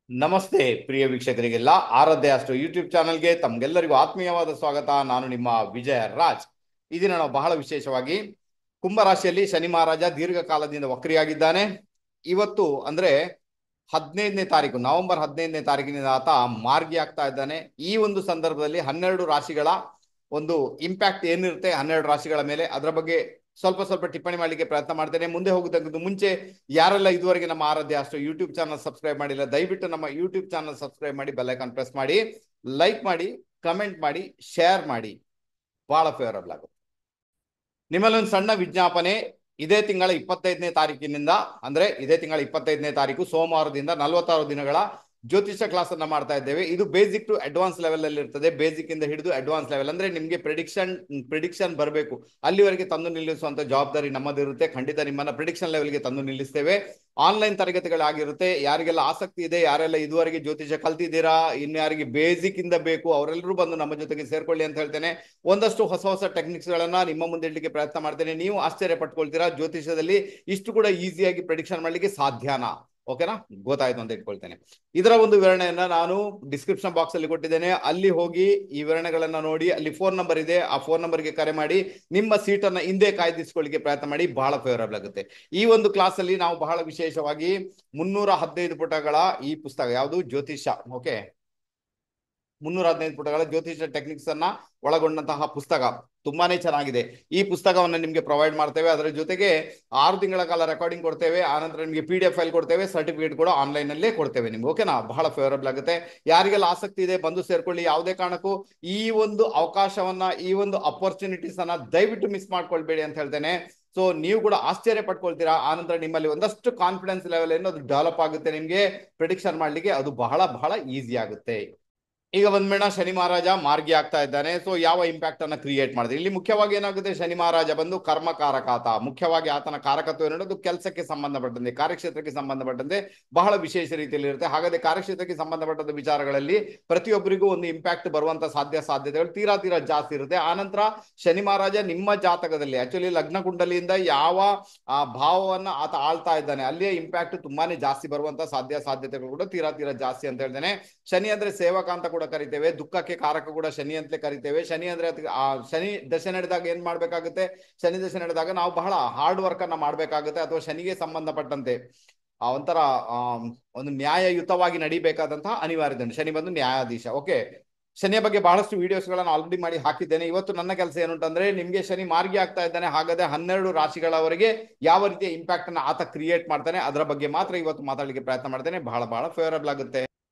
ನಮಸ್ತೆ ಪ್ರಿಯ ವೀಕ್ಷಕರಿಗೆಲ್ಲ ಆರಾಧ್ಯ ಅಷ್ಟು ಯೂಟ್ಯೂಬ್ ಚಾನಲ್ಗೆ ತಮ್ಗೆಲ್ಲರಿಗೂ ಆತ್ಮೀಯವಾದ ಸ್ವಾಗತ. ನಾನು ನಿಮ್ಮ ವಿಜಯ ರಾಜ್. ಈ ದಿನ ನಾವು ಬಹಳ ವಿಶೇಷವಾಗಿ ಕುಂಭರಾಶಿಯಲ್ಲಿ ಶನಿ ಮಹಾರಾಜ ದೀರ್ಘಕಾಲದಿಂದ ವಕ್ರಿಯಾಗಿದ್ದಾನೆ. ಇವತ್ತು ಅಂದ್ರೆ 15ನೇ ತಾರೀಕು, ನವೆಂಬರ್ 15ನೇ ತಾರೀಕಿನಿಂದ ಆತ ಮಾರ್ಗಿ ಆಗ್ತಾ ಇದ್ದಾನೆ. ಈ ಒಂದು ಸಂದರ್ಭದಲ್ಲಿ 12 ರಾಶಿಗಳ ಒಂದು ಇಂಪ್ಯಾಕ್ಟ್ ಏನಿರುತ್ತೆ 12 ರಾಶಿಗಳ ಮೇಲೆ, ಅದರ ಬಗ್ಗೆ ಸ್ವಲ್ಪ ಸ್ವಲ್ಪ ಟಿಪ್ಪಣಿ ಮಾಡಲಿಕ್ಕೆ ಪ್ರಯತ್ನ ಮಾಡ್ತೇನೆ. ಮುಂದೆ ಹೋಗುವುದಕ್ಕಿಂತ ಮುಂಚೆ ಯಾರೆಲ್ಲ ಇದುವರೆಗೆ ನಮ್ಮ ಆರಾಧ್ಯ ಅಷ್ಟು ಯೂಟ್ಯೂಬ್ ಚಾನಲ್ ಸಬ್ಸ್ಕ್ರೈಬ್ ಮಾಡಿಲ್ಲ, ದಯವಿಟ್ಟು ನಮ್ಮ ಯೂಟ್ಯೂಬ್ ಚಾನಲ್ ಸಬ್ಸ್ಕ್ರೈಬ್ ಮಾಡಿ, ಬೆಲ್ ಐಕಾನ್ ಪ್ರೆಸ್ ಮಾಡಿ, ಲೈಕ್ ಮಾಡಿ, ಕಮೆಂಟ್ ಮಾಡಿ, ಶೇರ್ ಮಾಡಿ. ಬಹಳ ಫೇವರಬಲ್ ಆಗುತ್ತೆ. ನಿಮ್ಮಲ್ಲಿ ಒಂದು ಸಣ್ಣ ವಿಜ್ಞಾಪನೆ. ಇದೇ ತಿಂಗಳ 25ನೇ ತಾರೀಕಿನಿಂದ, ಅಂದ್ರೆ ಇದೇ ತಿಂಗಳ 25ನೇ ತಾರೀಕು ಸೋಮವಾರದಿಂದ 46 ದಿನಗಳ ಜ್ಯೋತಿಷ ಕ್ಲಾಸ್ ಅನ್ನ ಮಾಡ್ತಾ ಇದ್ದೇವೆ. ಇದು ಬೇಸಿಕ್ ಟು ಅಡ್ವಾನ್ಸ್ ಲೆವೆಲ್ ಅಲ್ಲಿ ಇರ್ತದೆ. ಬೇಸಿಕ್ ಇಂದ ಹಿಡಿದು ಅಡ್ವಾನ್ಸ್ ಲೆವೆಲ್, ಅಂದ್ರೆ ನಿಮ್ಗೆ ಪ್ರಿಡಿಕ್ಷನ್ ಬರಬೇಕು, ಅಲ್ಲಿವರೆಗೆ ತಂದು ನಿಲ್ಲಿಸುವಂತ ಜವಾಬ್ದಾರಿ ನಮ್ಮದಿರುತ್ತೆ. ಖಂಡಿತ ನಿಮ್ಮನ್ನ ಪ್ರಿಡಿಕ್ಷನ್ ಲೆವೆಲ್ಗೆ ತಂದು ನಿಲ್ಲಿಸ್ತೇವೆ. ಆನ್ಲೈನ್ ತರಗತಿಗಳಾಗಿರುತ್ತೆ. ಯಾರಿಗೆಲ್ಲ ಆಸಕ್ತಿ ಇದೆ, ಯಾರೆಲ್ಲ ಇದುವರೆಗೆ ಜ್ಯೋತಿಷ ಕಲ್ತಿದ್ದೀರಾ, ಇನ್ನು ಯಾರಿಗೆ ಬೇಸಿಕ್ ಇಂದ ಬೇಕು, ಅವರೆಲ್ಲರೂ ಬಂದು ನಮ್ಮ ಜೊತೆಗೆ ಸೇರ್ಕೊಳ್ಳಿ ಅಂತ ಹೇಳ್ತೇನೆ. ಒಂದಷ್ಟು ಹೊಸ ಹೊಸ ಟೆಕ್ನಿಕ್ಸ್ ಗಳನ್ನ ನಿಮ್ಮ ಮುಂದೆ ಇಡ್ಲಿಕ್ಕೆ ಪ್ರಯತ್ನ ಮಾಡ್ತೇನೆ. ನೀವು ಆಶ್ಚರ್ಯ ಪಟ್ಕೊಳ್ತೀರಾ, ಜ್ಯೋತಿಷದಲ್ಲಿ ಇಷ್ಟು ಕೂಡ ಈಸಿಯಾಗಿ ಪ್ರಿಡಿಕ್ಷನ್ ಮಾಡ್ಲಿಕ್ಕೆ ಸಾಧ್ಯನಾ? ಓಕೆನಾ, ಗೊತ್ತಾಯ್ತು ಅಂತ ಇಟ್ಕೊಳ್ತೇನೆ. ಇದರ ಒಂದು ವಿವರಣೆಯನ್ನ ನಾನು ಡಿಸ್ಕ್ರಿಪ್ಷನ್ ಬಾಕ್ಸ್ ಅಲ್ಲಿ ಕೊಟ್ಟಿದ್ದೇನೆ. ಅಲ್ಲಿ ಹೋಗಿ ಈ ವಿವರಣೆಗಳನ್ನ ನೋಡಿ. ಅಲ್ಲಿ ಫೋನ್ ನಂಬರ್ ಇದೆ, ಆ ಫೋನ್ ನಂಬರ್ಗೆ ಕರೆ ಮಾಡಿ ನಿಮ್ಮ ಸೀಟನ್ನ ಹಿಂದೆ ಕಾಯ್ದಿರಿಸಿಕೊಳ್ಳಿಕ್ಕೆ ಪ್ರಯತ್ನ ಮಾಡಿ. ಬಹಳ ಫೇವರಬಲ್ ಆಗುತ್ತೆ. ಈ ಒಂದು ಕ್ಲಾಸ್ ಅಲ್ಲಿ ನಾವು ಬಹಳ ವಿಶೇಷವಾಗಿ 315 ಪುಟಗಳ ಈ ಪುಸ್ತಕ ಯಾವುದು, ಜ್ಯೋತಿಷ. ಓಕೆ, 315 ಪುಟಗಳ ಜ್ಯೋತಿಷ ಟೆಕ್ನಿಕ್ಸ್ ಅನ್ನ ಒಳಗೊಂಡಂತಹ ಪುಸ್ತಕ ತುಂಬಾನೇ ಚೆನ್ನಾಗಿದೆ. ಈ ಪುಸ್ತಕವನ್ನು ನಿಮ್ಗೆ ಪ್ರೊವೈಡ್ ಮಾಡ್ತೇವೆ. ಅದರ ಜೊತೆಗೆ 6 ತಿಂಗಳ ಕಾಲ ರೆಕಾರ್ಡಿಂಗ್ ಕೊಡ್ತೇವೆ. ಆನಂತರ ನಿಮಗೆ PDF ಫೈಲ್ ಕೊಡ್ತೇವೆ, ಸರ್ಟಿಫಿಕೇಟ್ ಕೂಡ ಆನ್ಲೈನ್ ಅಲ್ಲೇ ಕೊಡ್ತೇವೆ ನಿಮ್ಗೆ. ಓಕೆನಾ, ಬಹಳ ಫೇವರಬಲ್ ಆಗುತ್ತೆ. ಯಾರಿಗೆಲ್ಲ ಆಸಕ್ತಿ ಇದೆ ಬಂದು ಸೇರ್ಕೊಳ್ಳಿ. ಯಾವುದೇ ಕಾರಣಕ್ಕೂ ಈ ಒಂದು ಅವಕಾಶವನ್ನ, ಈ ಒಂದು ಅಪರ್ಚುನಿಟೀಸ್ ಅನ್ನ ದಯವಿಟ್ಟು ಮಿಸ್ ಮಾಡ್ಕೊಳ್ಬೇಡಿ ಅಂತ ಹೇಳ್ತೇನೆ. ಸೊ ನೀವು ಕೂಡ ಆಶ್ಚರ್ಯ ಪಟ್ಕೊಳ್ತೀರಾ. ಆನಂತರ ನಿಮ್ಮಲ್ಲಿ ಒಂದಷ್ಟು ಕಾನ್ಫಿಡೆನ್ಸ್ ಲೆವೆಲ್ ಏನು ಅದು ಡೆವಲಪ್ ಆಗುತ್ತೆ. ನಿಮ್ಗೆ ಪ್ರಿಡಿಕ್ಷನ್ ಮಾಡ್ಲಿಕ್ಕೆ ಅದು ಬಹಳ ಬಹಳ ಈಸಿ ಆಗುತ್ತೆ. ಈಗ ಬಂದ್ಮೇಣ ಶನಿ ಮಹಾರಾಜ ಮಾರ್ಗಿ ಆಗ್ತಾ ಇದ್ದಾನೆ. ಸೊ ಯಾವ ಇಂಪ್ಯಾಕ್ಟ್ ಅನ್ನ ಕ್ರಿಯೇಟ್ ಮಾಡಿದ್ರೆ ಇಲ್ಲಿ ಮುಖ್ಯವಾಗಿ ಏನಾಗುತ್ತೆ, ಶನಿ ಮಹಾರಾಜ ಬಂದು ಕರ್ಮಕಾರಕ ಆತ. ಮುಖ್ಯವಾಗಿ ಆತನ ಕಾರಕತ್ವ ಏನೋದು ಕೆಲಸಕ್ಕೆ ಸಂಬಂಧಪಟ್ಟಂತೆ, ಕಾರ್ಯಕ್ಷೇತ್ರಕ್ಕೆ ಸಂಬಂಧಪಟ್ಟಂತೆ ಬಹಳ ವಿಶೇಷ ರೀತಿಯಲ್ಲಿ ಇರುತ್ತೆ. ಹಾಗಾದ್ರೆ ಕಾರ್ಯಕ್ಷೇತ್ರಕ್ಕೆ ಸಂಬಂಧಪಟ್ಟಂತ ವಿಚಾರಗಳಲ್ಲಿ ಪ್ರತಿಯೊಬ್ಬರಿಗೂ ಒಂದು ಇಂಪ್ಯಾಕ್ಟ್ ಬರುವಂತ ಸಾಧ್ಯತೆಗಳು ತೀರಾ ತೀರಾ ಜಾಸ್ತಿ ಇರುತ್ತೆ. ಆನಂತರ ಶನಿ ಮಹಾರಾಜ ನಿಮ್ಮ ಜಾತಕದಲ್ಲಿ ಆಕ್ಚುಲಿ ಲಗ್ನ ಕುಂಡಲಿಯಿಂದ ಯಾವ ಭಾವವನ್ನ ಆತ ಆಳ್ತಾ ಇದ್ದಾನೆ, ಅಲ್ಲಿಯೇ ಇಂಪ್ಯಾಕ್ಟ್ ತುಂಬಾನೇ ಜಾಸ್ತಿ ಬರುವಂತ ಸಾಧ್ಯತೆಗಳು ಕೂಡ ತೀರಾ ತೀರಾ ಜಾಸ್ತಿ ಅಂತ ಹೇಳ್ತೇನೆ. ಶನಿ ಅಂದ್ರೆ ಸೇವಕ ಅಂತ ಕೂಡ ಕರಿತೇವೆ. ದುಃಖಕ್ಕೆ ಕಾರಕ ಕೂಡ ಶನಿ ಅಂತಲೇ ಕರಿತೇವೆ. ಶನಿ ಅಂದ್ರೆ ಶನಿ ದಶೆ ನಡೆದಾಗ ಏನ್ ಮಾಡ್ಬೇಕಾಗುತ್ತೆ, ಶನಿ ದಶೆ ನಡೆದಾಗ ನಾವು ಬಹಳ ಹಾರ್ಡ್ ವರ್ಕ್ ಅನ್ನ ಮಾಡ್ಬೇಕಾಗುತ್ತೆ. ಅಥವಾ ಶನಿಗೆ ಸಂಬಂಧಪಟ್ಟಂತೆ ಒಂಥರ ಒಂದು ನ್ಯಾಯಯುತವಾಗಿ ನಡಿಬೇಕಾದಂತಹ ಅನಿವಾರ್ಯತೆ. ಶನಿ ಬಂದು ನ್ಯಾಯಾಧೀಶ. ಓಕೆ, ಶನಿಯ ಬಗ್ಗೆ ಬಹಳಷ್ಟು ವಿಡಿಯೋಸ್ ಗಳನ್ನ ಆಲ್ರೆಡಿ ಮಾಡಿ ಹಾಕಿದ್ದೇನೆ. ಇವತ್ತು ನನ್ನ ಕೆಲಸ ಏನುಂಟಂದ್ರೆ, ನಿಮ್ಗೆ ಶನಿ ಮಾರ್ಗಿ ಆಗ್ತಾ ಇದ್ದಾನೆ, ಹಾಗಾದ್ರೆ 12 ರಾಶಿಗಳವರೆಗೆ ಯಾವ ರೀತಿಯ ಇಂಪ್ಯಾಕ್ಟ್ ಅನ್ನ ಆತ ಕ್ರಿಯೇಟ್ ಮಾಡ್ತಾನೆ ಅದರ ಬಗ್ಗೆ ಮಾತ್ರ ಇವತ್ತು ಮಾತಾಡಲಿಕ್ಕೆ ಪ್ರಯತ್ನ ಮಾಡ್ತೇನೆ. ಬಹಳ ಬಹಳ ಫೇವರಬಲ್ ಆಗುತ್ತೆ.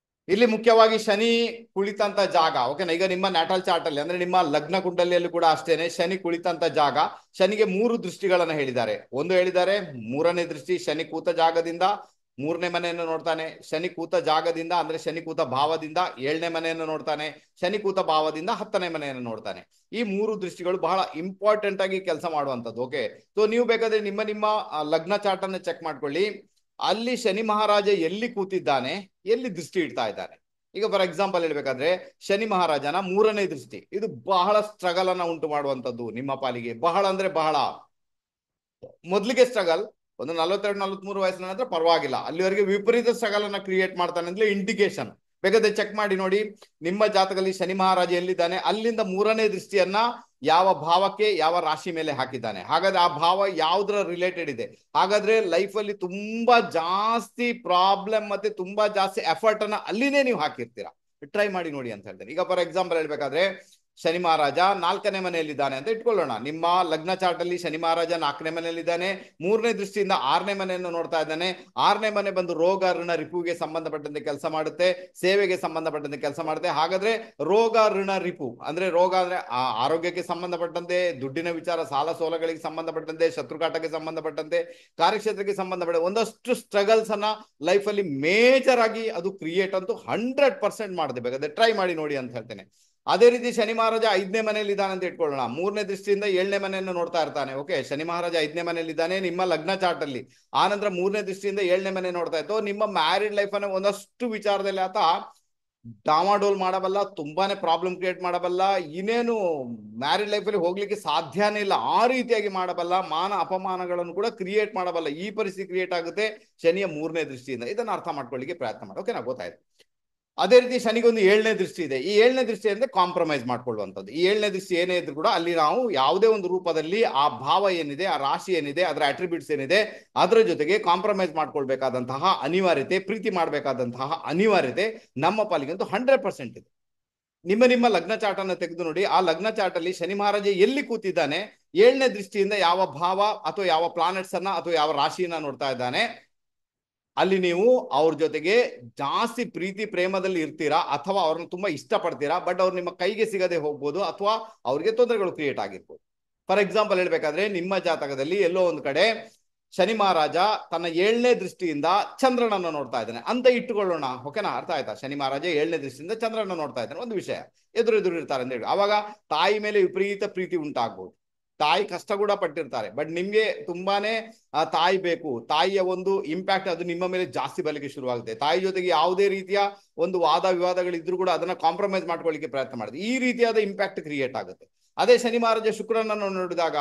ಇಲ್ಲಿ ಮುಖ್ಯವಾಗಿ ಶನಿ ಕುಳಿತಂತ ಜಾಗ. ಓಕೆನಾ, ಈಗ ನಿಮ್ಮ ನ್ಯಾಟಲ್ ಚಾರ್ಟ್ ಅಲ್ಲಿ ಅಂದ್ರೆ ನಿಮ್ಮ ಲಗ್ನ ಕುಂಡಲಿಯಲ್ಲಿ ಕೂಡ ಅಷ್ಟೇನೆ ಶನಿ ಕುಳಿತಂತ ಜಾಗ. ಶನಿಗೆ 3 ದೃಷ್ಟಿಗಳನ್ನ ಹೇಳಿದ್ದಾರೆ. ಒಂದು ಹೇಳಿದ್ದಾರೆ 3ನೇ ದೃಷ್ಟಿ ಶನಿ ಕೂತ ಜಾಗದಿಂದ 3ನೇ ಮನೆಯನ್ನು ನೋಡ್ತಾನೆ. ಶನಿ ಕೂತ ಜಾಗದಿಂದ ಅಂದ್ರೆ ಶನಿ ಕೂತ ಭಾವದಿಂದ 7ನೇ ಮನೆಯನ್ನು ನೋಡ್ತಾನೆ. ಶನಿ ಕೂತ ಭಾವದಿಂದ 10ನೇ ಮನೆಯನ್ನು ನೋಡ್ತಾನೆ. ಈ 3 ದೃಷ್ಟಿಗಳು ಬಹಳ ಇಂಪಾರ್ಟೆಂಟ್ ಆಗಿ ಕೆಲಸ ಮಾಡುವಂತದ್ದು. ಓಕೆ, ಸೊ ನೀವು ಬೇಕಾದ್ರೆ ನಿಮ್ಮ ಲಗ್ನ ಚಾರ್ಟ್ ಅನ್ನು ಚೆಕ್ ಮಾಡ್ಕೊಳ್ಳಿ. ಅಲ್ಲಿ ಶನಿ ಮಹಾರಾಜ ಎಲ್ಲಿ ಕೂತಿದ್ದಾನೆ, ಎಲ್ಲಿ ದೃಷ್ಟಿ ಇಡ್ತಾ ಇದ್ದಾನೆ. ಈಗ ಫಾರ್ ಎಕ್ಸಾಂಪಲ್ ಹೇಳ್ಬೇಕಾದ್ರೆ ಶನಿ ಮಹಾರಾಜನ 3ನೇ ದೃಷ್ಟಿ, ಇದು ಬಹಳ ಸ್ಟ್ರಗಲ್ ಅನ್ನ ಉಂಟು ಮಾಡುವಂತದ್ದು ನಿಮ್ಮ ಪಾಲಿಗೆ. ಬಹಳ ಅಂದ್ರೆ ಬಹಳ. ಮೊದಲಿಗೆ ಸ್ಟ್ರಗಲ್, ಒಂದು 42-43 ವಯಸ್ಸಿನ ನಂತರ ಪರವಾಗಿಲ್ಲ, ಅಲ್ಲಿವರೆಗೆ ವಿಪರೀತ ಸ್ಟ್ರಗಲ್ ಅನ್ನ ಕ್ರಿಯೇಟ್ ಮಾಡ್ತಾನೆ ಅಂದ್ರೆ ಇಂಡಿಕೇಶನ್. ಬೇಕಾದ್ರೆ ಚೆಕ್ ಮಾಡಿ ನೋಡಿ ನಿಮ್ಮ ಜಾತಕದಲ್ಲಿ ಶನಿ ಮಹಾರಾಜ ಎಲ್ಲಿದ್ದಾನೆ, ಅಲ್ಲಿಂದ 3ನೇ ದೃಷ್ಟಿಯನ್ನ ಯಾವ ಭಾವಕ್ಕೆ ಯಾವ ರಾಶಿ ಮೇಲೆ ಹಾಕಿದ್ದಾನೆ, ಹಾಗಾದ್ರೆ ಆ ಭಾವ ಯಾವ್ದ್ರ ರಿಲೇಟೆಡ್ ಇದೆ. ಹಾಗಾದ್ರೆ ಲೈಫ್ ಅಲ್ಲಿ ತುಂಬಾ ಜಾಸ್ತಿ ಪ್ರಾಬ್ಲಮ್ ಮತ್ತೆ ತುಂಬಾ ಜಾಸ್ತಿ ಎಫರ್ಟ್ ಅನ್ನ ಅಲ್ಲಿನೇ ನೀವು ಹಾಕಿರ್ತೀರಾ. ಟ್ರೈ ಮಾಡಿ ನೋಡಿ ಅಂತ ಹೇಳ್ತೇನೆ. ಈಗ ಫಾರ್ ಎಕ್ಸಾಂಪಲ್ ಹೇಳ್ಬೇಕಾದ್ರೆ ಶನಿ ಮಹಾರಾಜ 4ನೇ ಮನೆಯಲ್ಲಿದ್ದಾನೆ ಅಂತ ಇಟ್ಕೊಳ್ಳೋಣ. ನಿಮ್ಮ ಲಗ್ನ ಚಾರ್ಟ್ ಅಲ್ಲಿ ಶನಿ ಮಹಾರಾಜ 4ನೇ ಮನೆಯಲ್ಲಿದ್ದಾನೆ. 3ನೇ ದೃಷ್ಟಿಯಿಂದ 6ನೇ ಮನೆಯನ್ನು ನೋಡ್ತಾ ಇದ್ದಾನೆ. 6ನೇ ಮನೆ ಬಂದು ರೋಗ ಋಣ ರಿಪುಗೆ ಸಂಬಂಧಪಟ್ಟಂತೆ ಕೆಲಸ ಮಾಡುತ್ತೆ, ಸೇವೆಗೆ ಸಂಬಂಧಪಟ್ಟಂತೆ ಕೆಲಸ ಮಾಡುತ್ತೆ. ಹಾಗಾದ್ರೆ ರೋಗ ಋಣ ರಿಪು ಅಂದ್ರೆ ರೋಗ ಅಂದ್ರೆ ಆರೋಗ್ಯಕ್ಕೆ ಸಂಬಂಧಪಟ್ಟಂತೆ, ದುಡ್ಡಿನ ವಿಚಾರ, ಸಾಲ ಸೋಲಗಳಿಗೆ ಸಂಬಂಧಪಟ್ಟಂತೆ, ಶತ್ರುಕಾಟಕ್ಕೆ ಸಂಬಂಧಪಟ್ಟಂತೆ, ಕಾರ್ಯಕ್ಷೇತ್ರಕ್ಕೆ ಸಂಬಂಧಪಟ್ಟ ಒಂದಷ್ಟು ಸ್ಟ್ರಗಲ್ಸ್ ಅನ್ನ ಲೈಫ್ ಅಲ್ಲಿ ಮೇಜರ್ ಆಗಿ ಅದು ಕ್ರಿಯೇಟ್ ಅಂತೂ 100% ಮಾಡದೆ. ಬೇಕಾದ್ರೆ ಟ್ರೈ ಮಾಡಿ ನೋಡಿ ಅಂತ ಹೇಳ್ತೇನೆ. ಅದೇ ರೀತಿ ಶನಿ ಮಹಾರಾಜ 5ನೇ ಮನೆಯಲ್ಲಿ ಇದ್ದಾನೆ ಅಂತ ಇಟ್ಕೊಳ್ಳೋಣ. 3ನೇ ದೃಷ್ಟಿಯಿಂದ 7ನೇ ಮನೆಯನ್ನು ನೋಡ್ತಾ ಇರ್ತಾನೆ. ಓಕೆ, ಶನಿ ಮಹಾರಾಜ 5ನೇ ಮನೆಯಲ್ಲಿ ಇದ್ದಾನೆ ನಿಮ್ಮ ಲಗ್ನ ಚಾರ್ಟ್ ಅಲ್ಲಿ. ಆನಂತರ 3ನೇ ದೃಷ್ಟಿಯಿಂದ 7ನೇ ಮನೆ ನೋಡ್ತಾ ಇತ್ತು. ನಿಮ್ಮ ಮ್ಯಾರಿಡ್ ಲೈಫ್ ಅನ್ನ ಒಂದಷ್ಟು ವಿಚಾರದಲ್ಲಿ ಆತ ಡಾಮಾಡೋಲ್ ಮಾಡಬಲ್ಲ, ತುಂಬಾನೇ ಪ್ರಾಬ್ಲಮ್ ಕ್ರಿಯೇಟ್ ಮಾಡಬಲ್ಲ, ಇನ್ನೇನು ಮ್ಯಾರಿಡ್ ಲೈಫಲ್ಲಿ ಹೋಗ್ಲಿಕ್ಕೆ ಸಾಧ್ಯನೇ ಇಲ್ಲ ಆ ರೀತಿಯಾಗಿ ಮಾಡಬಲ್ಲ, ಮಾನ ಅಪಮಾನಗಳನ್ನು ಕೂಡ ಕ್ರಿಯೇಟ್ ಮಾಡಬಲ್ಲ. ಈ ಪರಿಸ್ಥಿತಿ ಕ್ರಿಯೇಟ್ ಆಗುತ್ತೆ ಶನಿಯ 3ನೇ ದೃಷ್ಟಿಯಿಂದ. ಇದನ್ನು ಅರ್ಥ ಮಾಡ್ಕೊಳ್ಳಿಕ್ಕೆ ಪ್ರಯತ್ನ ಮಾಡಿ. ಓಕೆನಾ, ಗೊತ್ತಾಯ್ತು. ಅದೇ ರೀತಿ ಶನಿಗೊಂದು 7ನೇ ದೃಷ್ಟಿ ಇದೆ. ಈ 7ನೇ ದೃಷ್ಟಿ ಅಂದ್ರೆ ಕಾಂಪ್ರಮೈಸ್ ಮಾಡ್ಕೊಳ್ಳುವಂಥದ್ದು. ಈ 7ನೇ ದೃಷ್ಟಿ ಏನೇ ಇದ್ರು ಕೂಡ ಅಲ್ಲಿ ನಾವು ಯಾವುದೇ ಒಂದು ರೂಪದಲ್ಲಿ ಆ ಭಾವ ಏನಿದೆ, ಆ ರಾಶಿ ಏನಿದೆ, ಅದರ ಅಟ್ರಿಬ್ಯೂಟ್ಸ್ ಏನಿದೆ, ಅದರ ಜೊತೆಗೆ ಕಾಂಪ್ರಮೈಸ್ ಮಾಡ್ಕೊಳ್ಬೇಕಾದಂತಹ ಅನಿವಾರ್ಯತೆ, ಪ್ರೀತಿ ಮಾಡಬೇಕಾದಂತಹ ಅನಿವಾರ್ಯತೆ ನಮ್ಮ ಪಾಲಿಗಂತೂ 100% ಇದೆ. ನಿಮ್ಮ ಲಗ್ನ ಚಾರ್ಟ್ ಅನ್ನು ತೆಗೆದು ನೋಡಿ. ಆ ಲಗ್ನ ಚಾರ್ಟ್ ಅಲ್ಲಿ ಶನಿ ಮಹಾರಾಜ ಎಲ್ಲಿ ಕೂತಿದ್ದಾನೆ, 7ನೇ ದೃಷ್ಟಿಯಿಂದ ಯಾವ ಭಾವ ಅಥವಾ ಯಾವ ಪ್ಲಾನೆಟ್ಸ್ ಅನ್ನ ಅಥವಾ ಯಾವ ರಾಶಿಯನ್ನ ನೋಡ್ತಾ ಇದ್ದಾನೆ, ಅಲ್ಲಿ ನೀವು ಅವ್ರ ಜೊತೆಗೆ ಜಾಸ್ತಿ ಪ್ರೀತಿ ಪ್ರೇಮದಲ್ಲಿ ಇರ್ತೀರಾ ಅಥವಾ ಅವ್ರನ್ನ ತುಂಬಾ ಇಷ್ಟಪಡ್ತೀರಾ. ಬಟ್ ಅವ್ರು ನಿಮ್ಮ ಕೈಗೆ ಸಿಗದೆ ಹೋಗ್ಬೋದು ಅಥವಾ ಅವ್ರಿಗೆ ತೊಂದರೆಗಳು ಕ್ರಿಯೇಟ್ ಆಗಿರ್ಬೋದು. ಫಾರ್ ಎಕ್ಸಾಂಪಲ್ ಹೇಳ್ಬೇಕಾದ್ರೆ, ನಿಮ್ಮ ಜಾತಕದಲ್ಲಿ ಎಲ್ಲೋ ಒಂದು ಕಡೆ ಶನಿ ಮಹಾರಾಜ ತನ್ನ 7ನೇ ದೃಷ್ಟಿಯಿಂದ ಚಂದ್ರನನ್ನು ನೋಡ್ತಾ ಇದ್ದಾನೆ ಅಂತ ಇಟ್ಟುಕೊಳ್ಳೋಣ. ಓಕೆನಾ, ಅರ್ಥ ಆಯ್ತಾ? ಶನಿ ಮಹಾರಾಜ 7ನೇ ದೃಷ್ಟಿಯಿಂದ ಚಂದ್ರನ ನೋಡ್ತಾ ಇದ್ದಾನೆ, ಒಂದು ವಿಷಯ. ಎದುರು ಇರ್ತಾರೆ ಅಂತ ಹೇಳಿ ಅವಾಗ ತಾಯಿ ಮೇಲೆ ವಿಪರೀತ ಪ್ರೀತಿ ಉಂಟಾಗ್ಬೋದು. ತಾಯಿ ಕಷ್ಟ ಕೂಡ ಪಟ್ಟಿರ್ತಾರೆ, ಬಟ್ ನಿಮ್ಗೆ ತುಂಬಾನೇ ತಾಯಿ ಬೇಕು. ತಾಯಿಯ ಒಂದು ಇಂಪ್ಯಾಕ್ಟ್ ಅದು ನಿಮ್ಮ ಮೇಲೆ ಜಾಸ್ತಿ ಬರಲಿಕ್ಕೆ ಶುರುವಾಗುತ್ತೆ. ತಾಯಿ ಜೊತೆಗೆ ಯಾವುದೇ ರೀತಿಯ ಒಂದು ವಾದ ವಿವಾದಗಳಿದ್ರು ಕೂಡ ಅದನ್ನ ಕಾಂಪ್ರಮೈಸ್ ಮಾಡ್ಕೊಳ್ಳಿಕ್ಕೆ ಪ್ರಯತ್ನ ಮಾಡಿದೆ, ಈ ರೀತಿಯಾದ ಇಂಪ್ಯಾಕ್ಟ್ ಕ್ರಿಯೇಟ್ ಆಗುತ್ತೆ. ಅದೇ ಶನಿ ಮಹಾರಾಜ ಶುಕ್ರನನ್ನು ನೋಡಿದಾಗ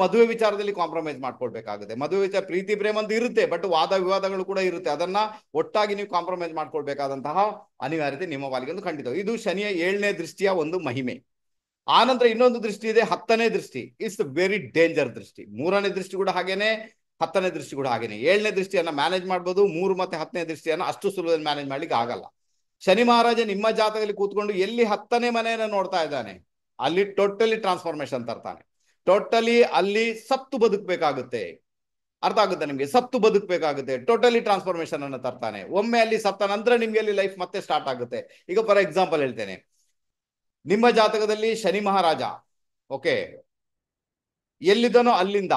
ಮದುವೆ ವಿಚಾರದಲ್ಲಿ ಕಾಂಪ್ರಮೈಸ್ ಮಾಡ್ಕೊಳ್ಬೇಕಾಗುತ್ತೆ. ಮದುವೆ ವಿಚಾರ ಪ್ರೀತಿ ಪ್ರೇಮ ಅಂತ ಇರುತ್ತೆ, ಬಟ್ ವಾದ ವಿವಾದಗಳು ಕೂಡ ಇರುತ್ತೆ. ಅದನ್ನ ಒಟ್ಟಾಗಿ ನೀವು ಕಾಂಪ್ರಮೈಸ್ ಮಾಡ್ಕೊಳ್ಬೇಕಾದಂತಹ ಅನಿವಾರ್ಯತೆ ನಿಮ್ಮ ಪಾಲಿಗೆ ಒಂದು ಖಂಡಿತ. ಇದು ಶನಿಯ 7ನೇ ದೃಷ್ಟಿಯ ಒಂದು ಮಹಿಮೆ. ಆನಂತರ ಇನ್ನೊಂದು ದೃಷ್ಟಿ ಇದೆ, 10ನೇ ದೃಷ್ಟಿ. ಇಟ್ಸ್ ವೆರಿ ಡೇಂಜರ್ ದೃಷ್ಟಿ. 3ನೇ ದೃಷ್ಟಿ ಕೂಡ ಹಾಗೇನೆ, 10ನೇ ದೃಷ್ಟಿ ಕೂಡ ಹಾಗೇನೆ. 7ನೇ ದೃಷ್ಟಿಯನ್ನ ಮ್ಯಾನೇಜ್ ಮಾಡ್ಬೋದು, 3 ಮತ್ತೆ 10ನೇ ದೃಷ್ಟಿಯನ್ನ ಅಷ್ಟು ಸುಲಭದಲ್ಲಿ ಮ್ಯಾನೇಜ್ ಮಾಡ್ಲಿಕ್ಕೆ ಆಗಲ್ಲ. ಶನಿ ಮಹಾರಾಜ ನಿಮ್ಮ ಜಾತಕದಲ್ಲಿ ಕೂತ್ಕೊಂಡು ಎಲ್ಲಿ 10ನೇ ಮನೆಯನ್ನ ನೋಡ್ತಾ ಇದ್ದಾನೆ, ಅಲ್ಲಿ ಟೋಟಲಿ ಟ್ರಾನ್ಸ್ಫಾರ್ಮೇಶನ್ ತರ್ತಾನೆ. ಟೋಟಲಿ ಅಲ್ಲಿ ಸತ್ತು ಬದುಕಬೇಕಾಗುತ್ತೆ. ಅರ್ಥ ಆಗುತ್ತೆ ನಿಮ್ಗೆ? ಸತ್ತು ಬದುಕಬೇಕಾಗುತ್ತೆ, ಟೋಟಲಿ ಟ್ರಾನ್ಸ್ಫಾರ್ಮೇಶನ್ ಅನ್ನು ತರ್ತಾನೆ. ಒಮ್ಮೆ ಅಲ್ಲಿ ಸತ್ತ ನಂತರ ನಿಮ್ಗೆ ಅಲ್ಲಿ ಲೈಫ್ ಮತ್ತೆ ಸ್ಟಾರ್ಟ್ ಆಗುತ್ತೆ. ಈಗ ಫಾರ್ ಎಕ್ಸಾಂಪಲ್ ಹೇಳ್ತೇನೆ, ನಿಮ್ಮ ಜಾತಕದಲ್ಲಿ ಶನಿ ಮಹಾರಾಜ ಓಕೆ ಎಲ್ಲಿದ್ದನೋ ಅಲ್ಲಿಂದ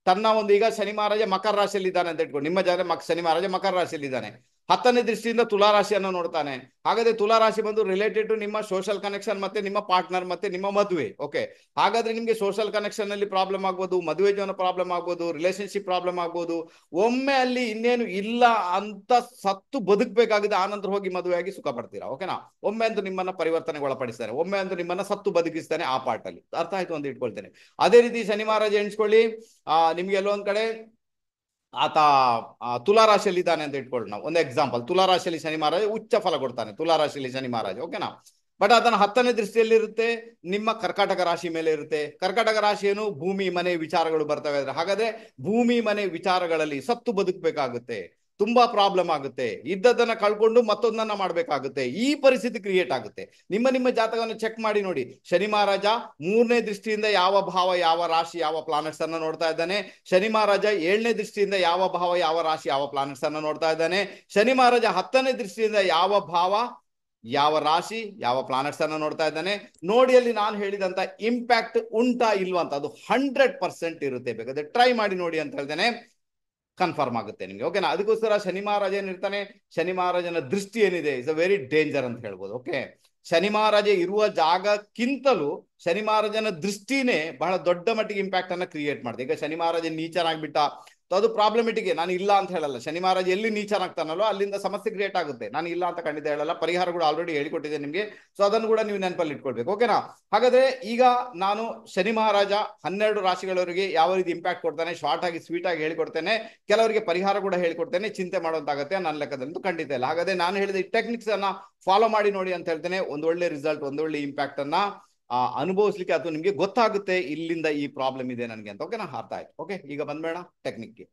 ತನ್ನ ಒಂದು, ಈಗ ಶನಿ ಮಹಾರಾಜ ಮಕರ ರಾಶಿಯಲ್ಲಿ ಇದ್ದಾನೆ ಅಂತ ಇಟ್ಕೊಂಡು, ನಿಮ್ಮ ಜಾಗ ಶನಿ ಮಹಾರಾಜ ಮಕರ ರಾಶಿಯಲ್ಲಿ ಇದ್ದಾನೆ. 10ನೇ ದೃಷ್ಟಿಯಿಂದ ತುಲಾ ರಾಶಿಯನ್ನು ನೋಡ್ತಾನೆ. ಹಾಗಾದ್ರೆ ತುಲಾ ರಾಶಿ ಬಂದು ರಿಲೇಟೆಡ್ ಟು ನಿಮ್ಮ ಸೋಷಲ್ ಕನೆಕ್ಷನ್ ಮತ್ತೆ ನಿಮ್ಮ ಪಾರ್ಟ್ನರ್ ಮತ್ತೆ ನಿಮ್ಮ ಮದುವೆ. ಓಕೆ, ಹಾಗಾದ್ರೆ ನಿಮ್ಗೆ ಸೋಷಲ್ ಕನೆಕ್ಷನ್ ಅಲ್ಲಿ ಪ್ರಾಬ್ಲಮ್ ಆಗ್ಬೋದು, ಮದುವೆ ಜೀವನ ಪ್ರಾಬ್ಲಮ್ ಆಗ್ಬೋದು, ರಿಲೇಶನ್ಶಿಪ್ ಪ್ರಾಬ್ಲಮ್ ಆಗ್ಬೋದು. ಒಮ್ಮೆ ಅಲ್ಲಿ ಇನ್ನೇನು ಇಲ್ಲ ಅಂತ ಸತ್ತು ಬದುಕಬೇಕಾಗಿದೆ, ಆನಂತರ ಹೋಗಿ ಮದುವೆಯಾಗಿ ಸುಖ ಪಡ್ತೀರಾ. ಓಕೆನಾ? ಒಮ್ಮೆ ಅಂತೂ ನಿಮ್ಮನ್ನ ಪರಿವರ್ತನೆಗೆ ಒಳಪಡಿಸ್ತಾನೆ, ಒಮ್ಮೆ ಅಂತೂ ನಿಮ್ಮನ್ನ ಸತ್ತು ಬದುಕಿಸ್ತಾನೆ ಆ ಪಾರ್ಟ್ ಅಲ್ಲಿ. ಅರ್ಥ ಆಯ್ತು ಅಂತ ಇಟ್ಕೊಳ್ತೇನೆ. ಅದೇ ರೀತಿ ಶನಿ ಮಹಾರಾಜ ಎಣಿಸ್ಕೊಳ್ಳಿ, ನಿಮ್ಗೆ ಎಲ್ಲೋ ಒಂದ್ ಕಡೆ ಆತ ತುಲಾ ರಾಶಿಯಲ್ಲಿ ಇದ್ದಾನೆ ಅಂತ ಇಟ್ಕೊಳ್ಳಿ. ನಾವು ಒಂದು ಎಕ್ಸಾಂಪಲ್, ತುಲಾ ರಾಶಿಯಲ್ಲಿ ಶನಿ ಮಹಾರಾಜ ಉಚ್ಚ ಫಲ ಕೊಡ್ತಾನೆ, ತುಲಾ ರಾಶಿಯಲ್ಲಿ ಶನಿ ಮಹಾರಾಜ. ಓಕೆನಾ? ಬಟ್ ಅದನ್ನ 10ನೇ ದೃಷ್ಟಿಯಲ್ಲಿ ಇರುತ್ತೆ, ನಿಮ್ಮ ಕರ್ಕಾಟಕ ರಾಶಿ ಮೇಲೆ ಇರುತ್ತೆ. ಕರ್ಕಾಟಕ ರಾಶಿಯನ್ನು ಭೂಮಿ ಮನೆ ವಿಚಾರಗಳು ಬರ್ತವೆ. ಹಾಗಾದ್ರೆ ಭೂಮಿ ಮನೆ ವಿಚಾರಗಳಲ್ಲಿ ಸತ್ತು ಬದುಕಬೇಕಾಗುತ್ತೆ, ತುಂಬಾ ಪ್ರಾಬ್ಲಮ್ ಆಗುತ್ತೆ, ಇದ್ದದನ್ನ ಕಳ್ಕೊಂಡು ಮತ್ತೊಂದನ್ನ ಮಾಡ್ಬೇಕಾಗುತ್ತೆ. ಈ ಪರಿಸ್ಥಿತಿ ಕ್ರಿಯೇಟ್ ಆಗುತ್ತೆ. ನಿಮ್ಮ ಜಾತಕವನ್ನು ಚೆಕ್ ಮಾಡಿ ನೋಡಿ. ಶನಿ ಮಹಾರಾಜ 3ನೇ ದೃಷ್ಟಿಯಿಂದ ಯಾವ ಭಾವ, ಯಾವ ರಾಶಿ, ಯಾವ ಪ್ಲಾನೆಟ್ಸ್ ಅನ್ನ ನೋಡ್ತಾ ಇದ್ದಾನೆ. ಶನಿ ಮಹಾರಾಜ 7ನೇ ದೃಷ್ಟಿಯಿಂದ ಯಾವ ಭಾವ, ಯಾವ ರಾಶಿ, ಯಾವ ಪ್ಲಾನೆಟ್ಸ್ ಅನ್ನ ನೋಡ್ತಾ ಇದ್ದಾನೆ. ಶನಿ ಮಹಾರಾಜ 10ನೇ ದೃಷ್ಟಿಯಿಂದ ಯಾವ ಭಾವ, ಯಾವ ರಾಶಿ, ಯಾವ ಪ್ಲಾನೆಟ್ಸ್ ಅನ್ನ ನೋಡ್ತಾ ಇದ್ದಾನೆ. ನೋಡಿ ಅಲ್ಲಿ ನಾನು ಹೇಳಿದಂತ ಇಂಪ್ಯಾಕ್ಟ್ ಉಂಟಾ ಇಲ್ವಾ ಅಂತ, ಅದು 100% ಇರುತ್ತೆ. ಬೇಕಾದ್ರೆ ಟ್ರೈ ಮಾಡಿ ನೋಡಿ ಅಂತ ಹೇಳ್ತೇನೆ, ಕನ್ಫರ್ಮ್ ಆಗುತ್ತೆ ನಿಮ್ಗೆ. ಓಕೆನಾ? ಅದಕ್ಕೋಸ್ಕರ ಶನಿ ಮಹಾರಾಜ ಏನಿರ್ತಾನೆ, ಶನಿ ಮಹಾರಾಜನ ದೃಷ್ಟಿ ಏನಿದೆ ಇಸ್ ಅ ವೆರಿ ಡೇಂಜರ್ ಅಂತ ಹೇಳ್ಬೋದು. ಓಕೆ, ಶನಿ ಮಹಾರಾಜ ಇರುವ ಜಾಗಕ್ಕಿಂತಲೂ ಶನಿ ಮಹಾರಾಜನ ದೃಷ್ಟಿನೇ ಬಹಳ ದೊಡ್ಡ ಮಟ್ಟಿಗೆ ಇಂಪ್ಯಾಕ್ಟ್ ಅನ್ನ ಕ್ರಿಯೇಟ್ ಮಾಡಿದೆ. ಈಗ ಶನಿ ಮಹಾರಾಜ ನೀಚನಾಗ್ಬಿಟ್ಟ, ಅದು ಪ್ರಾಬ್ಲಮೆಟಿಕ್. ನಾನು ಇಲ್ಲ ಅಂತ ಹೇಳಲ್ಲ. ಶನಿ ಮಹಾರಾಜ ಎಲ್ಲಿ ನೀಚನಾಗ್ತಾನಲ್ಲೋ ಅಲ್ಲಿಂದ ಸಮಸ್ಯೆ ಕ್ರಿಯೇಟ್ ಆಗುತ್ತೆ. ನಾನು ಇಲ್ಲ ಅಂತ ಖಂಡಿತ ಹೇಳಲ್ಲ, ಪರಿಹಾರ ಕೂಡ ಆಲ್ರೆಡಿ ಹೇಳಿಕೊಟ್ಟಿದೆ ನಿಮ್ಗೆ. ಸೊ ಅದನ್ನು ಕೂಡ ನೀವು ನೆನಪಲ್ಲಿ ಇಟ್ಕೊಳ್ಬೇಕು. ಓಕೆನಾ? ಹಾಗಾದ್ರೆ ಈಗ ನಾನು ಶನಿ ಮಹಾರಾಜ 12 ರಾಶಿಗಳವರಿಗೆ ಯಾವ ರೀತಿ ಇಂಪ್ಯಾಕ್ಟ್ ಕೊಡ್ತಾನೆ ಶಾರ್ಟ್ ಆಗಿ ಸ್ವೀಟ್ ಆಗಿ ಹೇಳಿಕೊಡ್ತೇನೆ. ಕೆಲವರಿಗೆ ಪರಿಹಾರ ಕೂಡ ಹೇಳಿಕೊಡ್ತೇನೆ. ಚಿಂತೆ ಮಾಡುವಂತಾಗತ್ತೆ ನನ್ನ ಲೆಕ್ಕದಂತೂ ಖಂಡಿತ ಇಲ್ಲ. ಹಾಗಾದ್ರೆ ನಾನು ಹೇಳಿದ ಈ ಟೆಕ್ನಿಕ್ಸ್ ಅನ್ನ ಫಾಲೋ ಮಾಡಿ ನೋಡಿ ಅಂತ ಹೇಳ್ತೇನೆ. ಒಂದು ಒಳ್ಳೆ ರಿಸಲ್ಟ್, ಒಂದು ಒಳ್ಳೆ ಇಂಪ್ಯಾಕ್ಟ್ ಅನ್ನ ಅನುಭವಿಸ್ಲಿಕ್ಕೆ ಅಥವಾ ನಿಮ್ಗೆ ಗೊತ್ತಾಗುತ್ತೆ ಇಲ್ಲಿಂದ ಈ ಪ್ರಾಬ್ಲಮ್ ಇದೆ ನನಗೆ ಅಂತ. ಓಕೆನಾ? ಅರ್ಥ ಆಯ್ತು. ಓಕೆ, ಈಗ ಬಂದ್ಬೇಡ ಟೆಕ್ನಿಕ್ಗೆ.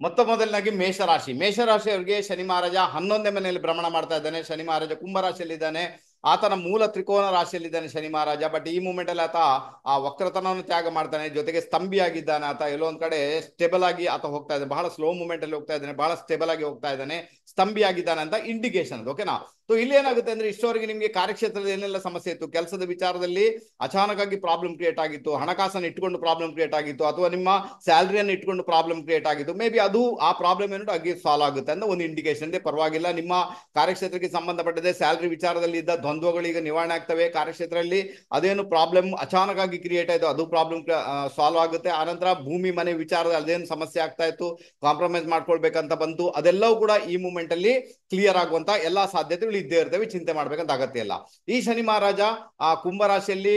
ಮೊದಲನಾಗಿ ಮೇಷರಾಶಿ. ಮೇಷರಾಶಿಯವರಿಗೆ ಶನಿ ಮಹಾರಾಜ 11ನೇ ಮನೆಯಲ್ಲಿ ಭ್ರಮಣ ಮಾಡ್ತಾ ಇದ್ದಾನೆ. ಶನಿ ಮಹಾರಾಜ ಕುಂಭರಾಶಿಯಲ್ಲಿ ಇದ್ದಾನೆ. ಆತನ ಮೂಲ ತ್ರಿಕೋನ ರಾಶಿಯಲ್ಲಿದ್ದಾನೆ ಶನಿ ಮಹಾರಾಜ. ಬಟ್ ಈ ಮೂಮೆಂಟ್ ಅಲ್ಲಿ ಆತ ಆ ವಕ್ರತನವನ್ನು ತ್ಯಾಗ ಮಾಡ್ತಾನೆ, ಜೊತೆಗೆ ಸ್ತಂಭಿಯಾಗಿದ್ದಾನೆ. ಆತ ಎಲ್ಲೋ ಒಂದ್ ಕಡೆ ಸ್ಟೇಬಲ್ ಆಗಿ ಆತ ಹೋಗ್ತಾ ಇದ್ದಾನೆ, ಬಹಳ ಸ್ಲೋ ಮೂಮೆಂಟ್ ಅಲ್ಲಿ ಹೋಗ್ತಾ ಇದ್ದಾನೆ, ಬಹಳ ಸ್ಟೇಬಲ್ ಆಗಿ ಹೋಗ್ತಾ ಇದ್ದಾನೆ, ಸ್ತಂಭಿಯಾಗಿದ್ದಾನೆ ಅಂತ ಇಂಡಿಕೇಶನ್ ಅದು. ಓಕೆನಾ? ಸೊ ಇಲ್ಲಿ ಏನಾಗುತ್ತೆ ಅಂದ್ರೆ, ಇಷ್ಟವರೆಗೆ ನಿಮ್ಗೆ ಕಾರ್ಯಕ್ಷೇತ್ರದ ಏನೆಲ್ಲ ಸಮಸ್ಯೆ ಇತ್ತು, ಕೆಲಸದ ವಿಚಾರದಲ್ಲಿ ಅಚಾನಕ್ ಆಗಿ ಪ್ರಾಬ್ಲಮ್ ಕ್ರಿಯೇಟ್ ಆಗಿತ್ತು, ಹಣಕಾಸನ್ನು ಇಟ್ಕೊಂಡು ಪ್ರಾಬ್ಲಮ್ ಕ್ರಿಯೇಟ್ ಆಗಿತ್ತು, ಅಥವಾ ನಿಮ್ಮ ಸ್ಯಾಲರಿಯನ್ನು ಇಟ್ಕೊಂಡು ಪ್ರಾಬ್ಲಮ್ ಕ್ರಿಯೇಟ್ ಆಗಿತ್ತು. ಮೇ ಬಿ ಅದು ಆ ಪ್ರಾಬ್ಲಮ್ ಏನೋ ಆಗಿ ಸಾಲ್ವ್ ಆಗುತ್ತೆ ಅಂತ ಒಂದು ಇಂಡಿಕೇಶನ್ ಇದೆ. ಪರವಾಗಿಲ್ಲ, ನಿಮ್ಮ ಕಾರ್ಯಕ್ಷೇತ್ರಕ್ಕೆ ಸಂಬಂಧಪಟ್ಟದೆ ಸ್ಯಾಲರಿ ವಿಚಾರದಲ್ಲಿ ಇದ್ದ ದ್ವಂದ್ವಗಳು ಈಗ ನಿವಾರಣೆ ಆಗ್ತವೆ. ಕಾರ್ಯಕ್ಷೇತ್ರದಲ್ಲಿ ಅದೇನು ಪ್ರಾಬ್ಲಮ್ ಅಚಾನಕ್ ಆಗಿ ಕ್ರಿಯೇಟ್ ಆಯ್ತು ಅದು ಪ್ರಾಬ್ಲಮ್ ಸಾಲ್ವ್ ಆಗುತ್ತೆ. ಆನಂತರ ಭೂಮಿ ಮನೆ ವಿಚಾರದಲ್ಲಿ ಅದೇನು ಸಮಸ್ಯೆ ಆಗ್ತಾ ಇತ್ತು, ಕಾಂಪ್ರಮೈಸ್ ಮಾಡ್ಕೊಳ್ಬೇಕಂತ ಬಂತು, ಅದೆಲ್ಲವೂ ಕೂಡ ಈ ಮೂಮೆಂಟ್ ಅಲ್ಲಿ ಕ್ಲಿಯರ್ ಆಗುವಂತ ಎಲ್ಲಾ ಸಾಧ್ಯತೆಗಳು ಸಮಸ್ಯೆಗಳು ಇದ್ದೇ ಇರ್ತವೆ, ಚಿಂತೆ ಮಾಡ್ಬೇಕಂತ ಅಗತ್ಯ ಇಲ್ಲ. ಈ ಶನಿ ಮಹಾರಾಜ ಕುಂಭರಾಶಿಯಲ್ಲಿ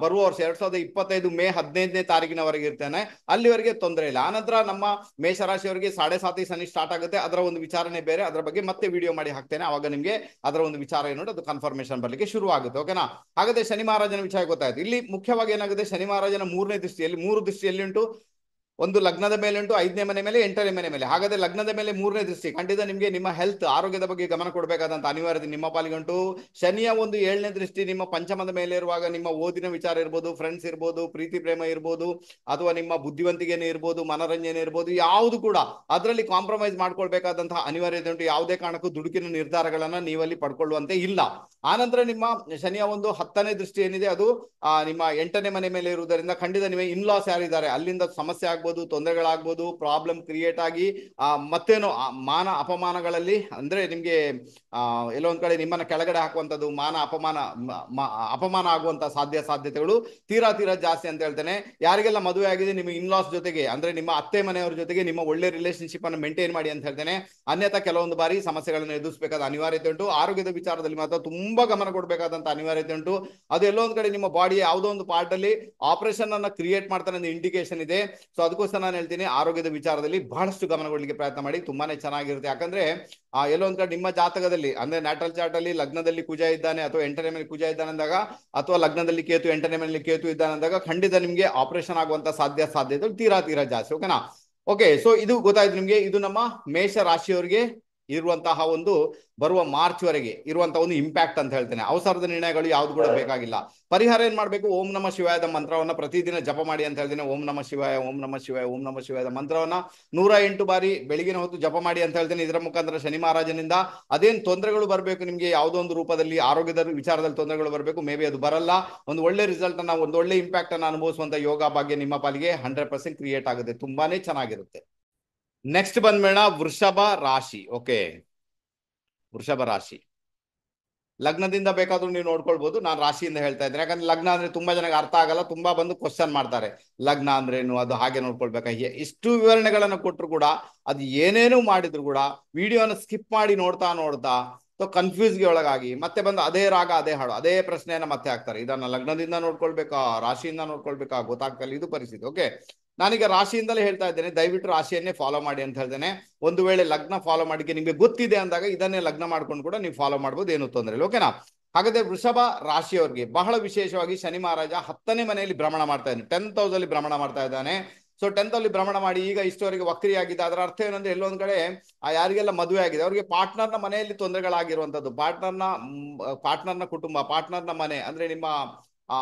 ಬರುವ ವರ್ಷ 2025 ಮೇ 15ನೇ ತಾರೀಕಿನವರೆಗೆ ಇರ್ತಾನೆ. ಅಲ್ಲಿವರೆಗೆ ತೊಂದರೆ ಇಲ್ಲ. ಆನಂತರ ನಮ್ಮ ಮೇಷರಾಶಿಯವರಿಗೆ 7.5 ಶನಿ ಸ್ಟಾರ್ಟ್ ಆಗುತ್ತೆ. ಅದರ ಒಂದು ವಿಚಾರಣೆ ಬೇರೆ, ಅದರ ಬಗ್ಗೆ ಮತ್ತೆ ವಿಡಿಯೋ ಮಾಡಿ ಹಾಕ್ತೇನೆ. ಅವಾಗ ನಿಮಗೆ ಅದರ ಒಂದು ವಿಚಾರ ಏನು ಅದು ಕನ್ಫರ್ಮೇಶನ್ ಬರ್ಲಿಕ್ಕೆ ಶುರು ಆಗುತ್ತೆ. ಓಕೆನಾ? ಹಾಗಾದ್ರೆ ಶನಿ ಮಹಾರಾಜನ ವಿಚಾರ ಗೊತ್ತಾಯ್ತು. ಇಲ್ಲಿ ಮುಖ್ಯವಾಗಿ ಏನಾಗುತ್ತೆ, ಶನಿ ಮಹಾರಾಜನ 3ನೇ ದೃಷ್ಟಿಯಲ್ಲಿ 3 ದೃಷ್ಟಿಯಲ್ಲಿ ಉಂಟು. ಒಂದು ಲಗ್ನದ ಮೇಲೆ ಉಂಟು, 5ನೇ ಮನೆ ಮೇಲೆ, 8ನೇ ಮನೆ ಮೇಲೆ. ಹಾಗಾದ್ರೆ ಲಗ್ನದ ಮೇಲೆ 3ನೇ ದೃಷ್ಟಿ ಖಂಡಿತ ನಿಮಗೆ ನಿಮ್ಮ ಹೆಲ್ತ್ ಆರೋಗ್ಯದ ಬಗ್ಗೆ ಗಮನ ಕೊಡಬೇಕಾದಂತ ಅನಿವಾರ್ಯತೆ ನಿಮ್ಮ ಪಾಲಿಗೆ ಉಂಟು. ಶನಿಯ ಒಂದು 7ನೇ ದೃಷ್ಟಿ ನಿಮ್ಮ ಪಂಚಮದ ಮೇಲೆ ಇರುವಾಗ ನಿಮ್ಮ ಓದಿನ ವಿಚಾರ ಇರ್ಬೋದು, ಫ್ರೆಂಡ್ಸ್ ಇರ್ಬೋದು, ಪ್ರೀತಿ ಪ್ರೇಮ ಇರ್ಬೋದು, ಅಥವಾ ನಿಮ್ಮ ಬುದ್ಧಿವಂತಿಕೆನೇ ಇರ್ಬೋದು, ಮನೋರಂಜನೆ ಇರ್ಬೋದು, ಯಾವುದು ಕೂಡ ಅದರಲ್ಲಿ ಕಾಂಪ್ರಮೈಸ್ ಮಾಡ್ಕೊಳ್ಬೇಕಾದಂತಹ ಅನಿವಾರ್ಯತೆ ಉಂಟು. ಯಾವುದೇ ಕಾರಣಕ್ಕೂ ದುಡುಕಿನ ನಿರ್ಧಾರಗಳನ್ನ ನೀವಲ್ಲಿ ಪಡ್ಕೊಳ್ಳುವಂತೆ ಇಲ್ಲ. ಆನಂತರ ನಿಮ್ಮ ಶನಿಯ ಒಂದು 10ನೇ ದೃಷ್ಟಿ ಏನಿದೆ ಅದು ನಿಮ್ಮ 8ನೇ ಮನೆ ಮೇಲೆ ಇರುವುದರಿಂದ ಖಂಡಿತ ನಿಮಗೆ ಇನ್ಲಾಸ್ ಯಾರಿದ್ದಾರೆ ಅಲ್ಲಿಂದ ಸಮಸ್ಯೆ ಆಗ್ಬೋದು, ತೊಂದರೆಗಳಾಗ್ಬೋದು, ಪ್ರಾಬ್ಲಮ್ ಕ್ರಿಯೇಟ್ ಆಗಿ ಮತ್ತೇನೋ ಮಾನ ಅಪಮಾನಗಳಲ್ಲಿ, ಅಂದ್ರೆ ನಿಮ್ಗೆ ಎಲ್ಲೋ ಒಂದ್ ಕಡೆ ನಿಮ್ಮನ್ನ ಕೆಳಗಡೆ ಹಾಕುವಂಥದ್ದು, ಮಾನ ಅಪಮಾನ ಆಗುವಂತ ಸಾಧ್ಯತೆಗಳು ತೀರಾ ಜಾಸ್ತಿ ಅಂತ ಹೇಳ್ತೇನೆ. ಯಾರಿಗೆಲ್ಲ ಮದುವೆ ಆಗಿದೆ ನಿಮ್ಮ ಇನ್ಲಾಸ್ ಜೊತೆಗೆ, ಅಂದ್ರೆ ನಿಮ್ಮ ಅತ್ತೆ ಮನೆಯವರ ಜೊತೆಗೆ ನಿಮ್ಮ ಒಳ್ಳೆ ರಿಲೇಶನ್ಶಿಪ್ ಅನ್ನು ಮೇಂಟೈನ್ ಮಾಡಿ ಅಂತ ಹೇಳ್ತೇನೆ. ಅನ್ಯಥಾ ಕೆಲವೊಂದು ಬಾರಿ ಸಮಸ್ಯೆಗಳನ್ನು ಎದುರಿಸಬೇಕಾದ ಅನಿವಾರ್ಯತೆ ಉಂಟು. ಆರೋಗ್ಯದ ವಿಚಾರದಲ್ಲಿ ಮಾತ್ರ ತುಂಬಾ ಗಮನ ಕೊಡಬೇಕಾದಂತ ಅನಿವಾರ್ಯತೆ ಉಂಟು. ಅದು ಎಲ್ಲೋ ಒಂದ್ ಕಡೆ ನಿಮ್ಮ ಬಾಡಿ ಯಾವುದೋ ಒಂದು ಪಾರ್ಟ್ ಅಲ್ಲಿ ಆಪರೇಷನ್ ಅನ್ನ ಕ್ರಿಯೇಟ್ ಮಾಡ್ತಾನೆ ಅಂತ ಇಂಡಿಕೇಶನ್ ಇದೆ. ಸೊ ಅದಕ್ಕೋಸ್ಕರ ನಾನು ಹೇಳ್ತೀನಿ, ಆರೋಗ್ಯದ ವಿಚಾರದಲ್ಲಿ ಬಹಳಷ್ಟು ಗಮನ ಕೊಡ್ಲಿಕ್ಕೆ ಪ್ರಯತ್ನ ಮಾಡಿ, ತುಂಬಾನೇ ಚೆನ್ನಾಗಿರುತ್ತೆ. ಯಾಕಂದ್ರೆ ಎಲ್ಲೋ ಒಂದ್ ಕಡೆ ನಿಮ್ಮ ಜಾತಕದಲ್ಲಿ ಅಂದ್ರೆ ನ್ಯಾಟಲ್ ಚಾರ್ಟ್ ಅಲ್ಲಿ ಲಗ್ನದಲ್ಲಿ ಕುಜ ಇದ್ದಾನೆ ಅಥವಾ 8ನೇ ಮನೆ ಕುಜ ಇದ್ದಾನೆ ಅಂದಾಗ, ಅಥವಾ ಲಗ್ನದಲ್ಲಿ ಕೇತು 8ನೇ ಮನೆಯಲ್ಲಿ ಕೇತು ಇದ್ದಾನೆ ಅಂದಾಗ ಖಂಡಿತ ನಿಮ್ಗೆ ಆಪರೇಷನ್ ಆಗುವಂತ ಸಾಧ್ಯತೆಗಳು ತೀರಾ ಜಾಸ್ತಿ. ಓಕೆನಾ? ಓಕೆ, ಸೊ ಇದು ಗೊತ್ತಾಯ್ತು ನಿಮ್ಗೆ. ಇದು ನಮ್ಮ ಮೇಷ ರಾಶಿಯವರಿಗೆ ಇರುವಂತಹ ಒಂದು ಬರುವ ಮಾರ್ಚ್ ವರೆಗೆ ಇರುವಂತಹ ಒಂದು ಇಂಪ್ಯಾಕ್ಟ್ ಅಂತ ಹೇಳ್ತೇನೆ. ಅವಸರದ ನಿರ್ಣಯಗಳು ಯಾವ್ದು ಕೂಡ ಬೇಕಾಗಿಲ್ಲ. ಪರಿಹಾರ ಏನ್ ಮಾಡ್ಬೇಕು, ಓಂ ನಮ ಶಿವಾಯದ ಮಂತ್ರವನ್ನ ಪ್ರತಿದಿನ ಜಪ ಮಾಡಿ ಅಂತ ಹೇಳ್ತೇನೆ. ಓಂ ನಮ ಶಿವಾಯ, ಓಂ ನಮ ಶಿವಾಯ, ಓಂ ನಮ ಶಿವಾಯದ ಮಂತ್ರವನ್ನ 108 ಬಾರಿ ಬೆಳಗಿನ ಹೊತ್ತು ಜಪ ಮಾಡಿ ಅಂತ ಹೇಳ್ತೇನೆ. ಇದರ ಮುಖಾಂತರ ಶನಿ ಮಹಾರಾಜನಿಂದ ಅದೇನ್ ತೊಂದರೆಗಳು ಬರಬೇಕು ನಿಮ್ಗೆ, ಯಾವುದೋ ಒಂದು ರೂಪದಲ್ಲಿ ಆರೋಗ್ಯದ ವಿಚಾರದಲ್ಲಿ ತೊಂದರೆಗಳು ಬರಬೇಕು, ಮೇ ಬಿ ಅದು ಬರಲ್ಲ. ಒಂದು ಒಳ್ಳೆ ರಿಸಲ್ಟ್ ಅನ್ನ, ಒಂದು ಒಳ್ಳೆ ಇಂಪ್ಯಾಕ್ಟ್ ಅನ್ನ ಅನುಭವಿಸುವಂತ ಯೋಗ ಭಾಗ್ಯ ನಿಮ್ಮ ಪಾಲಿಗೆ 100% ಕ್ರಿಯೇಟ್ ಆಗುತ್ತೆ. ತುಂಬಾನೇ ಚೆನ್ನಾಗಿರುತ್ತೆ. ನೆಕ್ಸ್ಟ್ ಬಂದ್ಬೇಡ ವೃಷಭ ರಾಶಿ. ಓಕೆ, ವೃಷಭ ರಾಶಿ ಲಗ್ನದಿಂದ ಬೇಕಾದ್ರೂ ನೀವು ನೋಡ್ಕೊಳ್ಬಹುದು. ನಾನು ರಾಶಿಯಿಂದ ಹೇಳ್ತಾ ಇದ್ದೇನೆ, ಯಾಕಂದ್ರೆ ಲಗ್ನ ಅಂದ್ರೆ ತುಂಬಾ ಜನಕ್ಕೆ ಅರ್ಥ ಆಗಲ್ಲ. ತುಂಬಾ ಬಂದು ಕ್ವಶನ್ ಮಾಡ್ತಾರೆ, ಲಗ್ನ ಅಂದ್ರೇನು, ಅದು ಹಾಗೆ ನೋಡ್ಕೊಳ್ಬೇಕಾ. ಇಷ್ಟು ವಿವರಣೆಗಳನ್ನು ಕೊಟ್ಟರು ಕೂಡ, ಅದು ಏನೇನು ಮಾಡಿದ್ರು ಕೂಡ ವಿಡಿಯೋನ ಸ್ಕಿಪ್ ಮಾಡಿ ನೋಡ್ತಾ ಕನ್ಫ್ಯೂಸ್ಗೆ ಒಳಗಾಗಿ ಮತ್ತೆ ಬಂದು ಅದೇ ರಾಗ ಅದೇ ಹಾಡು ಅದೇ ಪ್ರಶ್ನೆಯನ್ನ ಮತ್ತೆ ಹಾಕ್ತಾರೆ. ಇದನ್ನ ಲಗ್ನದಿಂದ ನೋಡ್ಕೊಳ್ಬೇಕಾ, ರಾಶಿಯಿಂದ ನೋಡ್ಕೊಳ್ಬೇಕಾ, ಗೊತ್ತಾಗ್ತಲ್ಲ. ಇದು ಪರಿಸ್ಥಿತಿ. ಓಕೆ, ನಾನೀಗ ರಾಶಿಯಿಂದಲೇ ಹೇಳ್ತಾ ಇದ್ದೇನೆ, ದಯವಿಟ್ಟು ರಾಶಿಯನ್ನೇ ಫಾಲೋ ಮಾಡಿ ಅಂತ ಹೇಳ್ತೇನೆ. ಒಂದು ವೇಳೆ ಲಗ್ನ ಫಾಲೋ ಮಾಡಿಕೆ ನಿಮ್ಗೆ ಗೊತ್ತಿದೆ ಅಂದಾಗ ಇದನ್ನೇ ಲಗ್ನ ಮಾಡ್ಕೊಂಡು ಕೂಡ ನೀವು ಫಾಲೋ ಮಾಡ್ಬೋದು, ಏನು ತೊಂದರೆ ಇಲ್ಲ. ಓಕೆನಾ? ಹಾಗಾದ್ರೆ ವೃಷಭ ರಾಶಿಯವರಿಗೆ ಬಹಳ ವಿಶೇಷವಾಗಿ ಶನಿ ಮಹಾರಾಜ 10ನೇ ಮನೆಯಲ್ಲಿ ಭ್ರಮಣ ಮಾಡ್ತಾ ಇದ್ದಾನೆ, 10th ಹೌಸ್ ಅಲ್ಲಿ ಭ್ರಮಣ ಮಾಡ್ತಾ ಇದ್ದಾನೆ. ಸೊ 10th ಅಲ್ಲಿ ಭ್ರಮಣ ಮಾಡಿ ಈಗ ಇಷ್ಟವರೆಗೆ ವಕ್ರಿಯಾಗಿದೆ. ಅದರ ಅರ್ಥ ಏನಂದ್ರೆ, ಎಲ್ಲೊಂದ್ ಕಡೆ ಯಾರಿಗೆಲ್ಲ ಮದುವೆ ಆಗಿದೆ ಅವರಿಗೆ ಪಾರ್ಟ್ನರ್ನ ಮನೆಯಲ್ಲಿ ತೊಂದರೆಗಳಾಗಿರುವಂತದ್ದು, ಪಾರ್ಟ್ನರ್ನ ಕುಟುಂಬ, ಪಾರ್ಟ್ನರ್ನ ಮನೆ ಅಂದ್ರೆ ನಿಮ್ಮ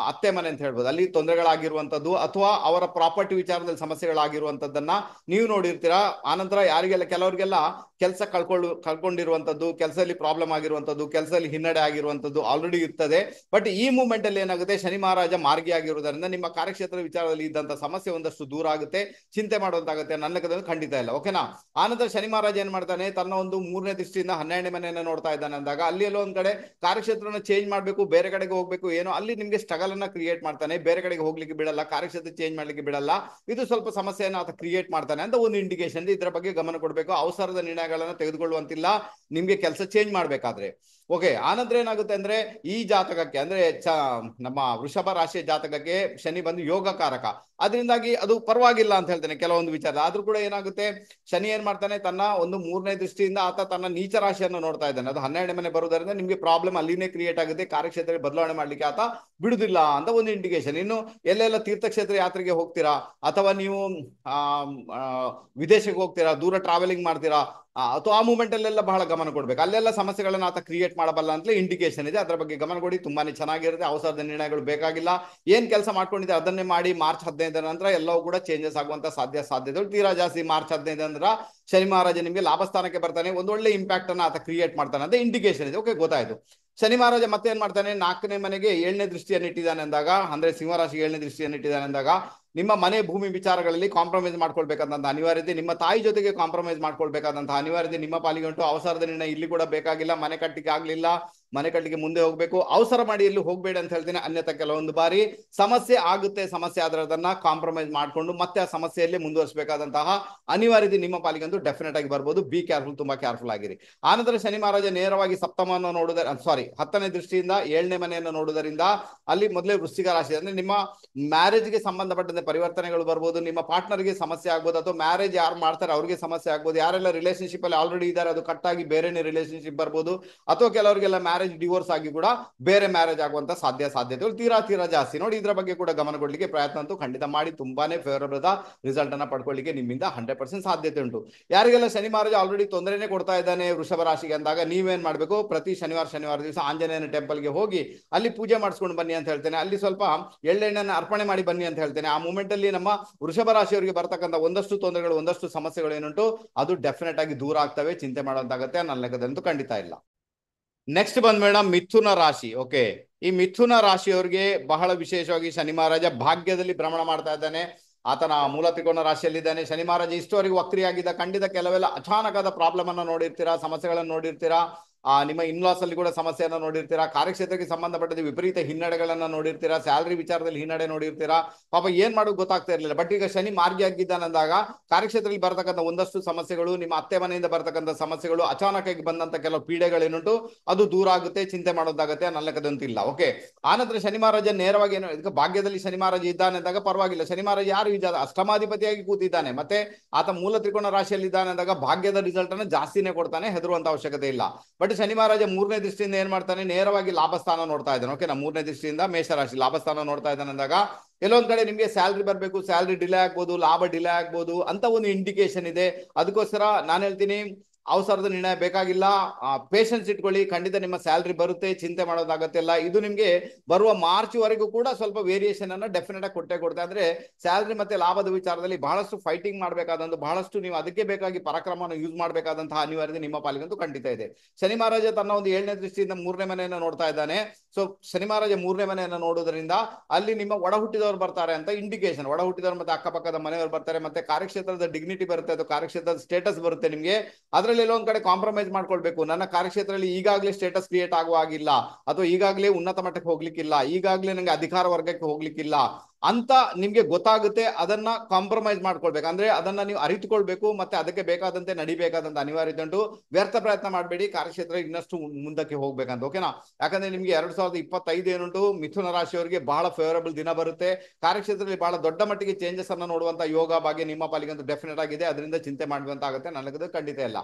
ಅತ್ತೆ ಮನೆ ಅಂತ ಹೇಳ್ಬೋದು, ಅಲ್ಲಿ ತೊಂದರೆಗಳಾಗಿರುವಂತದ್ದು, ಅಥವಾ ಅವರ ಪ್ರಾಪರ್ಟಿ ವಿಚಾರದಲ್ಲಿ ಸಮಸ್ಯೆಗಳಾಗಿರುವಂತದ್ದನ್ನ ನೀವು ನೋಡಿರ್ತೀರಾ. ಆನಂತರ ಯಾರಿಗೆಲ್ಲ ಕೆಲವರಿಗೆಲ್ಲ ಕೆಲಸ ಕಳ್ಕೊಂಡಿರುವಂತದ್ದು, ಕೆಲಸದಲ್ಲಿ ಪ್ರಾಬ್ಲಮ್ ಆಗಿರುವಂತದ್ದು, ಕೆಲಸದಲ್ಲಿ ಹಿನ್ನಡೆ ಆಗಿರುವಂತದ್ದು ಆಲ್ರೆಡಿ ಇರ್ತದೆ. ಬಟ್ ಈ ಮೂಮೆಂಟ್ ಅಲ್ಲಿ ಏನಾಗುತ್ತೆ, ಶನಿ ಮಹಾರಾಜ ಮಾರ್ಗಿ ಆಗಿರುವುದರಿಂದ ನಿಮ್ಮ ಕಾರ್ಯಕ್ಷೇತ್ರ ವಿಚಾರದಲ್ಲಿ ಇದ್ದಂತ ಸಮಸ್ಯೆ ಒಂದಷ್ಟು ದೂರ ಆಗುತ್ತೆ, ಚಿಂತೆ ಮಾಡುವಂತಾಗುತ್ತೆ. ನನ್ನ ಲೆಕ್ಕದಲ್ಲಿ ಖಂಡಿತ ಇಲ್ಲ. ಓಕೆನಾ? ಆನಂತರ ಶನಿ ಮಹಾರಾಜ ಏನ್ ಮಾಡ್ತಾನೆ, ತನ್ನ ಒಂದು 3ನೇ ದೃಷ್ಟಿಯಿಂದ 12ನೇ ಮನೆಯನ್ನ ನೋಡ್ತಾ ಇದ್ದಾನೆ ಅಂದಾಗ, ಅಲ್ಲಿ ಎಲ್ಲೋ ಒಂದ್ ಕಡೆ ಕಾರ್ಯಕ್ಷೇತ್ರನ ಚೇಂಜ್ ಮಾಡ್ಬೇಕು, ಬೇರೆ ಕಡೆಗೆ ಹೋಗ್ಬೇಕು, ಏನೋ ಅಲ್ಲಿ ನಿಮ್ಗೆ ಸ್ಟ್ರಗಲ್ ಅನ್ನ ಕ್ರಿಯೇಟ್ ಮಾಡ್ತಾನೆ, ಬೇರೆ ಕಡೆಗೆ ಹೋಗ್ಲಿಕ್ಕೆ ಬಿಡಲ್ಲ, ಕಾರ್ಯಕ್ಷೇತ್ರ ಚೇಂಜ್ ಮಾಡ್ಲಿಕ್ಕೆ ಬಿಡಲ್ಲ. ಇದು ಸ್ವಲ್ಪ ಸಮಸ್ಯೆಯನ್ನ ಆತ ಕ್ರಿಯೇಟ್ ಮಾಡ್ತಾನೆ ಅಂತ ಒಂದು ಇಂಡಿಕೇಶನ್. ಇದರ ಬಗ್ಗೆ ಗಮನ ಕೊಡಬೇಕು. ಅವಸರದ ನಿರ್ಣಯಗಳನ್ನ ತೆಗೆದುಕೊಳ್ಳುವಂತಿಲ್ಲ ನಿಮ್ಗೆ ಕೆಲಸ ಚೇಂಜ್ ಮಾಡ್ಬೇಕಾದ್ರೆ. ಓಕೆ, ಆನಂತರ ಏನಾಗುತ್ತೆ ಅಂದ್ರೆ, ಈ ಜಾತಕಕ್ಕೆ ಅಂದ್ರೆ ನಮ್ಮ ವೃಷಭ ರಾಶಿಯ ಜಾತಕಕ್ಕೆ ಶನಿ ಬಂದು ಯೋಗಕಾರಕ, ಅದರಿಂದಾಗಿ ಅದು ಪರವಾಗಿಲ್ಲ ಅಂತ ಹೇಳ್ತೇನೆ ಕೆಲವೊಂದು ವಿಚಾರ. ಆದ್ರೂ ಕೂಡ ಏನಾಗುತ್ತೆ, ಶನಿ ಏನ್ ಮಾಡ್ತಾನೆ, ತನ್ನ ಒಂದು 3ನೇ ದೃಷ್ಟಿಯಿಂದ ಆತ ತನ್ನ ನೀಚ ರಾಶಿಯನ್ನು ನೋಡ್ತಾ ಇದ್ದಾನೆ. ಅದು 12ನೇ ಮನೆ ಬರುವುದರಿಂದ ನಿಮ್ಗೆ ಪ್ರಾಬ್ಲಮ್ ಅಲ್ಲಿನೇ ಕ್ರಿಯೇಟ್ ಆಗುತ್ತೆ, ಕಾರ್ಯಕ್ಷೇತ್ರದಲ್ಲಿ ಬದಲಾವಣೆ ಮಾಡ್ಲಿಕ್ಕೆ ಆತ ಬಿಡುದಿಲ್ಲ ಅಂತ ಒಂದು ಇಂಡಿಕೇಶನ್. ಇನ್ನು ಎಲ್ಲೆಲ್ಲ ತೀರ್ಥಕ್ಷೇತ್ರ ಯಾತ್ರೆಗೆ ಹೋಗ್ತೀರಾ, ಅಥವಾ ನೀವು ವಿದೇಶಕ್ಕೆ ಹೋಗ್ತೀರಾ, ದೂರ ಟ್ರಾವೆಲಿಂಗ್ ಮಾಡ್ತೀರಾ, ಅಥವಾ ಆ ಮೂಮೆಂಟ್ ಅಲ್ಲೆಲ್ಲ ಬಹಳ ಗಮನ ಕೊಡ್ಬೇಕು. ಅಲ್ಲೆಲ್ಲ ಸಮಸ್ಯೆಗಳನ್ನ ಆತ ಕ್ರಿಯೇಟ್ ಮಾಡಬಲ್ಲ ಅಂತಲೇ ಇಂಡಿಕೇಶನ್ ಇದೆ. ಅದರ ಬಗ್ಗೆ ಗಮನ ಕೊಡಿ, ತುಂಬಾನೇ ಚೆನ್ನಾಗಿರುತ್ತೆ. ಅವಸರದ ನಿರ್ಣಯಗಳು ಬೇಕಾಗಿಲ್ಲ. ಏನ್ ಕೆಲಸ ಮಾಡ್ಕೊಂಡಿದ್ರೆ ಅದನ್ನೇ ಮಾಡಿ. ಮಾರ್ಚ್ 15ರ ನಂತರ ಎಲ್ಲವೂ ಕೂಡ ಚೇಂಜಸ್ ಆಗುವಂತ ಸಾಧ್ಯತೆಗಳು ತೀರಾ ಜಾಸ್ತಿ. ಮಾರ್ಚ್ 15 ನಂತರ ಶನಿ ಮಹಾರಾಜ ನಿಮ್ಗೆ ಲಾಭಸ್ಥಾನಕ್ಕೆ ಬರ್ತಾನೆ, ಒಂದು ಒಳ್ಳೆ ಇಂಪ್ಯಾಕ್ಟ್ ಅನ್ನ ಆತ ಕ್ರಿಯೇಟ್ ಮಾಡ್ತಾನೆ ಅಂತ ಇಂಡಿಕೇಶನ್ ಇದೆ. ಓಕೆ, ಗೊತ್ತಾಯ್ತು. ಶನಿ ಮಹಾರಾಜ ಮತ್ತೆ ಏನ್ ಮಾಡ್ತಾನೆ, 4ನೇ ಮನೆಗೆ 7ನೇ ದೃಷ್ಟಿಯನ್ನು ಇಟ್ಟಿದ್ದಾನೆ ಅಂದಾಗ, ಅಂದ್ರೆ ಸಿಂಹರಾಶಿಗೆ 7ನೇ ದೃಷ್ಟಿಯನ್ನು ಇಟ್ಟಿದ್ದಾನೆ ಅಂದಾಗ, ನಿಮ್ಮ ಮನೆ ಭೂಮಿ ವಿಚಾರಗಳಲ್ಲಿ ಕಾಂಪ್ರಮೈಸ್ ಮಾಡ್ಕೊಳ್ಬೇಕಾದಂತ ಅನಿವಾರ್ಯತೆ, ನಿಮ್ಮ ತಾಯಿ ಜೊತೆಗೆ ಕಾಂಪ್ರಮೈಸ್ ಮಾಡ್ಕೊಳ್ಬೇಕಾದಂತಹ ಅನಿವಾರ್ಯತೆ ನಿಮ್ಮ ಪಾಲಿಗೆ ಉಂಟು. ಅವಸರದ ನಿರ್ಣಯ ಇಲ್ಲಿ ಕೂಡ ಬೇಕಾಗಿಲ್ಲ. ಮನೆ ಕಟ್ಟಿಗೆ ಆಗ್ಲಿಲ್ಲ, ಮನೆ ಕಟ್ಟಲಿಕ್ಕೆ ಮುಂದೆ ಹೋಗ್ಬೇಕು. ಅವಸರ ಮಾಡಿ ಎಲ್ಲಿ ಹೋಗ್ಬೇಡಿ ಅಂತ ಹೇಳ್ತೀನಿ. ಅನ್ಯथा ಕೆಲವೊಂದು ಬಾರಿ ಸಮಸ್ಯೆ ಆಗುತ್ತೆ. ಸಮಸ್ಯೆ ಆದ್ರೆ ಅದನ್ನ ಕಾಂಪ್ರಮೈಸ್ ಮಾಡ್ಕೊಂಡು ಮತ್ತೆ ಆ ಸಮಸ್ಯೆಯಲ್ಲಿ ಮುಂದುವರಿಸಬೇಕಾದಂತಹ ಅನಿವಾರ್ಯತೆ ನಿಮ್ಮ ಪಾಲಿಗಂತೂ ಡೆಫಿನೆಟ್ ಆಗಿ ಬರ್ಬೋದು. ಬಿ ಕೇರ್ಫುಲ್, ತುಂಬಾ ಕೇರ್ಫುಲ್ ಆಗಿರಿ. ಆನಂತರ ಶನಿ ಮಹಾರಾಜ ನೇರವಾಗಿ ಸಪ್ತಮವನ್ನು ನೋಡುವುದರ ಸಾರಿ 10ನೇ ದೃಷ್ಟಿಯಿಂದ 7ನೇ ಮನೆಯನ್ನು ನೋಡುವುದರಿಂದ ಅಲ್ಲಿ ಮೊದಲೇ ವೃಶ್ಚಿಕ ರಾಶಿ ಅಂದ್ರೆ ನಿಮ್ಮ ಮ್ಯಾರೇಜ್ಗೆ ಸಂಬಂಧಪಟ್ಟಂತೆ ಪರಿವರ್ತನೆಗಳು ಬರ್ಬೋದು. ನಿಮ್ಮ ಪಾರ್ಟ್ನರ್ಗೆ ಸಮಸ್ಯೆ ಆಗ್ಬೋದು, ಅಥವಾ ಮ್ಯಾರೇಜ್ ಯಾರು ಮಾಡ್ತಾರೆ ಅವ್ರಿಗೆ ಸಮಸ್ಯೆ ಆಗ್ಬೋದು. ಯಾರೆಲ್ಲ ರಿಲೇಶನ್ಶಿಪ್ ಅಲ್ಲಿ ಆಲ್ರೆಡಿ ಇದ್ದಾರೆ ಅದು ಕಟ್ ಆಗಿ ಬೇರೆನೇ ರಿಲೇಶನ್ಶಿಪ್ ಬರ್ಬೋದು, ಅಥವಾ ಕೆಲವರಿಗೆಲ್ಲ ಮ್ಯಾರೇಜ್ ಡಿವೋರ್ಸ್ ಆಗಿ ಕೂಡ ಬೇರೆ ಮ್ಯಾರೇಜ್ ಆಗುವಂತ ಸಾಧ್ಯತೆಗಳು ತೀರಾ ಜಾಸ್ತಿ. ನೋಡಿ, ಇದ್ರ ಬಗ್ಗೆ ಕೂಡ ಗಮನ ಕೊಡ್ಲಿಕ್ಕೆ ಪ್ರಯತ್ನ ಅಂತೂ ಖಂಡಿತ ಮಾಡಿ. ತುಂಬಾನೇ ಫೇವರಬಲ್ ರಿಸಲ್ಟ್ ಅನ್ನ ಪಡ್ಕೊಳ್ಳಿಕ್ಕೆ ನಿಮ್ಮಿಂದ 100% ಸಾಧ್ಯತೆ ಉಂಟು. ಯಾರಿಗೆಲ್ಲ ಶನಿ ಮಹಾರಾಜ ಆಲ್ರೆಡಿ ತೊಂದರೆನೇ ಕೊಡ್ತಾ ಇದ್ದಾನೆ ವೃಷಭ ರಾಶಿಗೆ ಅಂದಾಗ ನೀವೇನ್ ಮಾಡ್ಬೇಕು, ಪ್ರತಿ ಶನಿವಾರ ದಿವಸ ಆಂಜನೇಯನ ಟೆಂಪಲ್ಗೆ ಹೋಗಿ ಅಲ್ಲಿ ಪೂಜೆ ಮಾಡಿಸ್ಕೊಂಡು ಬನ್ನಿ ಅಂತ ಹೇಳ್ತೇನೆ. ಅಲ್ಲಿ ಸ್ವಲ್ಪ ಎಳ್ಳೆಣ್ಣೆನ ಅರ್ಪಣೆ ಮಾಡಿ ಬನ್ನಿ ಅಂತ ಹೇಳ್ತೇನೆ. ಆ ಮೂಮೆಂಟ್ ಅಲ್ಲಿ ನಮ್ಮ ವೃಷಭ ರಾಶಿಯವರಿಗೆ ಬರ್ತಕ್ಕಂಥ ಒಂದಷ್ಟು ತೊಂದರೆಗಳು, ಒಂದಷ್ಟು ಸಮಸ್ಯೆಗಳು ಏನುಂಟು ಅದು ಡೆಫಿನೆಟ್ ಆಗಿ ದೂರ ಆಗ್ತವೆ. ಚಿಂತೆ ಮಾಡುವಂತಾಗತ್ತೆ, ನನ್ನ ಲೆಕ್ಕದಂತೂ ಖಂಡಿತ ಇಲ್ಲ. ನೆಕ್ಸ್ಟ್ ಬಂದ್ಬೇಡ ಮಿಥುನ ರಾಶಿ. ಓಕೆ, ಈ ಮಿಥುನ ರಾಶಿಯವರಿಗೆ ಬಹಳ ವಿಶೇಷವಾಗಿ ಶನಿ ಮಹಾರಾಜ ಭಾಗ್ಯದಲ್ಲಿ ಭ್ರಮಣ ಮಾಡ್ತಾ ಇದ್ದಾನೆ. ಆತನ ಮೂಲ ತ್ರಿಕೋನ ರಾಶಿಯಲ್ಲಿದ್ದಾನೆ. ಶನಿ ಮಹಾರಾಜ ಇಷ್ಟವರೆಗೂ ವಕ್ರಿಯಾಗಿದ್ದ ಖಂಡಿತ ಕೆಲವೆಲ್ಲ ಅಚಾನಕಾದ ಪ್ರಾಬ್ಲಮ್ ಅನ್ನು ನೋಡಿರ್ತೀರಾ, ಸಮಸ್ಯೆಗಳನ್ನು ನೋಡಿರ್ತೀರಾ. ನಿಮ್ಮ ಇನ್ಲಾಸ್ ಅಲ್ಲಿ ಕೂಡ ಸಮಸ್ಯೆಯನ್ನು ನೋಡಿರ್ತೀರಾ. ಕಾರ್ಯಕ್ಷೇತ್ರಕ್ಕೆ ಸಂಬಂಧಪಟ್ಟದ ವಿಪರೀತ ಹಿನ್ನಡೆಗಳನ್ನ ನೋಡಿರ್ತೀರಾ. ಸ್ಯಾಲರಿ ವಿಚಾರದಲ್ಲಿ ಹಿನ್ನಡೆ ನೋಡಿರ್ತೀರಾ. ಪಾಪ ಏನ್ ಮಾಡೋದು ಗೊತ್ತಾಗ್ತಾ ಇರಲಿಲ್ಲ. ಬಟ್ ಈಗ ಶನಿ ಮಾರ್ಗಿ ಆಗಿದ್ದಾನಂದಾಗ ಕಾರ್ಯಕ್ಷೇತ್ರದಲ್ಲಿ ಬರ್ತಕ್ಕಂಥ ಒಂದಷ್ಟು ಸಮಸ್ಯೆಗಳು, ನಿಮ್ಮ ಅತ್ತೆ ಮನೆಯಿಂದ ಬರ್ತಕ್ಕಂಥ ಸಮಸ್ಯೆಗಳು, ಅಚಾನಕ್ ಆಗಿ ಬಂದಂತ ಕೆಲವು ಪೀಡೆಗಳೇನುಂಟು ಅದು ದೂರ ಆಗುತ್ತೆ. ಚಿಂತೆ ಮಾಡೋದಾಗತ್ತೆ, ನಲ್ಲಕದಂತಿಲ್ಲ. ಓಕೆ, ಆನಂತರ ಶನಿ ಮಹಾರಾಜ ನೇರವಾಗಿ ಏನು ಇದಕ್ಕೆ ಭಾಗ್ಯದಲ್ಲಿ ಶನಿ ಮಹಾರಾಜ ಇದ್ದಾನೆ ಅಂದಾಗ ಪರವಾಗಿಲ್ಲ. ಶನಿ ಮಹಾರಾಜ ಯಾರು ಇದ್ದ ಅಷ್ಟಮಾಧಿಪತಿಯಾಗಿ ಕೂತಿದ್ದಾನೆ, ಮತ್ತೆ ಆತ ಮೂಲ ತ್ರಿಕೋನ ರಾಶಿಯಲ್ಲಿ ಇದ್ದಾನೆ ಅಂದಾಗ ಭಾಗ್ಯದ ರಿಸಲ್ಟ್ ಅನ್ನು ಜಾಸ್ತಿನೇ ಕೊಡ್ತಾನೆ, ಹೆದರುವಂತ ಅವಶ್ಯಕತೆ ಇಲ್ಲ. ಬಟ್ ಶನಿ ಮಹಾರಾಜ 3ನೇ ದೃಷ್ಟಿಯಿಂದ ಏನ್ ಮಾಡ್ತಾನೆ, ನೇರವಾಗಿ ಲಾಭಸ್ಥಾನ ನೋಡ್ತಾ ಇದ್ದಾನೆ. ಓಕೆ, 3ನೇ ದೃಷ್ಟಿಯಿಂದ ಮೇಷರಾಶಿ ಲಾಭಸ್ಥಾನ ನೋಡ್ತಾ ಇದ್ದಾನೆ ಅಂದಾಗ ಎಲ್ಲೊಂದ್ ಕಡೆ ನಿಮ್ಗೆ ಸ್ಯಾಲ್ರಿ ಬರಬೇಕು, ಸ್ಯಾಲ್ರಿ ಡಿಲೇ ಆಗ್ಬೋದು, ಲಾಭ ಡಿಲೇ ಆಗ್ಬೋದು ಅಂತ ಒಂದು ಇಂಡಿಕೇಶನ್ ಇದೆ. ಅದಕ್ಕೋಸ್ಕರ ನಾನು ಹೇಳ್ತೀನಿ, ಅವಸರದ ನಿರ್ಣಯ ಬೇಕಾಗಿಲ್ಲ. ಪೇಷನ್ಸ್ ಇಟ್ಕೊಳ್ಳಿ, ಖಂಡಿತ ನಿಮ್ಮ ಸ್ಯಾಲ್ರಿ ಬರುತ್ತೆ, ಚಿಂತೆ ಮಾಡೋದಾಗತ್ತಿಲ್ಲ. ಇದು ನಿಮ್ಗೆ ಬರುವ ಮಾರ್ಚ್ ವರೆಗೂ ಕೂಡ ಸ್ವಲ್ಪ ವೇರಿಯೇಷನ್ ಅನ್ನ ಡೆಫಿನೆಟ್ ಆಗಿ ಕೊಡ್ತಾ ಅಂದ್ರೆ ಸ್ಯಾಲ್ರಿ ಮತ್ತೆ ಲಾಭದ ವಿಚಾರದಲ್ಲಿ ಬಹಳಷ್ಟು ಫೈಟಿಂಗ್ ಮಾಡಬೇಕಾದಂತ, ಬಹಳಷ್ಟು ನೀವು ಅದಕ್ಕೆ ಬೇಕಾಗಿ ಪರಾಕ್ರಮವನ್ನು ಯೂಸ್ ಮಾಡಬೇಕಾದಂತಹ ಅನಿವಾರ್ಯತೆ ನಿಮ್ಮ ಪಾಲಿಗಂತೂ ಖಂಡಿತ ಇದೆ. ಶನಿ ಮಹಾರಾಜ ತನ್ನ ಒಂದು 7ನೇ ದೃಷ್ಟಿಯಿಂದ 3ನೇ ಮನೆಯನ್ನು ನೋಡ್ತಾ ಇದ್ದಾನೆ. ಸೊ ಶನಿ ಮಹಾರಾಜ 3ನೇ ಮನೆಯನ್ನು ನೋಡುವುದರಿಂದ ಅಲ್ಲಿ ನಿಮ್ಮ ಒಡ ಹುಟ್ಟಿದವರು ಬರ್ತಾರೆ ಅಂತ ಇಂಡಿಕೇಶನ್. ಒಡ ಹುಟ್ಟಿದವರು ಮತ್ತೆ ಅಕ್ಕಪಕ್ಕದ ಮನೆಯವರು ಬರ್ತಾರೆ, ಮತ್ತೆ ಕಾರ್ಯಕ್ಷೇತ್ರದ ಡಿಗ್ನಿಟಿ ಬರುತ್ತೆ, ಅದು ಕಾರ್ಯಕ್ಷೇತ್ರದ ಸ್ಟೇಟಸ್ ಬರುತ್ತೆ ನಿಮ್ಗೆ. ಅದರಲ್ಲಿ ಎಲ್ಲೊಂದ್ ಕಡೆ ಕಾಂಪ್ರಮೈಸ್ ಮಾಡ್ಕೊಳ್ಬೇಕು. ನನ್ನ ಕಾರ್ಯಕ್ಷೇತ್ರದಲ್ಲಿ ಈಗಾಗಲೇ ಸ್ಟೇಟಸ್ ಕ್ರಿಯೇಟ್ ಆಗುವಾಗಿಲ್ಲ, ಅಥವಾ ಈಗಾಗಲೇ ಉನ್ನತ ಮಟ್ಟಕ್ಕೆ ಹೋಗ್ಲಿಕ್ಕಿಲ್ಲ, ಈಗಾಗಲೇ ನಂಗೆ ಅಧಿಕಾರ ವರ್ಗಕ್ಕೆ ಹೋಗ್ಲಿಕ್ಕಿಲ್ಲ ಅಂತ ನಿಮ್ಗೆ ಗೊತ್ತಾಗುತ್ತೆ. ಅದನ್ನ ಕಾಂಪ್ರಮೈಸ್ ಮಾಡ್ಕೊಳ್ಬೇಕು, ಅಂದ್ರೆ ಅದನ್ನ ನೀವು ಅರಿತುಕೊಳ್ಬೇಕು, ಮತ್ತೆ ಅದಕ್ಕೆ ಬೇಕಾದಂತೆ ನಡಿಬೇಕಾದಂತ ಅನಿವಾರ್ಯತೆ ಉಂಟು. ವ್ಯರ್ಥ ಪ್ರಯತ್ನ ಮಾಡಬೇಡಿ, ಕಾರ್ಯಕ್ಷೇತ್ರ ಇನ್ನಷ್ಟು ಮುಂದಕ್ಕೆ ಹೋಗ್ಬೇಕಂತ. ಓಕೆನಾ? ಯಾಕಂದ್ರೆ ನಿಮ್ಗೆ 2025 ಏನುಂಟು ಮಿಥುನ ರಾಶಿಯವರಿಗೆ ಬಹಳ ಫೇವರಬಲ್ ದಿನ ಬರುತ್ತೆ. ಕಾರ್ಯಕ್ಷೇತ್ರದಲ್ಲಿ ಬಹಳ ದೊಡ್ಡ ಮಟ್ಟಿಗೆ ಚೇಂಜಸ್ ಅನ್ನ ನೋಡುವಂತ ಯೋಗ ಭಾಗ್ಯ ನಿಮ್ಮ ಪಾಲಿಗಂತೂ ಡೆಫಿನೆಟ್ ಆಗಿದೆ. ಅದರಿಂದ ಚಿಂತೆ ಮಾಡುವಂತ ಆಗುತ್ತೆ, ನನಗದು ಖಂಡಿತ ಇಲ್ಲ.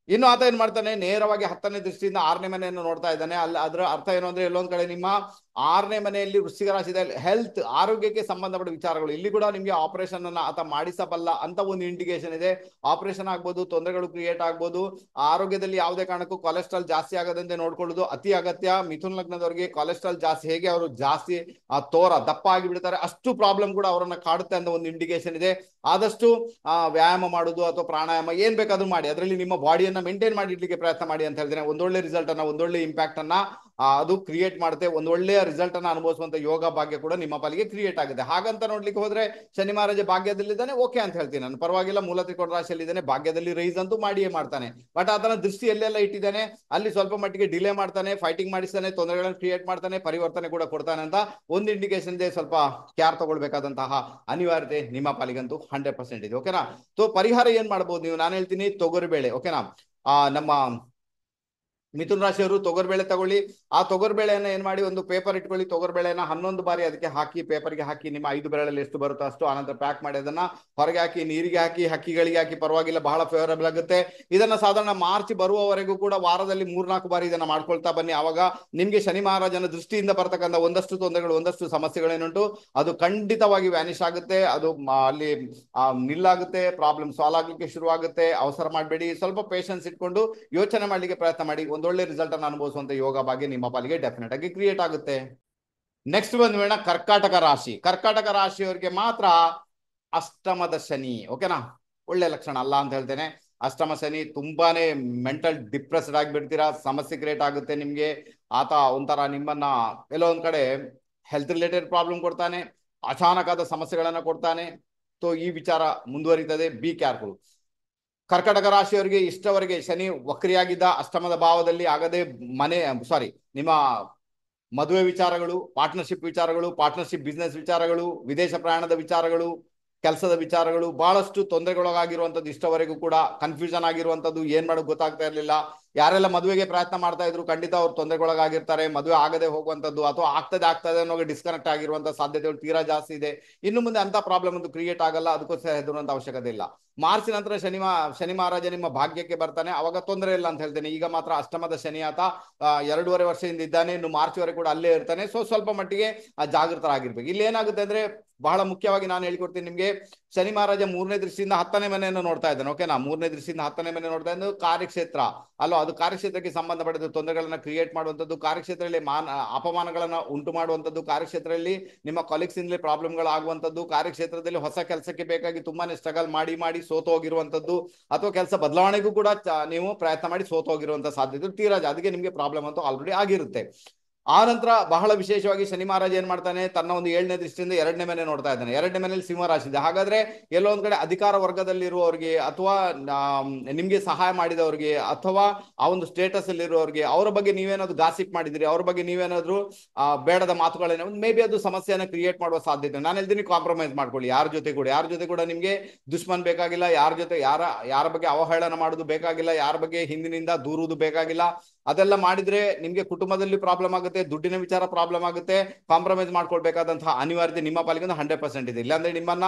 ಇನ್ನು ಆತ ಏನ್ ಮಾಡ್ತಾನೆ, ನೇರವಾಗಿ 10ನೇ ದೃಷ್ಟಿಯಿಂದ 6ನೇ ಮನೆಯನ್ನು ನೋಡ್ತಾ ಇದ್ದಾನೆ. ಅಲ್ಲಿ ಅದರ ಅರ್ಥ ಏನು ಅಂದ್ರೆ ಎಲ್ಲೊಂದ್ ಕಡೆ ನಿಮ್ಮ 6ನೇ ಮನೆಯಲ್ಲಿ ವೃಶ್ಚಿಕ ರಾಶಿಯಲ್ಲಿ ಹೆಲ್ತ್, ಆರೋಗ್ಯಕ್ಕೆ ಸಂಬಂಧಪಟ್ಟ ವಿಚಾರಗಳು, ಇಲ್ಲಿ ಕೂಡ ನಿಮ್ಗೆ ಆಪರೇಷನ್ ಅನ್ನ ಆತ ಮಾಡಿಸಬಲ್ಲ ಅಂತ ಒಂದು ಇಂಡಿಕೇಶನ್ ಇದೆ. ಆಪರೇಷನ್ ಆಗ್ಬೋದು, ತೊಂದರೆಗಳು ಕ್ರಿಯೇಟ್ ಆಗ್ಬೋದು. ಆರೋಗ್ಯದಲ್ಲಿ ಯಾವುದೇ ಕಾರಣಕ್ಕೂ ಕೊಲೆಸ್ಟ್ರಾಲ್ ಜಾಸ್ತಿ ಆಗದಂತೆ ನೋಡ್ಕೊಳ್ಳೋದು ಅತಿ ಅಗತ್ಯ. ಮಿಥುನ್ ಲಗ್ನದವರಿಗೆ ಕೊಲೆಸ್ಟ್ರಾಲ್ ಜಾಸ್ತಿ ಹೇಗೆ ಅವರು ಜಾಸ್ತಿ ದಪ್ಪ ಆಗಿಬಿಡ್ತಾರೆ, ಅಷ್ಟು ಪ್ರಾಬ್ಲಮ್ ಕೂಡ ಅವರನ್ನ ಕಾಡುತ್ತೆ ಅಂತ ಒಂದು ಇಂಡಿಕೇಶನ್ ಇದೆ. ಆದಷ್ಟು ವ್ಯಾಯಾಮ ಮಾಡೋದು ಅಥವಾ ಪ್ರಾಣಾಯಾಮ ಏನ್ ಬೇಕಾದ್ರೂ ಮಾಡಿ, ಅದರಲ್ಲಿ ನಿಮ್ಮ ಬಾಡಿಯನ್ನ ಮೇಂಟೈನ್ ಮಾಡಿ ಇಡ್ಲಿಕ್ಕೆ ಪ್ರಯತ್ನ ಮಾಡಿ ಅಂತ ಹೇಳ್ತೇನೆ. ಒಂದೊಳ್ಳೆ ರಿಸಲ್ಟ್ ಅನ್ನ, ಒಂದೊಳ್ಳೆ ಇಂಪ್ಯಾಕ್ಟ್ ಅನ್ನ ಅದು ಕ್ರಿಯೇಟ್ ಮಾಡುತ್ತೆ. ಒಂದೊಳ್ಳೆಯ ರಿಸಲ್ಟ್ ಅನ್ನ ಅನುಭವಿಸುವಂತ ಯೋಗ ಭಾಗ್ಯ ಕೂಡ ನಿಮ್ಮ ಪಾಲಿಗೆ ಕ್ರಿಯೇಟ್ ಆಗುತ್ತೆ. ಹಾಗಂತ ನೋಡ್ಲಿಕ್ಕೆ ಹೋದ್ರೆ ಶನಿ ಮಹಾರಾಜ ಭಾಗ್ಯದಲ್ಲಿದ್ದಾನೆ, ಓಕೆ ಅಂತ ಹೇಳ್ತೀನಿ ನಾನು, ಪರವಾಗಿಲ್ಲ. ಮೂಲ ತ್ರಿಕೋನ ರಾಶಿಯಲ್ಲಿ ಇದ್ದಾನೆ, ಭಾಗ್ಯದಲ್ಲಿ ರೈಸ್ ಅಂತೂ ಮಾಡಿಯೇ ಮಾಡ್ತಾನೆ. ಬಟ್ ಆತನ ದೃಷ್ಟಿ ಎಲ್ಲೆಲ್ಲ ಇಟ್ಟಿದ್ದಾನೆ ಅಲ್ಲಿ ಸ್ವಲ್ಪ ಮಟ್ಟಿಗೆ ಡಿಲೇ ಮಾಡ್ತಾನೆ, ಫೈಟಿಂಗ್ ಮಾಡಿಸ್ತಾನೆ, ತೊಂದರೆಗಳನ್ನು ಕ್ರಿಯೇಟ್ ಮಾಡ್ತಾನೆ, ಪರಿವರ್ತನೆ ಕೂಡ ಕೊಡ್ತಾನೆ ಅಂತ ಒಂದು ಇಂಡಿಕೇಶನ್ ಇದೆ. ಸ್ವಲ್ಪ ಕೇರ್ ತಗೊಳ್ಬೇಕಾದಂತಹ ಅನಿವಾರ್ಯತೆ ನಿಮ್ಮ ಪಾಲಿಗಂತೂ 100% ಇದೆ. ಓಕೆನಾ? ಸೊ ಪರಿಹಾರ ಏನ್ ಮಾಡ್ಬೋದು ನೀವು, ನಾನು ಹೇಳ್ತೀನಿ ತೊಗರಿಬೇಳೆ. ಓಕೆನಾ? ನಮ್ಮ ಮಿಥುನ್ ರಾಶಿಯವರು ತೊಗರ್ಬೇಳೆ ತಗೊಳ್ಳಿ. ಆ ತೊಗರ್ಬೇಳೆಯನ್ನ ಏನ್ ಮಾಡಿ, ಒಂದು ಪೇಪರ್ ಇಟ್ಕೊಳ್ಳಿ. ತೊಗರ್ಬೇಳೆಯನ್ನ 11 ಬಾರಿ ಅದಕ್ಕೆ ಹಾಕಿ, ಪೇಪರ್ಗೆ ಹಾಕಿ, ನಿಮ್ಮ 5 ಬೆರಳಲ್ಲಿ ಎಷ್ಟು ಬರುತ್ತೋ ಅಷ್ಟು. ಆನಂತರ ಪ್ಯಾಕ್ ಮಾಡಿ ಅದನ್ನ ಹೊರಗೆ ಹಾಕಿ, ನೀರಿಗೆ ಹಾಕಿ, ಹಕ್ಕಿಗಳಿಗೆ ಹಾಕಿ, ಪರವಾಗಿಲ್ಲ, ಬಹಳ ಫೇವರಬಲ್ ಆಗುತ್ತೆ. ಇದನ್ನ ಸಾಧಾರಣ ಮಾರ್ಚ್ ಬರುವವರೆಗೂ ಕೂಡ ವಾರದಲ್ಲಿ 3-4 ಬಾರಿ ಇದನ್ನ ಮಾಡ್ಕೊಳ್ತಾ ಬನ್ನಿ. ಅವಾಗ ನಿಮ್ಗೆ ಶನಿ ಮಹಾರಾಜನ ದೃಷ್ಟಿಯಿಂದ ಬರ್ತಕ್ಕಂಥ ಒಂದಷ್ಟು ತೊಂದರೆಗಳು, ಒಂದಷ್ಟು ಸಮಸ್ಯೆಗಳೇನುಂಟು ಅದು ಖಂಡಿತವಾಗಿ ವ್ಯಾನಿಶ್ ಆಗುತ್ತೆ. ಅದು ಅಲ್ಲಿ ನಿಲ್ಲಾಗುತ್ತೆ, ಪ್ರಾಬ್ಲಮ್ ಸಾಲ್ವ್ ಆಗ್ಲಿಕ್ಕೆ ಶುರುವಾಗುತ್ತೆ. ಅವಸರ ಮಾಡಬೇಡಿ, ಸ್ವಲ್ಪ ಪೇಷನ್ಸ್ ಇಟ್ಕೊಂಡು ಯೋಚನೆ ಮಾಡ್ಲಿಕ್ಕೆ ಪ್ರಯತ್ನ ಮಾಡಿ. ಒಂದೊಳ್ಳೆ ರಿಸಲ್ಟ್ ಅನ್ನು ಅನುಭವಿಸುವಂತ ಯೋಗ ಭಾಗ್ಯ ನಿಮ್ಮ ಪಾಲಿಗೆ ಡೆಫಿನೆಟ್ ಆಗಿ ಕ್ರಿಯೇಟ್ ಆಗುತ್ತೆ. ನೆಕ್ಸ್ಟ್ ಬಂದ್ಬೇಡ ಕರ್ಕಾಟಕ ರಾಶಿ. ಕರ್ಕಾಟಕ ರಾಶಿಯವರಿಗೆ ಮಾತ್ರ ಅಷ್ಟಮದ ಶನಿ. ಓಕೆನಾ? ಒಳ್ಳೆ ಲಕ್ಷಣ ಅಲ್ಲ ಅಂತ ಹೇಳ್ತೇನೆ. ಅಷ್ಟಮ ಶನಿ ತುಂಬಾನೇ ಮೆಂಟಲ್ ಡಿಪ್ರೆಸ್ಡ್ ಆಗಿಬಿಡ್ತೀರಾ, ಸಮಸ್ಯೆ ಕ್ರಿಯೇಟ್ ಆಗುತ್ತೆ ನಿಮ್ಗೆ. ಆತ ಒಂಥರ ನಿಮ್ಮನ್ನ ಎಲ್ಲೋ ಒಂದ್ ಕಡೆ ಹೆಲ್ತ್ ರಿಲೇಟೆಡ್ ಪ್ರಾಬ್ಲಮ್ ಕೊಡ್ತಾನೆ, ಅಚಾನಕ್ ಆದ ಸಮಸ್ಯೆಗಳನ್ನ ಕೊಡ್ತಾನೆ. ಸೊ ಈ ವಿಚಾರ ಮುಂದುವರಿತದೆ, ಬಿ ಕೇರ್ಫುಲ್. ಕರ್ಕಟಕ ರಾಶಿಯವರಿಗೆ ಇಷ್ಟವರೆಗೆ ಶನಿ ವಕ್ರಿಯಾಗಿದ್ದ ಅಷ್ಟಮದ ಭಾವದಲ್ಲಿ ಆಗದೆ ಮನೆ ಸಾರಿ ನಿಮ್ಮ ಮದುವೆ ವಿಚಾರಗಳು, ಪಾರ್ಟ್ನರ್ಶಿಪ್ ಬಿಸ್ನೆಸ್ ವಿಚಾರಗಳು, ವಿದೇಶ ಪ್ರಯಾಣದ ವಿಚಾರಗಳು, ಕೆಲಸದ ವಿಚಾರಗಳು ಬಹಳಷ್ಟು ತೊಂದರೆಗೊಳಗಾಗಿರುವಂಥದ್ದು. ಇಷ್ಟವರೆಗೂ ಕೂಡ ಕನ್ಫ್ಯೂಷನ್ ಆಗಿರುವಂಥದ್ದು, ಏನ್ ಮಾಡೋದು ಗೊತ್ತಾಗ್ತಾ ಇರಲಿಲ್ಲ. ಯಾರೆಲ್ಲ ಮದುವೆಗೆ ಪ್ರಯತ್ನ ಮಾಡ್ತಾ ಇದ್ರು ಖಂಡಿತ ಅವ್ರು ತೊಂದರೆಗೊಳಗಾಗಿರ್ತಾರೆ. ಮದುವೆ ಆಗದೆ ಹೋಗುವಂಥದ್ದು ಅಥವಾ ಆಗ್ತದೆ ಅನ್ನೋ ಡಿಸ್ಕನೆಕ್ಟ್ ಆಗಿರುವಂತಹ ಸಾಧ್ಯತೆಗಳು ತೀರಾ ಜಾಸ್ತಿ ಇದೆ. ಇನ್ನು ಮುಂದೆ ಅಂತ ಪ್ರಾಬ್ಲಮ್ ಒಂದು ಕ್ರಿಯೇಟ್ ಆಗಲ್ಲ, ಅದಕ್ಕೋಸ್ಕರ ಹೆದರುವಂತ ಅವಶ್ಯಕತೆ ಇಲ್ಲ. ಮಾರ್ಚ್ ನಂತರ ಶನಿ ಮಹಾರಾಜ ನಿಮ್ಮ ಭಾಗ್ಯಕ್ಕೆ ಬರ್ತಾನೆ, ಅವಾಗ ತೊಂದರೆ ಇಲ್ಲ ಅಂತ ಹೇಳ್ತೇನೆ. ಈಗ ಮಾತ್ರ ಅಷ್ಟಮದ ಶನಿ ಆತ 2.5 ವರ್ಷದಿಂದ ಇದ್ದಾನೆ, ಇನ್ನು ಮಾರ್ಚ್ ವರೆಗೆ ಕೂಡ ಅಲ್ಲೇ ಇರ್ತಾನೆ. ಸ್ವಲ್ಪ ಮಟ್ಟಿಗೆ ಜಾಗೃತರಾಗಿರ್ಬೇಕು. ಇಲ್ಲಿ ಏನಾಗುತ್ತೆ ಅಂದ್ರೆ ಬಹಳ ಮುಖ್ಯವಾಗಿ ನಾನು ಹೇಳ್ಕೊಡ್ತೀನಿ ನಿಮ್ಗೆ, ಶನಿ ಮಹಾರಾಜ 3ನೇ ದೃಷ್ಟಿಯಿಂದ 10ನೇ ಮನೆಯನ್ನು ನೋಡ್ತಾ ಇದ್ದಾನೆ. ಓಕೆನಾ, 3ನೇ ದೃಷ್ಟಿಯಿಂದ 10ನೇ ಮನೆ ನೋಡ್ತಾ ಇದ್ದು ಕಾರ್ಯಕ್ಷೇತ್ರ ಅಲ್ವಾ, ಅದು ಕಾರ್ಯಕ್ಷೇತ್ರಕ್ಕೆ ಸಂಬಂಧಪಟ್ಟಿದ ತೊಂದರೆಗಳನ್ನ ಕ್ರಿಯೇಟ್ ಮಾಡುವಂಥದ್ದು, ಕಾರ್ಯಕ್ಷೇತ್ರದಲ್ಲಿ ಅಪಮಾನಗಳನ್ನ ಉಂಟು ಮಾಡುವಂಥದ್ದು, ಕಾರ್ಯಕ್ಷೇತ್ರದಲ್ಲಿ ನಿಮ್ಮ ಕಾಲೀಗ್ಸ್ ಇಂದಲೇ ಪ್ರಾಬ್ಲಮ್ಗಳು ಆಗುವಂಥದ್ದು, ಕಾರ್ಯಕ್ಷೇತ್ರದಲ್ಲಿ ಹೊಸ ಕೆಲಸಕ್ಕೆ ಬೇಕಾಗಿ ತುಂಬಾನೇ ಸ್ಟ್ರಗಲ್ ಮಾಡಿ ಸೋತು ಹೋಗಿರುವಂಥದ್ದು, ಅಥವಾ ಕೆಲಸ ಬದಲಾವಣೆಗೂ ಕೂಡ ನೀವು ಪ್ರಯತ್ನ ಮಾಡಿ ಸೋತು ಹೋಗಿರುವಂತಹ ಸಾಧ್ಯತೆ ತೀರಾ, ಅದಕ್ಕೆ ನಿಮಗೆ ಪ್ರಾಬ್ಲಮ್ ಅಂತೂ ಆಲ್ರೆಡಿ ಆಗಿರುತ್ತೆ. ಆ ನಂತರ ಬಹಳ ವಿಶೇಷವಾಗಿ ಶನಿ ಮಹಾರಾಜ ಏನ್ ಮಾಡ್ತಾನೆ, ತನ್ನ ಒಂದು 7ನೇ ದೃಷ್ಟಿಯಿಂದ 2ನೇ ಮನೆ ನೋಡ್ತಾ ಇದ್ದಾನೆ. 2ನೇ ಮನೆಯಲ್ಲಿ ಸಿಂಹ ರಾಶಿ ಇದೆ. ಹಾಗಾದ್ರೆ ಎಲ್ಲೋ ಒಂದ್ ಕಡೆ ಅಧಿಕಾರ ವರ್ಗದಲ್ಲಿರುವವರಿಗೆ ಅಥವಾ ನಿಮ್ಗೆ ಸಹಾಯ ಮಾಡಿದವರಿಗೆ ಅಥವಾ ಆ ಒಂದು ಸ್ಟೇಟಸ್ ಅಲ್ಲಿ ಇರುವವರಿಗೆ ಅವರ ಬಗ್ಗೆ ನೀವೇನಾದ್ರು ಗಾಸಿಪ್ ಮಾಡಿದಿರಿ, ಅವ್ರ ಬಗ್ಗೆ ನೀವೇನಾದ್ರು ಬೇಡದ ಮಾತುಗಳೇನೋ ಮೇ ಬಿ ಅದು ಸಮಸ್ಯೆಯನ್ನ ಕ್ರಿಯೇಟ್ ಮಾಡುವ ಸಾಧ್ಯತೆ. ನಾನು ಹೇಳ್ತೀನಿ ಕಾಂಪ್ರಮೈಸ್ ಮಾಡ್ಕೊಳ್ಳಿ. ಯಾರ ಜೊತೆ ಕೂಡ ನಿಮ್ಗೆ ದುಶ್ಮನ್ ಬೇಕಾಗಿಲ್ಲ, ಯಾರ ಬಗ್ಗೆ ಅವಹೇಳನ ಮಾಡೋದು ಬೇಕಾಗಿಲ್ಲ, ಯಾರ ಬಗ್ಗೆ ಹಿಂದಿನಿಂದ ದೂರುವುದು ಬೇಕಾಗಿಲ್ಲ. ಅದೆಲ್ಲ ಮಾಡಿದ್ರೆ ನಿಮ್ಗೆ ಕುಟುಂಬದಲ್ಲಿ ಪ್ರಾಬ್ಲಮ್ ಆಗುತ್ತೆ, ದುಡ್ಡಿನ ವಿಚಾರ ಪ್ರಾಬ್ಲಮ್ ಆಗುತ್ತೆ. ಕಾಂಪ್ರಮೈಸ್ ಮಾಡ್ಕೊಳ್ಬೇಕಾದಂತಹ ಅನಿವಾರ್ಯತೆ ನಿಮ್ಮ ಪಾಲಿಗೆ 100% ಇದೆ. ಇಲ್ಲಾಂದ್ರೆ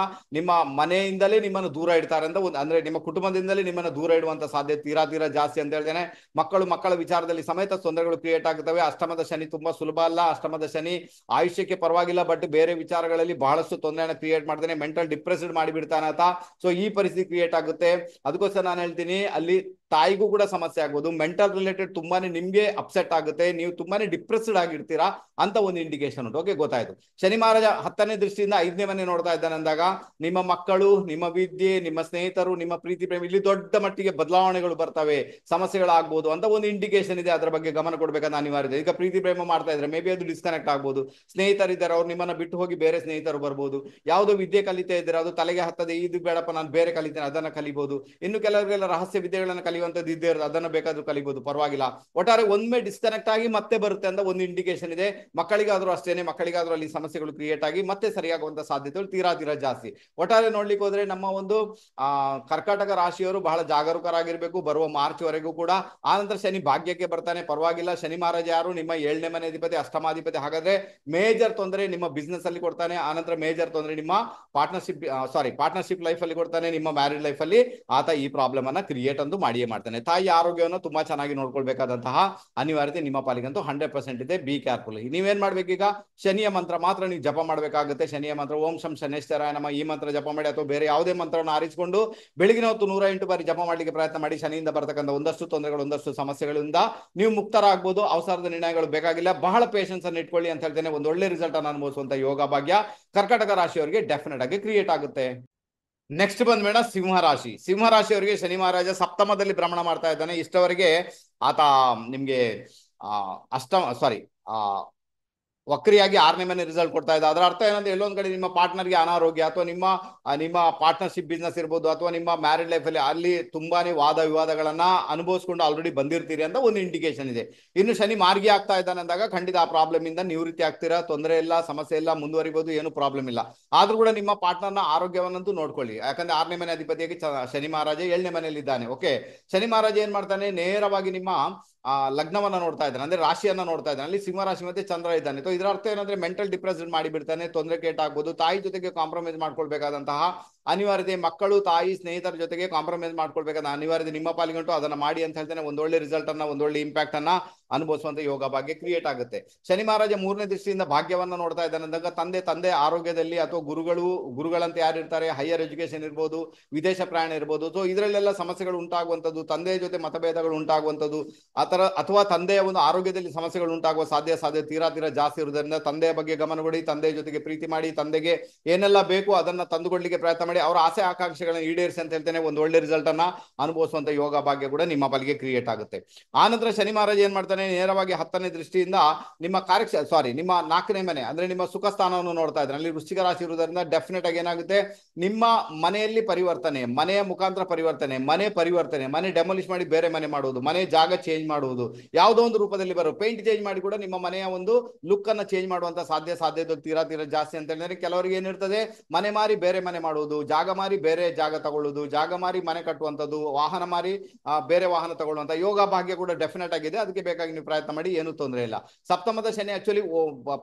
ನಿಮ್ಮ ಮನೆಯಿಂದಲೇ ನಿಮ್ಮನ್ನು ದೂರ ಇಡ್ತಾರೆ ಅಂತ ಅಂದ್ರೆ ನಿಮ್ಮ ಕುಟುಂಬದಿಂದಲೇ ನಿಮ್ಮನ್ನು ದೂರ ಇಡುವಂತ ಸಾಧ್ಯತೆ ತೀರಾ ಜಾಸ್ತಿ ಅಂತ ಹೇಳ್ತೇನೆ. ಮಕ್ಕಳ ವಿಚಾರದಲ್ಲಿ ಸಮೇತ ತೊಂದರೆಗಳು ಕ್ರಿಯೇಟ್ ಆಗುತ್ತವೆ. ಅಷ್ಟಮದ ಶನಿ ತುಂಬಾ ಸುಲಭ ಅಲ್ಲ. ಅಷ್ಟಮದ ಶನಿ ಆಯುಷ್ಯಕ್ಕೆ ಪರವಾಗಿಲ್ಲ, ಬಟ್ ಬೇರೆ ವಿಚಾರಗಳಲ್ಲಿ ಬಹಳಷ್ಟು ತೊಂದರೆಯನ್ನು ಕ್ರಿಯೇಟ್ ಮಾಡ್ತಾನೆ, ಮೆಂಟಲ್ ಡಿಪ್ರೆಸ್ಡ್ ಮಾಡಿಬಿಡ್ತಾನೆ ಆತ. ಸೊ ಈ ಪರಿಸ್ಥಿತಿ ಕ್ರಿಯೇಟ್ ಆಗುತ್ತೆ. ಅದಕ್ಕೋಸ್ಕರ ನಾನು ಹೇಳ್ತೀನಿ, ಅಲ್ಲಿ ತಾಯಿಗೂ ಕೂಡ ಸಮಸ್ಯೆ ಆಗ್ಬೋದು, ಮೆಂಟಲ್ ರಿಲೇಟೆಡ್ ತುಂಬಾನೇ ನಿಮ್ಗೆ ಅಪ್ಸೆಟ್ ಆಗುತ್ತೆ, ನೀವು ತುಂಬಾನೇ ಡಿಪ್ರೆಸ್ಡ್ ಆಗಿರ್ತೀರಾ ಅಂತ ಒಂದು ಇಂಡಿಕೇಶನ್ ಉಂಟು. ಓಕೆ, ಗೊತ್ತಾಯ್ತು. ಶನಿ ಮಹಾರಾಜ 10ನೇ ದೃಷ್ಟಿಯಿಂದ 5ನೇ ಮನೆ ನೋಡ್ತಾ ಇದ್ದಾನೆ ಅಂದಾಗ ನಿಮ್ಮ ಮಕ್ಕಳು, ನಿಮ್ಮ ವಿದ್ಯೆ, ನಿಮ್ಮ ಸ್ನೇಹಿತರು, ನಿಮ್ಮ ಪ್ರೀತಿ ಪ್ರೇಮ ಇಲ್ಲಿ ದೊಡ್ಡ ಮಟ್ಟಿಗೆ ಬದಲಾವಣೆಗಳು ಬರ್ತವೆ, ಸಮಸ್ಯೆಗಳಾಗ್ಬೋದು ಅಂತ ಒಂದು ಇಂಡಿಕೇಶನ್ ಇದೆ. ಅದರ ಬಗ್ಗೆ ಗಮನ ಕೊಡ್ಬೇಕಾದ ಅನಿವಾರ್ಯತೆ. ಈಗ ಪ್ರೀತಿ ಪ್ರೇಮ ಮಾಡ್ತಾ ಇದ್ರೆ ಮೇ ಬಿ ಅದು ಡಿಸ್ಕನೆಕ್ಟ್ ಆಗ್ಬೋದು. ಸ್ನೇಹಿತರಿದ್ದಾರೆ, ಅವ್ರು ನಿಮ್ಮನ್ನ ಬಿಟ್ಟು ಹೋಗಿ ಬೇರೆ ಸ್ನೇಹಿತರು ಬರ್ಬೋದು. ಯಾವುದೋ ವಿದ್ಯೆ ಕಲಿತಾ ಇದ್ದಾರೆ, ಅದು ತಲೆಗೆ ಹತ್ತದೆ, ಇದು ಬೇಡಪ್ಪ ನಾನು ಬೇರೆ ಕಲಿತೇನೆ, ಅದನ್ನ ಕಲಿಬಹುದು. ಇನ್ನು ಕೆಲವರಿಗೆಲ್ಲ ರಹಸ್ಯ ವಿದ್ಯೆಗಳನ್ನ ಕಲಿಯುವಂತದ್ದು ಇದ್ದೇ ಇರೋದು, ಅದನ್ನ ಬೇಕಾದ್ರೂ ಕಲಿಬಹುದು, ಪರವಾಗಿಲ್ಲ. ಒಟ್ಟಾರೆ ಒಮ್ಮೆ ಡಿಸ್ಕನೆಕ್ಟ್ ಆಗಿ ಮತ್ತೆ ಬರುತ್ತೆ ಅಂತ ಒಂದು ಇಂಡಿಕೇಶನ್ ಇದೆ. ಮಕ್ಕಳಿಗಾದ್ರೂ ಅಷ್ಟೇನೆ, ಮಕ್ಕಳಿಗಾದ್ರೂ ಅಲ್ಲಿ ಸಮಸ್ಯೆಗಳು ಕ್ರಿಯೇಟ್ ಆಗಿ ಮತ್ತೆ ಸರಿಯಾಗುವಂತ ಸಾಧ್ಯತೆಗಳು ತೀರಾ ಜಾಸ್ತಿ. ಒಟ್ಟಾರೆ ನೋಡ್ಲಿಕ್ಕೆ ಹೋದ್ರೆ ನಮ್ಮ ಒಂದು ಕರ್ಕಾಟಕ ರಾಶಿಯವರು ಬಹಳ ಜಾಗರೂಕರಾಗಿರ್ಬೇಕು ಬರುವ ಮಾರ್ಚ್ ವರೆಗೂ ಕೂಡ. ಆ ನಂತರ ಶನಿ ಭಾಗ್ಯಕ್ಕೆ ಬರ್ತಾನೆ, ಪರವಾಗಿಲ್ಲ. ಶನಿ ಮಹಾರಾಜ ಯಾರು, ನಿಮ್ಮ 7ನೇ ಮನೆ ಅಧಿಪತಿ, ಅಷ್ಟಮಾಧಿಪತಿ. ಹಾಗಾದ್ರೆ ಮೇಜರ್ ತೊಂದರೆ ನಿಮ್ಮ ಬಿಸ್ನೆಸ್ ಅಲ್ಲಿ ಕೊಡ್ತಾನೆ. ಆನಂತರ ಮೇಜರ್ ತೊಂದರೆ ನಿಮ್ಮ ಪಾರ್ಟ್ನರ್ಶಿಪ್ ಲೈಫ್ ಅಲ್ಲಿ ಕೊಡ್ತಾನೆ. ನಿಮ್ಮ ಮ್ಯಾರಿಡ್ ಲೈಫ್ ಅಲ್ಲಿ ಆತ ಈ ಪ್ರಾಬ್ಲಮ್ ಅನ್ನ ಕ್ರಿಯೇಟ್ ಅಂತೂ ಮಾಡಿಯೇ ಮಾಡ್ತಾನೆ. ತಾಯಿ ಆರೋಗ್ಯವನ್ನು ತುಂಬಾ ಚೆನ್ನಾಗಿ ನೋಡ್ಕೊಳ್ಬೇಕಾದಂತಹ ಅನಿವಾರ್ಯತೆ ನಿಮ್ಮ ಪಾಲಿಗಂತೂ 100% ಇದೆ. Be careful. ನೀವೇನ್ ಮಾಡ್ಬೇಕೀಗ, ಶನಿಯ ಮಂತ್ರ ಮಾತ್ರ ನೀವು ಜಪ ಮಾಡಬೇಕಾಗುತ್ತೆ. ಶನಿಯ ಮಂತ್ರ ಓಂ ಶಂ ಶನೇಶ್ವರಾಯ ನಮಃ ಈ ಮಂತ್ರ ಜಪ ಮಾಡಿ, ಅಥವಾ ಬೇರೆ ಯಾವುದೇ ಮಂತ್ರವನ್ನು ಆರಿಸಿಕೊಂಡು ಬೆಳಗಿನ ಹೊತ್ತು 108 ಬಾರಿ ಜಪ ಮಾಡ್ಲಿಕ್ಕೆ ಪ್ರಯತ್ನ ಮಾಡಿ. ಶನಿಯಿಂದ ಬರ್ತಕ್ಕಂಥ ಒಂದಷ್ಟು ತೊಂದರೆಗಳು, ಒಂದಷ್ಟು ಸಮಸ್ಯೆಗಳಿಂದ ನೀವು ಮುಕ್ತರಾಗಬಹುದು. ಅವಸರದ ನಿರ್ಣಯಗಳು ಬೇಕಾಗಿಲ್ಲ. ಬಹಳ ಪೇಷನ್ಸ್ ಅನ್ನು ಇಟ್ಕೊಳ್ಳಿ ಅಂತ ಹೇಳ್ತೇನೆ. ಒಂದು ಒಳ್ಳೆ ರಿಸಲ್ಟ್ ಅನ್ನು ಅನುಭವಿಸುವಂತ ಯೋಗ ಭಾಗ್ಯ ಕರ್ಕಾಟಕ ರಾಶಿಯವರಿಗೆ ಡೆಫಿನೆಟ್ ಆಗಿ ಕ್ರಿಯೇಟ್ ಆಗುತ್ತೆ. ನೆಕ್ಸ್ಟ್ ಬಂದ್ಬೇಡ ಸಿಂಹರಾಶಿಯವರಿಗೆ ಶನಿ ಮಹಾರಾಜ ಸಪ್ತಮದಲ್ಲಿ ಭ್ರಮಣ ಮಾಡ್ತಾ ಇದ್ದಾನೆ. ಇಷ್ಟವರೆಗೆ ಆತ ನಿಮ್ಗೆ ವಕ್ರಿಯಾಗಿ 6ನೇ ಮನೆ ರಿಸಲ್ಟ್ ಕೊಡ್ತಾ ಇದೆ. ಅದರ ಅರ್ಥ ಏನಂದ್ರೆ ಎಲ್ಲೊಂದ್ ಕಡೆ ನಿಮ್ಮ ಪಾರ್ಟ್ನರ್ಗೆ ಅನಾರೋಗ್ಯ, ಅಥವಾ ನಿಮ್ಮ ಪಾರ್ಟ್ನರ್ಶಿಪ್ ಬಿಸ್ನೆಸ್ ಇರ್ಬೋದು, ಅಥವಾ ನಿಮ್ಮ ಮ್ಯಾರಿಡ್ ಲೈಫ್ ಅಲ್ಲಿ ತುಂಬಾನೇ ವಾದ ವಿವಾದಗಳನ್ನ ಅನುಭವಿಸ್ಕೊಂಡು ಆಲ್ರೆಡಿ ಬಂದಿರ್ತೀರಿ ಅಂತ ಒಂದು ಇಂಡಿಕೇಶನ್ ಇದೆ. ಇನ್ನು ಶನಿ ಮಾರ್ಗಿ ಆಗ್ತಾ ಇದ್ದಾನೆ ಅಂದಾಗ ಖಂಡಿತ ಆ ಪ್ರಾಬ್ಲಮ್ ಇಂದ ನಿವೃತ್ತಿ ಆಗ್ತೀರಾ, ತೊಂದರೆ ಇಲ್ಲ, ಸಮಸ್ಯೆ ಇಲ್ಲ, ಮುಂದುವರಿಬಹುದು, ಏನು ಪ್ರಾಬ್ಲಮ್ ಇಲ್ಲ. ಆದ್ರೂ ಕೂಡ ನಿಮ್ಮ ಪಾರ್ಟ್ನರ್ನ ಆರೋಗ್ಯವನ್ನಂತೂ ನೋಡ್ಕೊಳ್ಳಿ. ಯಾಕಂದ್ರೆ 6ನೇ ಮನೆ ಅಧಿಪತಿಯಾಗಿ ಶನಿ ಮಹಾರಾಜ 7ನೇ ಮನೆಯಲ್ಲಿ ಇದ್ದಾನೆ. ಓಕೆ, ಶನಿ ಮಹಾರಾಜ ಏನ್ ಮಾಡ್ತಾನೆ, ನೇರವಾಗಿ ನಿಮ್ಮ ಲಗ್ನವನ್ನ ನೋಡ್ತಾ ಇದ್ದಾನೆ, ಅಂದ್ರೆ ರಾಶಿಯನ್ನ ನೋಡ್ತಾ ಇದ್ದಾನೆ. ಅಲ್ಲಿ ಸಿಂಹ ರಾಶಿ ಮತ್ತೆ ಚಂದ್ರ ಇದ್ದಾನೆ. ಇದರ ಅರ್ಥ ಏನಂದ್ರೆ ಮೆಂಟಲ್ ಡಿಪ್ರೆಸ್ಡ್ ಮಾಡಿ ಬಿಡ್ತಾನೆ, ತೊಂದರೆ ಕೇಟ್ ಆಗ್ಬೋದು. ತಾಯಿ ಜೊತೆಗೆ ಕಾಂಪ್ರಮೈಸ್ ಮಾಡ್ಕೊಳ್ಬೇಕಾದಂತಹ ಅನಿವಾರ್ಯತೆ, ಮಕ್ಕಳು, ತಾಯಿ, ಸ್ನೇಹಿತರ ಜೊತೆಗೆ ಕಾಂಪ್ರಮೈಸ್ ಮಾಡ್ಕೊಳ್ಬೇಕಾದ ಅನಿವಾರ್ಯತೆ ನಿಮ್ಮ ಪಾಲಿಗಂಟು ಅದನ್ನ ಮಾಡಿ ಅಂತ ಹೇಳ್ತೇನೆ. ಒಂದೊಳ್ಳೆ ರಿಸಲ್ಟ್ ಅನ್ನ, ಒಂದೊಳ್ಳೆ ಇಂಪ್ಯಾಕ್ಟ್ ಅನ್ನ ಅನುಭವಿಸುವಂತ ಯೋಗ ಭಾಗ್ಯ ಕ್ರಿಯೇಟ್ ಆಗುತ್ತೆ. ಶನಿ ಮಹಾರಾಜ 3ನೇ ದೃಷ್ಟಿಯಿಂದ ಭಾಗ್ಯವನ್ನ ನೋಡ್ತಾ ಇದ್ದಾನೆ ಅಂದಾಗ ತಂದೆ ಆರೋಗ್ಯದಲ್ಲಿ, ಅಥವಾ ಗುರುಗಳಂತ ಯಾರು ಇರ್ತಾರೆ, ಹೈಯರ್ ಎಜುಕೇಶನ್ ಇರ್ಬೋದು, ವಿದೇಶ ಪ್ರಯಾಣ ಇರ್ಬೋದು, ಸೊ ಇದರಲ್ಲೆಲ್ಲ ಸಮಸ್ಯೆಗಳು ಉಂಟಾಗುವಂಥದ್ದು, ತಂದೆಯ ಜೊತೆ ಮತಭೇದಗಳು ಉಂಟಾಗುವಂಥದ್ದು, ಅಥವಾ ತಂದೆಯ ಒಂದು ಆರೋಗ್ಯದಲ್ಲಿ ಸಮಸ್ಯೆಗಳು ಉಂಟಾಗುವ ಸಾಧ್ಯತೆ ತೀರಾ ಜಾಸ್ತಿ ಇರುವುದರಿಂದ ತಂದೆಯ ಬಗ್ಗೆ ಗಮನ ಕೊಡಿ, ತಂದೆಯ ಜೊತೆಗೆ ಪ್ರೀತಿ ಮಾಡಿ, ತಂದೆಗೆ ಏನೆಲ್ಲ ಬೇಕು ಅದನ್ನ ತಂದುಕೊಡ್ಲಿಕ್ಕೆ ಪ್ರಯತ್ನ ಮಾಡಿ ಅವರ ಆಸೆ ಆಕಾಂಕ್ಷೆಗಳನ್ನ ಈಡೇರಿಸಿ ಅಂತ ಹೇಳ್ತೇನೆ. ಒಂದು ಒಳ್ಳೆ ರಿಸಲ್ಟ್ ಅನ್ನ ಅನುಭವಿಸುವಂತ ಯೋಗ ಭಾಗ್ಯ ಕೂಡ ನಿಮ್ಮ ಪಾಲಿಗೆ ಕ್ರಿಯೇಟ್ ಆಗುತ್ತೆ. ಆ ನಂತರ ಶನಿ ಮಹಾರಾಜ ಏನ್ ಮಾಡ್ತಾನೆ, ನೇರವಾಗಿ 10ನೇ ದೃಷ್ಟಿಯಿಂದ ನಿಮ್ಮ ನಿಮ್ಮ 4ನೇ ಮನೆ ಅಂದ್ರೆ ನಿಮ್ಮ ಸುಖ ಸ್ಥಾನವನ್ನು ನೋಡ್ತಾ ಇದ್ದಾನೆ. ಅಲ್ಲಿ ವೃಶ್ಚಿಕ ರಾಶಿ ಇರುವುದರಿಂದ ಡೆಫಿನೆಟ್ ಆಗಿ ಏನಾಗುತ್ತೆ, ನಿಮ್ಮ ಮನೆಯಲ್ಲಿ ಪರಿವರ್ತನೆ, ಮನೆಯ ಮುಖಾಂತರ ಪರಿವರ್ತನೆ, ಮನೆ ಡೆಮೊಲಿಷ್ ಮಾಡಿ ಬೇರೆ ಮನೆ ಮಾಡುವುದು, ಮನೆ ಜಾಗ ಚೇಂಜ್ ಮಾಡುವುದು, ಯಾವುದೋ ಒಂದು ರೂಪದಲ್ಲಿ ಬರೋ ಪೇಂಟ್ ಚೇಂಜ್ ಮಾಡಿ ಕೂಡ ನಿಮ್ಮ ಮನೆಯ ಒಂದು ಲುಕ್ ಅನ್ನ ಚೇಂಜ್ ಮಾಡುವಂತ ಸಾಧ್ಯತೆ ತೀರಾ ಜಾಸ್ತಿ ಅಂತ ಹೇಳಿದ್ರೆ, ಕೆಲವರಿಗೆ ಏನಿರ್ತದೆ, ಮನೆ ಮಾರಿ ಬೇರೆ ಮನೆ ಮಾಡುವುದು, ಜಾಗ ಮಾರಿ ಬೇರೆ ಜಾಗ ತಗೊಳ್ಳುವುದು, ಜಾಗ ಮಾರಿ ಮನೆ ಕಟ್ಟುವಂಥದ್ದು, ವಾಹನ ಮಾರಿ ಬೇರೆ ವಾಹನ ತಗೊಳ್ಳುವಂತ ಯೋಗ ಭಾಗ್ಯ ಕೂಡ ಡೆಫಿನೆಟ್ ಆಗಿದೆ. ಅದಕ್ಕೆ ಬೇಕಾಗಿ ನೀವು ಪ್ರಯತ್ನ ಮಾಡಿ, ಏನು ತೊಂದರೆ ಇಲ್ಲ. ಸಪ್ತಮದ ಶನಿ ಆಕ್ಚುಲಿ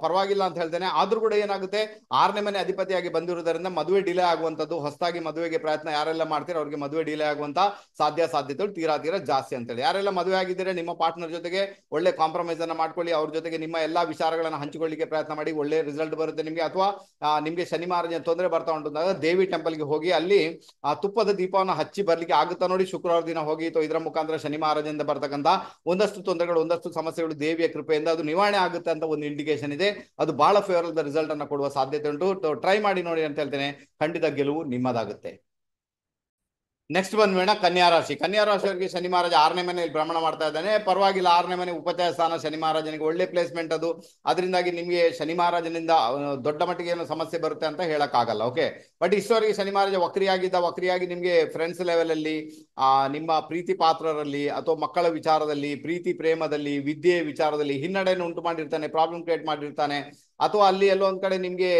ಪರವಾಗಿಲ್ಲ ಅಂತ ಹೇಳ್ತೇನೆ. ಆದ್ರೂ ಕೂಡ ಏನಾಗುತ್ತೆ, 6ನೇ ಮನೆ ಅಧಿಪತಿಯಾಗಿ ಬಂದಿರುವುದರಿಂದ ಮದುವೆ ಡಿಲೇ ಆಗುವಂತದ್ದು, ಹೊಸದಾಗಿ ಮದುವೆಗೆ ಪ್ರಯತ್ನ ಯಾರೆಲ್ಲ ಮಾಡ್ತೀರೋ ಅವ್ರಿಗೆ ಮದುವೆ ಡಿಲೇ ಆಗುವಂತ ಸಾಧ್ಯತೆಗಳು ತೀರಾ ಜಾಸ್ತಿ ಅಂತೇಳಿ. ಯಾರೆಲ್ಲ ಮದುವೆ ಆಗಿದ್ದೀರಾ, ನಿಮ್ಮ ಪಾರ್ಟ್ನರ್ ಜೊತೆಗೆ ಒಳ್ಳೆ ಕಾಂಪ್ರಮೈಸ್ ಅನ್ನ ಮಾಡ್ಕೊಳ್ಳಿ, ಅವ್ರ ಜೊತೆಗೆ ನಿಮ್ಮ ಎಲ್ಲಾ ವಿಚಾರಗಳನ್ನ ಹಂಚಿಕೊಳ್ಳಿಕ್ಕೆ ಪ್ರಯತ್ನ ಮಾಡಿ, ಒಳ್ಳೆ ರಿಸಲ್ಟ್ ಬರುತ್ತೆ ನಿಮಗೆ. ಅಥವಾ ನಿಮ್ಗೆ ಶನಿ ಮಹಾರಾಜನ ತೊಂದರೆ ಬರ್ತಾ ಉಂಟು ದೇವಿ ಟೆಂಪಲ್ಗೆ ಹೋಗಿ ಅಲ್ಲಿ ತುಪ್ಪದ ದೀಪವನ್ನು ಹಚ್ಚಿ ಬರ್ಲಿಕ್ಕೆ ಆಗುತ್ತಾ ನೋಡಿ, ಶುಕ್ರವಾರ ದಿನ ಹೋಗಿ ಇದರ ಮುಖಾಂತರ ಶನಿ ಮಹಾರಾಜನಿಂದ ಬರ್ತಕ್ಕಂಥ ಒಂದಷ್ಟು ತೊಂದರೆಗಳು, ಒಂದಷ್ಟು ಸಮಸ್ಯೆಗಳು ದೇವಿಯ ಕೃಪೆಯಿಂದ ಅದು ನಿವಾರಣೆ ಆಗುತ್ತೆ ಅಂತ ಒಂದು ಇಂಡಿಕೇಶನ್ ಇದೆ. ಅದು ಬಹಳ ಫೇವರಬಲ್ ರಿಸಲ್ಟ್ ಅನ್ನು ಕೊಡುವ ಸಾಧ್ಯತೆ ಉಂಟು. ಟ್ರೈ ಮಾಡಿ ನೋಡಿ ಅಂತ ಹೇಳ್ತೇನೆ, ಖಂಡಿತ ಗೆಲುವು ನಿಮ್ಮದಾಗುತ್ತೆ. ನೆಕ್ಸ್ಟ್ ಬಂದ್ಬೇಡ ಕನ್ಯಾ ರಾಶಿಯವರಿಗೆ ಶನಿ ಮಹಾರಾಜ 6ನೇ ಮನೆಯಲ್ಲಿ ಭ್ರಮಣ ಮಾಡ್ತಾ ಇದ್ದಾನೆ. ಪರವಾಗಿಲ್ಲ, 6ನೇ ಮನೆ ಉಪಚಯ ಸ್ಥಾನ, ಶನಿ ಮಹಾರಾಜನಿಗೆ ಒಳ್ಳೆ ಪ್ಲೇಸ್ಮೆಂಟ್ ಅದು. ಅದರಿಂದಾಗಿ ನಿಮಗೆ ಶನಿ ಮಹಾರಾಜನಿಂದ ದೊಡ್ಡ ಮಟ್ಟಿಗೆ ಏನು ಸಮಸ್ಯೆ ಬರುತ್ತೆ ಅಂತ ಹೇಳಕ್ ಆಗಲ್ಲ. ಓಕೆ, ಬಟ್ ಇಷ್ಟವರೆಗೆ ಶನಿ ಮಹಾರಾಜ ವಕ್ರಿಯಾಗಿ ನಿಮಗೆ ಫ್ರೆಂಡ್ಸ್ ಲೆವೆಲ್ ಅಲ್ಲಿ, ನಿಮ್ಮ ಪ್ರೀತಿ ಪಾತ್ರರಲ್ಲಿ ಅಥವಾ ಮಕ್ಕಳ ವಿಚಾರದಲ್ಲಿ, ಪ್ರೀತಿ ಪ್ರೇಮದಲ್ಲಿ, ವಿದ್ಯೆ ವಿಚಾರದಲ್ಲಿ ಹಿನ್ನಡೆಯನ್ನು ಉಂಟು ಮಾಡಿರ್ತಾನೆ, ಪ್ರಾಬ್ಲಮ್ ಕ್ರಿಯೇಟ್ ಮಾಡಿರ್ತಾನೆ. ಅಥವಾ ಅಲ್ಲಿ ಎಲ್ಲೋ ಒಂದ್ ಕಡೆ ನಿಮ್ಗೆ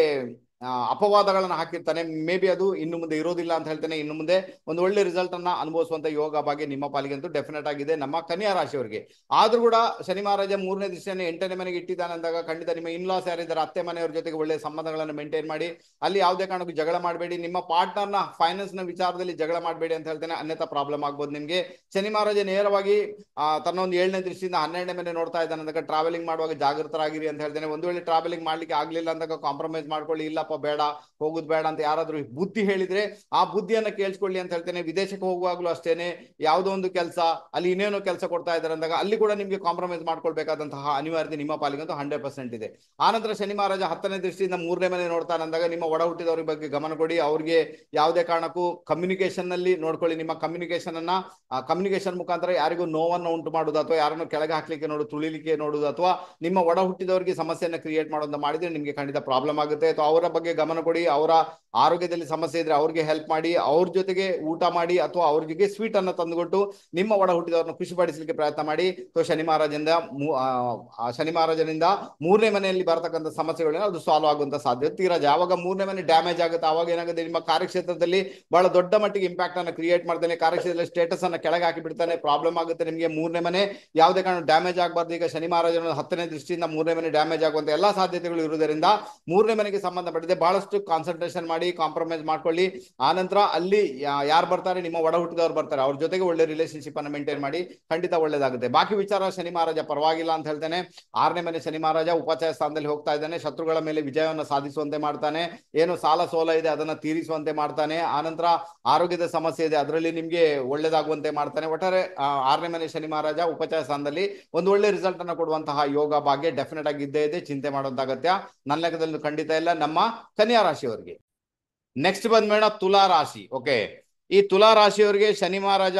ಅಪವಾದಗಳನ್ನು ಹಾಕಿರ್ತಾನೆ. ಮೇ ಬಿ ಅದು ಇನ್ನು ಮುಂದೆ ಇರೋದಿಲ್ಲ ಅಂತ ಹೇಳ್ತೇನೆ. ಇನ್ನು ಮುಂದೆ ಒಂದು ಒಳ್ಳೆ ರಿಸಲ್ಟ್ ಅನ್ನ ಅನುಭವಿಸುವಂತ ಯೋಗ ಭಾಗ್ಯ ನಿಮ್ಮ ಪಾಲಿಗಂತೂ ಡೆಫಿನೆಟ್ ಆಗಿದೆ, ನಮ್ಮ ಕನ್ಯಾ ರಾಶಿಯವರಿಗೆ. ಆದ್ರೂ ಕೂಡ ಶನಿ ಮಹಾರಾಜ 3ನೇ ದೃಷ್ಟಿಯನ್ನು 8ನೇ ಮನೆಗೆ ಇಟ್ಟಿದ್ದಾನೆ ಅಂದಾಗ ಖಂಡಿತ ನಿಮ್ಮ ಇನ್ಲಾಸ್ ಯಾರಿದ್ದಾರೆ, ಅತ್ತೆ ಮನೆಯವರ ಜೊತೆಗೆ ಒಳ್ಳೆ ಸಂಬಂಧಗಳನ್ನು ಮೇಂಟೈನ್ ಮಾಡಿ. ಅಲ್ಲಿ ಯಾವುದೇ ಕಾರಣಕ್ಕೂ ಜಗಳ ಮಾಡಬೇಡಿ. ನಿಮ್ಮ ಪಾರ್ಟ್ನರ್ನ ಫೈನಾನ್ಸ್ ನ ವಿಚಾರದಲ್ಲಿ ಜಗಳ ಮಾಡಬೇಡಿ ಅಂತ ಹೇಳ್ತೇನೆ, ಅನ್ಯಥಾ ಪ್ರಾಬ್ಲಮ್ ಆಗ್ಬೋದು ನಿಮ್ಗೆ. ಶನಿ ಮಹಾರಾಜ ನೇರವಾಗಿ ತನ್ನ ಒಂದು 7ನೇ ದೃಷ್ಟಿಯಿಂದ 12ನೇ ಮನೆ ನೋಡ್ತಾ ಇದ್ದಾನೆ ಅಂದಾಗ ಟ್ರಾವೆಲಿಂಗ್ ಮಾಡುವಾಗ ಜಾಗೃತರಾಗಿರಿ ಅಂತ ಹೇಳ್ತೇನೆ. ಒಂದು ವೇಳೆ ಟ್ರಾವೆಲಿಂಗ್ ಮಾಡ್ಲಿಕ್ಕೆ ಆಗ್ಲಿಲ್ಲ ಅಂದಾಗ ಕಾಂಪ್ರಮೈಸ್ ಮಾಡ್ಕೊಳ್ಳಿ. ಇಲ್ಲ ಬೇಡ, ಹೋಗುದು ಬೇಡ ಅಂತ ಯಾರಾದ್ರೂ ಬುದ್ಧಿ ಹೇಳಿದ್ರೆ ಆ ಬುದ್ಧಿಯನ್ನ ಕೇಳಿಸ್ಕೊಳ್ಳಿ ಅಂತ ಹೇಳ್ತೇನೆ. ವಿದೇಶಕ್ಕೆ ಹೋಗುವಾಗ್ಲೂ ಅಷ್ಟೇನೆ, ಯಾವುದೋ ಒಂದು ಕೆಲಸ ಅಲ್ಲಿ ಇನ್ನೇನೋ ಕೆಲಸ ಕೊಡ್ತಾ ಇದ್ದಾರೆ ಅಂದಾಗ ಅಲ್ಲಿ ಕೂಡ ನಿಮ್ಗೆ ಕಾಂಪ್ರಮೈಸ್ ಮಾಡ್ಕೊಳ್ಬೇಕಾದಂತಹ ಅನಿವಾರ್ಯತೆ ನಿಮ್ಮ ಪಾಲಿಗಂತೂ 100% ಇದೆ. ಆನಂತರ ಶನಿ ಮಹಾರಾಜ 10ನೇ ದೃಷ್ಟಿಯಿಂದ 3ನೇ ಮನೆ ನೋಡ್ತಾನೆ ಅಂದಾಗ ನಿಮ್ಮ ಒಡ ಹುಟ್ಟಿದವ್ರ ಬಗ್ಗೆ ಗಮನ ಕೊಡಿ. ಅವ್ರಿಗೆ ಯಾವುದೇ ಕಾರಣಕ್ಕೂ ಕಮ್ಯುನಿಕೇಶನ್ ನಲ್ಲಿ ನೋಡ್ಕೊಳ್ಳಿ. ನಿಮ್ಮ ಕಮ್ಯುನಿಕೇಶನ್ ಮುಖಾಂತರ ಯಾರಿಗೂ ನೋವನ್ನು ಉಂಟು ಮಾಡುದು, ಅಥವಾ ಯಾರನ್ನು ಕೆಳಗೆ ಹಾಕ್ಲಿಕ್ಕೆ ತುಳಿಲಿಕ್ಕೆ ನೋಡುದು, ಅಥವಾ ನಿಮ್ಮ ಒಡ ಹುಟ್ಟಿದವರಿಗೆ ಸಮಸ್ಯೆಯನ್ನು ಕ್ರಿಯೇಟ್ ಮಾಡೋದನ್ನ ಮಾಡಿದ್ರೆ ನಿಮ್ಗೆ ಖಂಡಿತ ಪ್ರಾಬ್ಲಮ್ ಆಗುತ್ತೆ. ಅಥವಾ ಅವರ ಬಗ್ಗೆ ಗಮನ ಕೊಡಿ. ಅವರ ಆರೋಗ್ಯದಲ್ಲಿ ಸಮಸ್ಯೆ ಇದ್ರೆ ಅವ್ರಿಗೆ ಹೆಲ್ಪ್ ಮಾಡಿ, ಅವ್ರ ಜೊತೆಗೆ ಊಟ ಮಾಡಿ, ಅಥವಾ ಅವ್ರ ಜೊತೆಗೆ ಸ್ವೀಟ್ ಅನ್ನ ತಂದುಕೊಟ್ಟು ನಿಮ್ಮ ಒಡ ಹುಟ್ಟಿದವ್ರನ್ನ ಖುಷಿಪಡಿಸಲಿಕ್ಕೆ ಪ್ರಯತ್ನ ಮಾಡಿ. ಸೊ ಶನಿ ಮಹಾರಾಜನಿಂದ 3ನೇ ಮನೆಯಲ್ಲಿ ಬರತಕ್ಕಂಥ ಸಮಸ್ಯೆಗಳನ್ನ ಅದು ಸಾಲ್ವ್ ಆಗುವಂತ ಸಾಧ್ಯತೆ ತೀರಾ. ಯಾವಾಗ 3ನೇ ಮನೆ ಡ್ಯಾಮೇಜ್ ಆಗುತ್ತೆ ಅವಾಗ ಏನಾಗುತ್ತೆ, ನಿಮ್ಮ ಕಾರ್ಯಕ್ಷೇತ್ರದಲ್ಲಿ ಬಹಳ ದೊಡ್ಡ ಮಟ್ಟಿಗೆ ಇಂಪ್ಯಾಕ್ಟ್ ಅನ್ನು ಕ್ರಿಯೇಟ್ ಮಾಡ್ತಾನೆ. ಕಾರ್ಯಕ್ಷೇತ್ರದಲ್ಲಿ ಸ್ಟೇಟಸ್ ಅನ್ನ ಕೆಳಗೆ ಹಾಕಿ ಬಿಡ್ತಾನೆ. ಪ್ರಾಬ್ಲಮ್ ಆಗುತ್ತೆ ನಿಮಗೆ. 3ನೇ ಮನೆ ಯಾವುದೇ ಕಾರಣ ಡ್ಯಾಮೇಜ್ ಆಗಬಾರ್ದು. ಈಗ ಶನಿ ಮಹಾರಾಜನ 10ನೇ ದೃಷ್ಟಿಯಿಂದ 3ನೇ ಮನೆ ಡ್ಯಾಮೇಜ್ ಆಗುವಂತ ಎಲ್ಲಾ ಸಾಧ್ಯತೆಗಳು ಇರುವುದರಿಂದ 3ನೇ ಮನೆಗೆ ಸಂಬಂಧಪಟ್ಟಿದೆ ಬಹಳಷ್ಟು ಕಾನ್ಸಂಟ್ರೇಷನ್ ಮಾಡಿ, ಕಾಂಪ್ರಮೈಸ್ ಮಾಡ್ಕೊಳ್ಳಿ. ಆನಂತರ ಅಲ್ಲಿ ಯಾರು ಬರ್ತಾರೆ, ನಿಮ್ಮ ಒಡ ಹುಟ್ಟಿದವ್ರು ಬರ್ತಾರೆ, ಅವ್ರ ಜೊತೆಗೆ ಒಳ್ಳೆ ರಿಲೇಶನ್ಶಿಪ್ ಅನ್ನು ಮೇಂಟೈನ್ ಮಾಡಿ, ಖಂಡಿತ ಒಳ್ಳೇದಾಗುತ್ತೆ. ಬಾಕಿ ವಿಚಾರ ಶನಿ ಮಹಾರಾಜ ಪರವಾಗಿಲ್ಲ ಅಂತ ಹೇಳ್ತೇನೆ. 6ನೇ ಮನೆ ಶನಿ ಮಹಾರಾಜ ಉಪಚಯ ಸ್ಥಾನದಲ್ಲಿ ಹೋಗ್ತಾ ಇದ್ದಾನೆ. ಶತ್ರುಗಳ ಮೇಲೆ ವಿಜಯವನ್ನು ಸಾಧಿಸುವಂತೆ ಮಾಡ್ತಾನೆ. ಏನು ಸಾಲ ಸೋಲ ಇದೆ ಅದನ್ನ ತೀರಿಸುವಂತೆ ಮಾಡ್ತಾನೆ. ಆನಂತರ ಆರೋಗ್ಯದ ಸಮಸ್ಯೆ ಇದೆ, ಅದರಲ್ಲಿ ನಿಮ್ಗೆ ಒಳ್ಳೇದಾಗುವಂತೆ ಮಾಡ್ತಾನೆ. ಒಟ್ಟಾರೆ 6ನೇ ಮನೆ ಶನಿ ಮಹಾರಾಜ ಉಪಚಯ ಸ್ಥಾನದಲ್ಲಿ ಒಂದು ಒಳ್ಳೆ ರಿಸಲ್ಟ್ ಅನ್ನು ಕೊಡುವಂತಹ ಯೋಗ ಭಾಗ್ಯ ಡೆಫಿನೆಟ್ ಆಗಿ ಇದ್ದೇ ಇದೆ. ಚಿಂತೆ ಮಾಡುವಂತ ಅಗತ್ಯ ನನ್ನ ಲೆಕ್ಕದಲ್ಲಿ ಖಂಡಿತ ಇಲ್ಲ ನಮ್ಮ ಕನ್ಯಾ ರಾಶಿಯವರಿಗೆ. ನೆಕ್ಸ್ಟ್ ಬಂದ್ಬೇಡ ತುಲಾ ರಾಶಿ. ಓಕೆ, ಈ ತುಲಾ ರಾಶಿಯವರಿಗೆ ಶನಿ ಮಹಾರಾಜ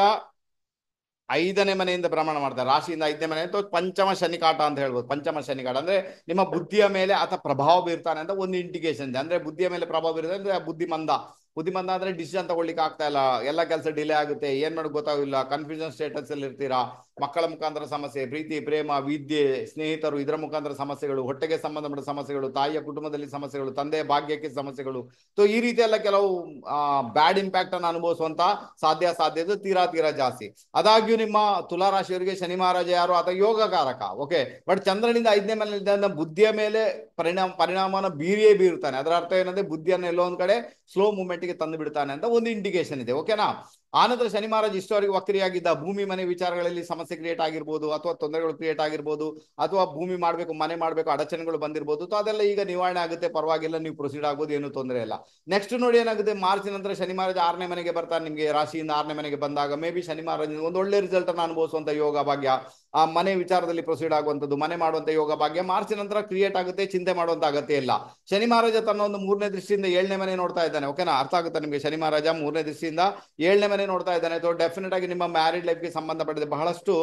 5ನೇ ಮನೆಯಿಂದ ಭ್ರಮಣ ಮಾಡ್ತಾರೆ. ರಾಶಿಯಿಂದ 5ನೇ ಮನೆ ಪಂಚಮ ಶನಿಕಾಟ ಅಂತ ಹೇಳ್ಬೋದು. ಪಂಚಮ ಶನಿಕಾಟ ಅಂದ್ರೆ ನಿಮ್ಮ ಬುದ್ಧಿಯ ಮೇಲೆ ಆತ ಪ್ರಭಾವ ಬೀರ್ತಾನೆ ಅಂತ ಒಂದು ಇಂಡಿಕೇಶನ್ ಇದೆ. ಅಂದ್ರೆ ಬುದ್ಧಿಯ ಮೇಲೆ ಪ್ರಭಾವ ಬೀರುತ್ತೆ ಅಂದ್ರೆ ಬುದ್ಧಿಮಂದ ಅಂದ್ರೆ ಡಿಸಿಷನ್ ತಗೊಳ್ಳಿಕ್ಕೆ ಆಗ್ತಾ ಇಲ್ಲ, ಎಲ್ಲ ಕೆಲಸ ಡಿಲೇ ಆಗುತ್ತೆ, ಏನ್ ಮಾಡೋದು ಗೊತ್ತಾಗಿಲ್ಲ, ಕನ್ಫ್ಯೂಷನ್ ಸ್ಟೇಟಸ್ ಅಲ್ಲಿ ಇರ್ತೀರಾ. ಮಕ್ಕಳ ಮುಖಾಂತರ ಸಮಸ್ಯೆ, ಪ್ರೀತಿ ಪ್ರೇಮ, ವಿದ್ಯೆ, ಸ್ನೇಹಿತರು, ಇದರ ಮುಖಾಂತರ ಸಮಸ್ಯೆಗಳು, ಹೊಟ್ಟೆಗೆ ಸಂಬಂಧಪಟ್ಟ ಸಮಸ್ಯೆಗಳು, ತಾಯಿಯ ಕುಟುಂಬದಲ್ಲಿ ಸಮಸ್ಯೆಗಳು, ತಂದೆಯ ಭಾಗ್ಯಕ್ಕೆ ಸಮಸ್ಯೆಗಳು. ಸೊ ಈ ರೀತಿ ಎಲ್ಲ ಕೆಲವು ಬ್ಯಾಡ್ ಇಂಪ್ಯಾಕ್ಟ್ ಅನ್ನು ಅನುಭವಿಸುವಂತ ಸಾಧ್ಯತೆ ತೀರಾ ಜಾಸ್ತಿ. ಆದಾಗ್ಯೂ ನಿಮ್ಮ ತುಲಾ ರಾಶಿಯವರಿಗೆ ಶನಿ ಮಹಾರಾಜ ಯಾರು, ಆತ ಯೋಗಕಾರಕ. ಓಕೆ, ಬಟ್ ಚಂದ್ರನಿಂದ 5ನೇ ಮನೆಯಿಂದ ಬುದ್ಧಿಯ ಮೇಲೆ ಪರಿಣಾಮನ ಬೀರುತ್ತಾನೆ. ಅದರ ಅರ್ಥ ಏನಂದ್ರೆ ಬುದ್ಧಿಯನ್ನು ಎಲ್ಲೋ ಒಂದ್ ಕಡೆ ಸ್ಲೋ ಮೂವ್ಮೆಂಟ್ ಗೆ ತಂದು ಬಿಡ್ತಾನೆ ಅಂತ ಒಂದು ಇಂಡಿಕೇಶನ್ ಇದೆ. ಓಕೆನಾ. ಆನಂತರ ಶನಿ ಮಹಾರಾಜ ಇಷ್ಟವರೆಗೆ ವಕ್ರಿಯಾಗಿದ್ದ ಭೂಮಿ ಮನೆ ವಿಚಾರಗಳಲ್ಲಿ ಸಮಸ್ಯೆ ಕ್ರಿಯೇಟ್ ಆಗಿರ್ಬೋದು, ಅಥವಾ ತೊಂದರೆಗಳು ಕ್ರಿಯೇಟ್ ಆಗಿರ್ಬೋದು, ಅಥವಾ ಭೂಮಿ ಮಾಡಬೇಕು ಮನೆ ಮಾಡಬೇಕು ಅಡಚಣೆಗಳು ಬಂದಿರ್ಬೋದು. ಸೊ ಅದೆಲ್ಲ ಈಗ ನಿವಾರಣೆ ಆಗುತ್ತೆ, ಪರವಾಗಿಲ್ಲ, ನೀವು ಪ್ರೊಸೀಡ್ ಆಗ್ಬೋದು, ಏನು ತೊಂದರೆ ಇಲ್ಲ. ನೆಕ್ಸ್ಟ್ ನೋಡಿ ಏನಾಗುತ್ತೆ, ಮಾರ್ಚ್ ನಂತರ ಶನಿ ಮಹಾರಾಜ 6ನೇ ಮನೆಗೆ ಬರ್ತಾರೆ. ನಿಮಗೆ ರಾಶಿಯಿಂದ 6ನೇ ಮನೆಗೆ ಬಂದಾಗ ಮೇ ಬಿ ಶನಿ ಮಹಾರಾಜ ಒಂದು ಒಳ್ಳೆ ರಿಸಲ್ಟ್ ಅನ್ನು ಅನುಭವಿಸುವಂತ ಯೋಗ ಭಾಗ್ಯ, ಆ ಮನೆ ವಿಚಾರದಲ್ಲಿ ಪ್ರೊಸೀಡ್ ಆಗುವಂಥದ್ದು, ಮನೆ ಮಾಡುವಂತ ಯೋಗ ಭಾಗ್ಯ ಮಾರ್ಚ್ ನಂತರ ಕ್ರಿಯೇಟ್ ಆಗುತ್ತೆ. ಚಿಂತೆ ಮಾಡುವಂತ ಅಗತ್ಯ ಇಲ್ಲ. ಶನಿ ಮಹಾರಾಜ ತನ್ನ ಒಂದು 3ನೇ ದೃಷ್ಟಿಯಿಂದ 7ನೇ ಮನೆ ನೋಡ್ತಾ ಇದ್ದಾನೆ. ಓಕೆನಾ, ಅರ್ಥ ಆಗುತ್ತೆ ನಿಮಗೆ? ಶನಿ ಮಹಾರಾಜ 3ನೇ ದೃಷ್ಟಿಯಿಂದ 7ನೇ ಮನೆ ನೋಡ್ತಾ ಇದ್ದಾನೆ. ಸೊ ಡೆಫಿನೆಟ್ ಆಗಿ ನಿಮ್ಮ ಮ್ಯಾರಿಡ್ ಲೈಫ್ಗೆ ಸಂಬಂಧಪಟ್ಟಿದೆ ಬಹಳಷ್ಟು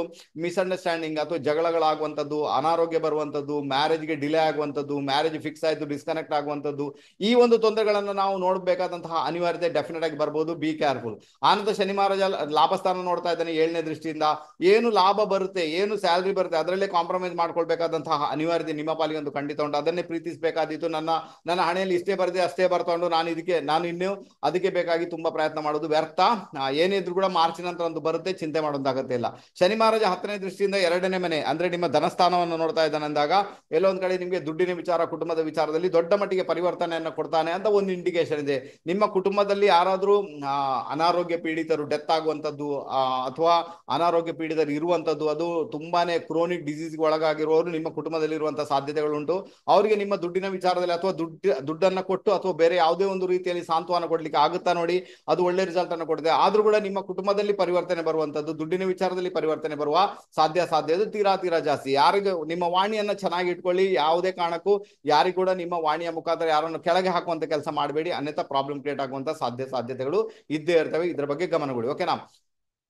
ಮಿಸ್ಅಂಡರ್ಸ್ಟ್ಯಾಂಡಿಂಗ್ ಅಥವಾ ಜಗಳಗಳಾಗುವಂಥದ್ದು, ಅನಾರೋಗ್ಯ ಬರುವಂಥದ್ದು, ಮ್ಯಾರೇಜ್ಗೆ ಡಿಲೇ ಆಗುವಂಥದ್ದು, ಮ್ಯಾರೇಜ್ ಫಿಕ್ಸ್ ಆಯಿತು ಡಿಸ್ಕನೆಕ್ಟ್ ಆಗುವಂಥದ್ದು, ಈ ಒಂದು ತೊಂದರೆಗಳನ್ನು ನಾವು ನೋಡಬೇಕಾದಂತಹ ಅನಿವಾರ್ಯತೆ ಡೆಫಿನೆಟ್ ಆಗಿ ಬರ್ಬೋದು. Be careful. ಆನಂತರ ಶನಿ ಮಹಾರಾಜ ಲಾಭಸ್ಥಾನ ನೋಡ್ತಾ ಇದ್ದಾನೆ 7ನೇ ದೃಷ್ಟಿಯಿಂದ. ಏನು ಲಾಭ ಬರುತ್ತೆ, ಏನು ಸ್ಯಾಲ್ರಿ ಬರುತ್ತೆ, ಅದರಲ್ಲೇ ಕಾಂಪ್ರಮೈಸ್ ಮಾಡ್ಕೊಳ್ಬೇಕಾದಂತಹ ಅನಿವಾರ್ಯತೆ ನಿಮ್ಮ ಪಾಲಿಗೆ ಒಂದು ಖಂಡಿತ ಉಂಟು. ಅದನ್ನೇ ಪ್ರೀತಿಸಬೇಕಾದಿತ್ತು. ನನ್ನ ಹಣೆಯಲ್ಲಿ ಇಷ್ಟೇ ಬರದೆ ಅಷ್ಟೇ ಬರ್ಕೊಂಡು ನಾನು ಇನ್ನೂ ಅದಕ್ಕೆ ಬೇಕಾಗಿ ತುಂಬಾ ಪ್ರಯತ್ನ ಮಾಡೋದು ವ್ಯರ್ಥ. ಏನಿದ್ರು ಕೂಡ ಮಾರ್ಚ್ ನಂತರ ಒಂದು ಬರುತ್ತೆ, ಚಿಂತೆ ಮಾಡೋದಾಗತ್ತೆ ಇಲ್ಲ. ಶನಿ ಮಹಾರಾಜ 10ನೇ ದೃಷ್ಟಿಯಿಂದ 2ನೇ ಮನೆ ಅಂದ್ರೆ ನಿಮ್ಮ ಧನಸ್ಥಾನವನ್ನು ನೋಡ್ತಾ ಇದ್ದಾನೆ ಅಂದಾಗ ಎಲ್ಲೋ ಒಂದ್ ಕಡೆ ನಿಮಗೆ ದುಡ್ಡಿನ ವಿಚಾರ, ಕುಟುಂಬದ ವಿಚಾರದಲ್ಲಿ ದೊಡ್ಡ ಮಟ್ಟಿಗೆ ಪರಿವರ್ತನೆಯನ್ನು ಕೊಡ್ತಾನೆ ಅಂತ ಒಂದು ಇಂಡಿಕೇಶನ್ ಇದೆ. ನಿಮ್ಮ ಕುಟುಂಬದಲ್ಲಿ ಯಾರಾದ್ರೂ ಅನಾರೋಗ್ಯ ಪೀಡಿತರು ಡೆತ್ ಆಗುವಂತದ್ದು, ಅಥವಾ ಅನಾರೋಗ್ಯ ಪೀಡಿತರು ಇರುವಂತದ್ದು, ಅದು ತುಂಬಾನೇ ಕ್ರೋನಿಕ್ ಡಿಸೀಸ್ಗೆ ಒಳಗಾಗಿರುವವರು ನಿಮ್ಮ ಕುಟುಂಬದಲ್ಲಿ ಇರುವಂತಹ ಸಾಧ್ಯತೆಗಳುಂಟು. ಅವರಿಗೆ ನಿಮ್ಮ ದುಡ್ಡಿನ ವಿಚಾರದಲ್ಲಿ ಅಥವಾ ದುಡ್ಡನ್ನ ಕೊಟ್ಟು ಅಥವಾ ಬೇರೆ ಯಾವುದೇ ಒಂದು ರೀತಿಯಲ್ಲಿ ಸಾಂತ್ವನ ಕೊಡ್ಲಿಕ್ಕೆ ಆಗುತ್ತಾ ನೋಡಿ, ಅದು ಒಳ್ಳೆ ರಿಸಲ್ಟ್ ಅನ್ನು ಕೊಡುತ್ತೆ. ಆದ್ರೂ ಕೂಡ ನಿಮ್ಮ ಕುಟುಂಬದಲ್ಲಿ ಪರಿವರ್ತನೆ ಬರುವಂತದ್ದು, ದುಡ್ಡಿನ ವಿಚಾರದಲ್ಲಿ ಪರಿವರ್ತನೆ ಬರುವ ಸಾಧ್ಯತೆ ತೀರಾ ಜಾಸ್ತಿ. ಯಾರಿಗೂ ನಿಮ್ಮ ವಾಣಿಯನ್ನ ಚೆನ್ನಾಗಿ ಇಟ್ಕೊಳ್ಳಿ. ಯಾವುದೇ ಕಾರಣಕ್ಕೂ ಯಾರಿಗೂ ಕೂಡ ನಿಮ್ಮ ವಾಣಿಯ ಮುಖಾಂತರ ಯಾರನ್ನು ಕೆಳಗೆ ಹಾಕುವಂತ ಕೆಲಸ ಮಾಡಬೇಡಿ, ಅನ್ಯಥಾ ಪ್ರಾಬ್ಲಮ್ ಕ್ರಿಯೇಟ್ ಆಗುವಂತ ಸಾಧ್ಯತೆಗಳು ಇದ್ದೇ ಇರ್ತವೆ. ಇದ್ರ ಬಗ್ಗೆ ಗಮನ ಕೊಡಿ. ಓಕೆನಾ?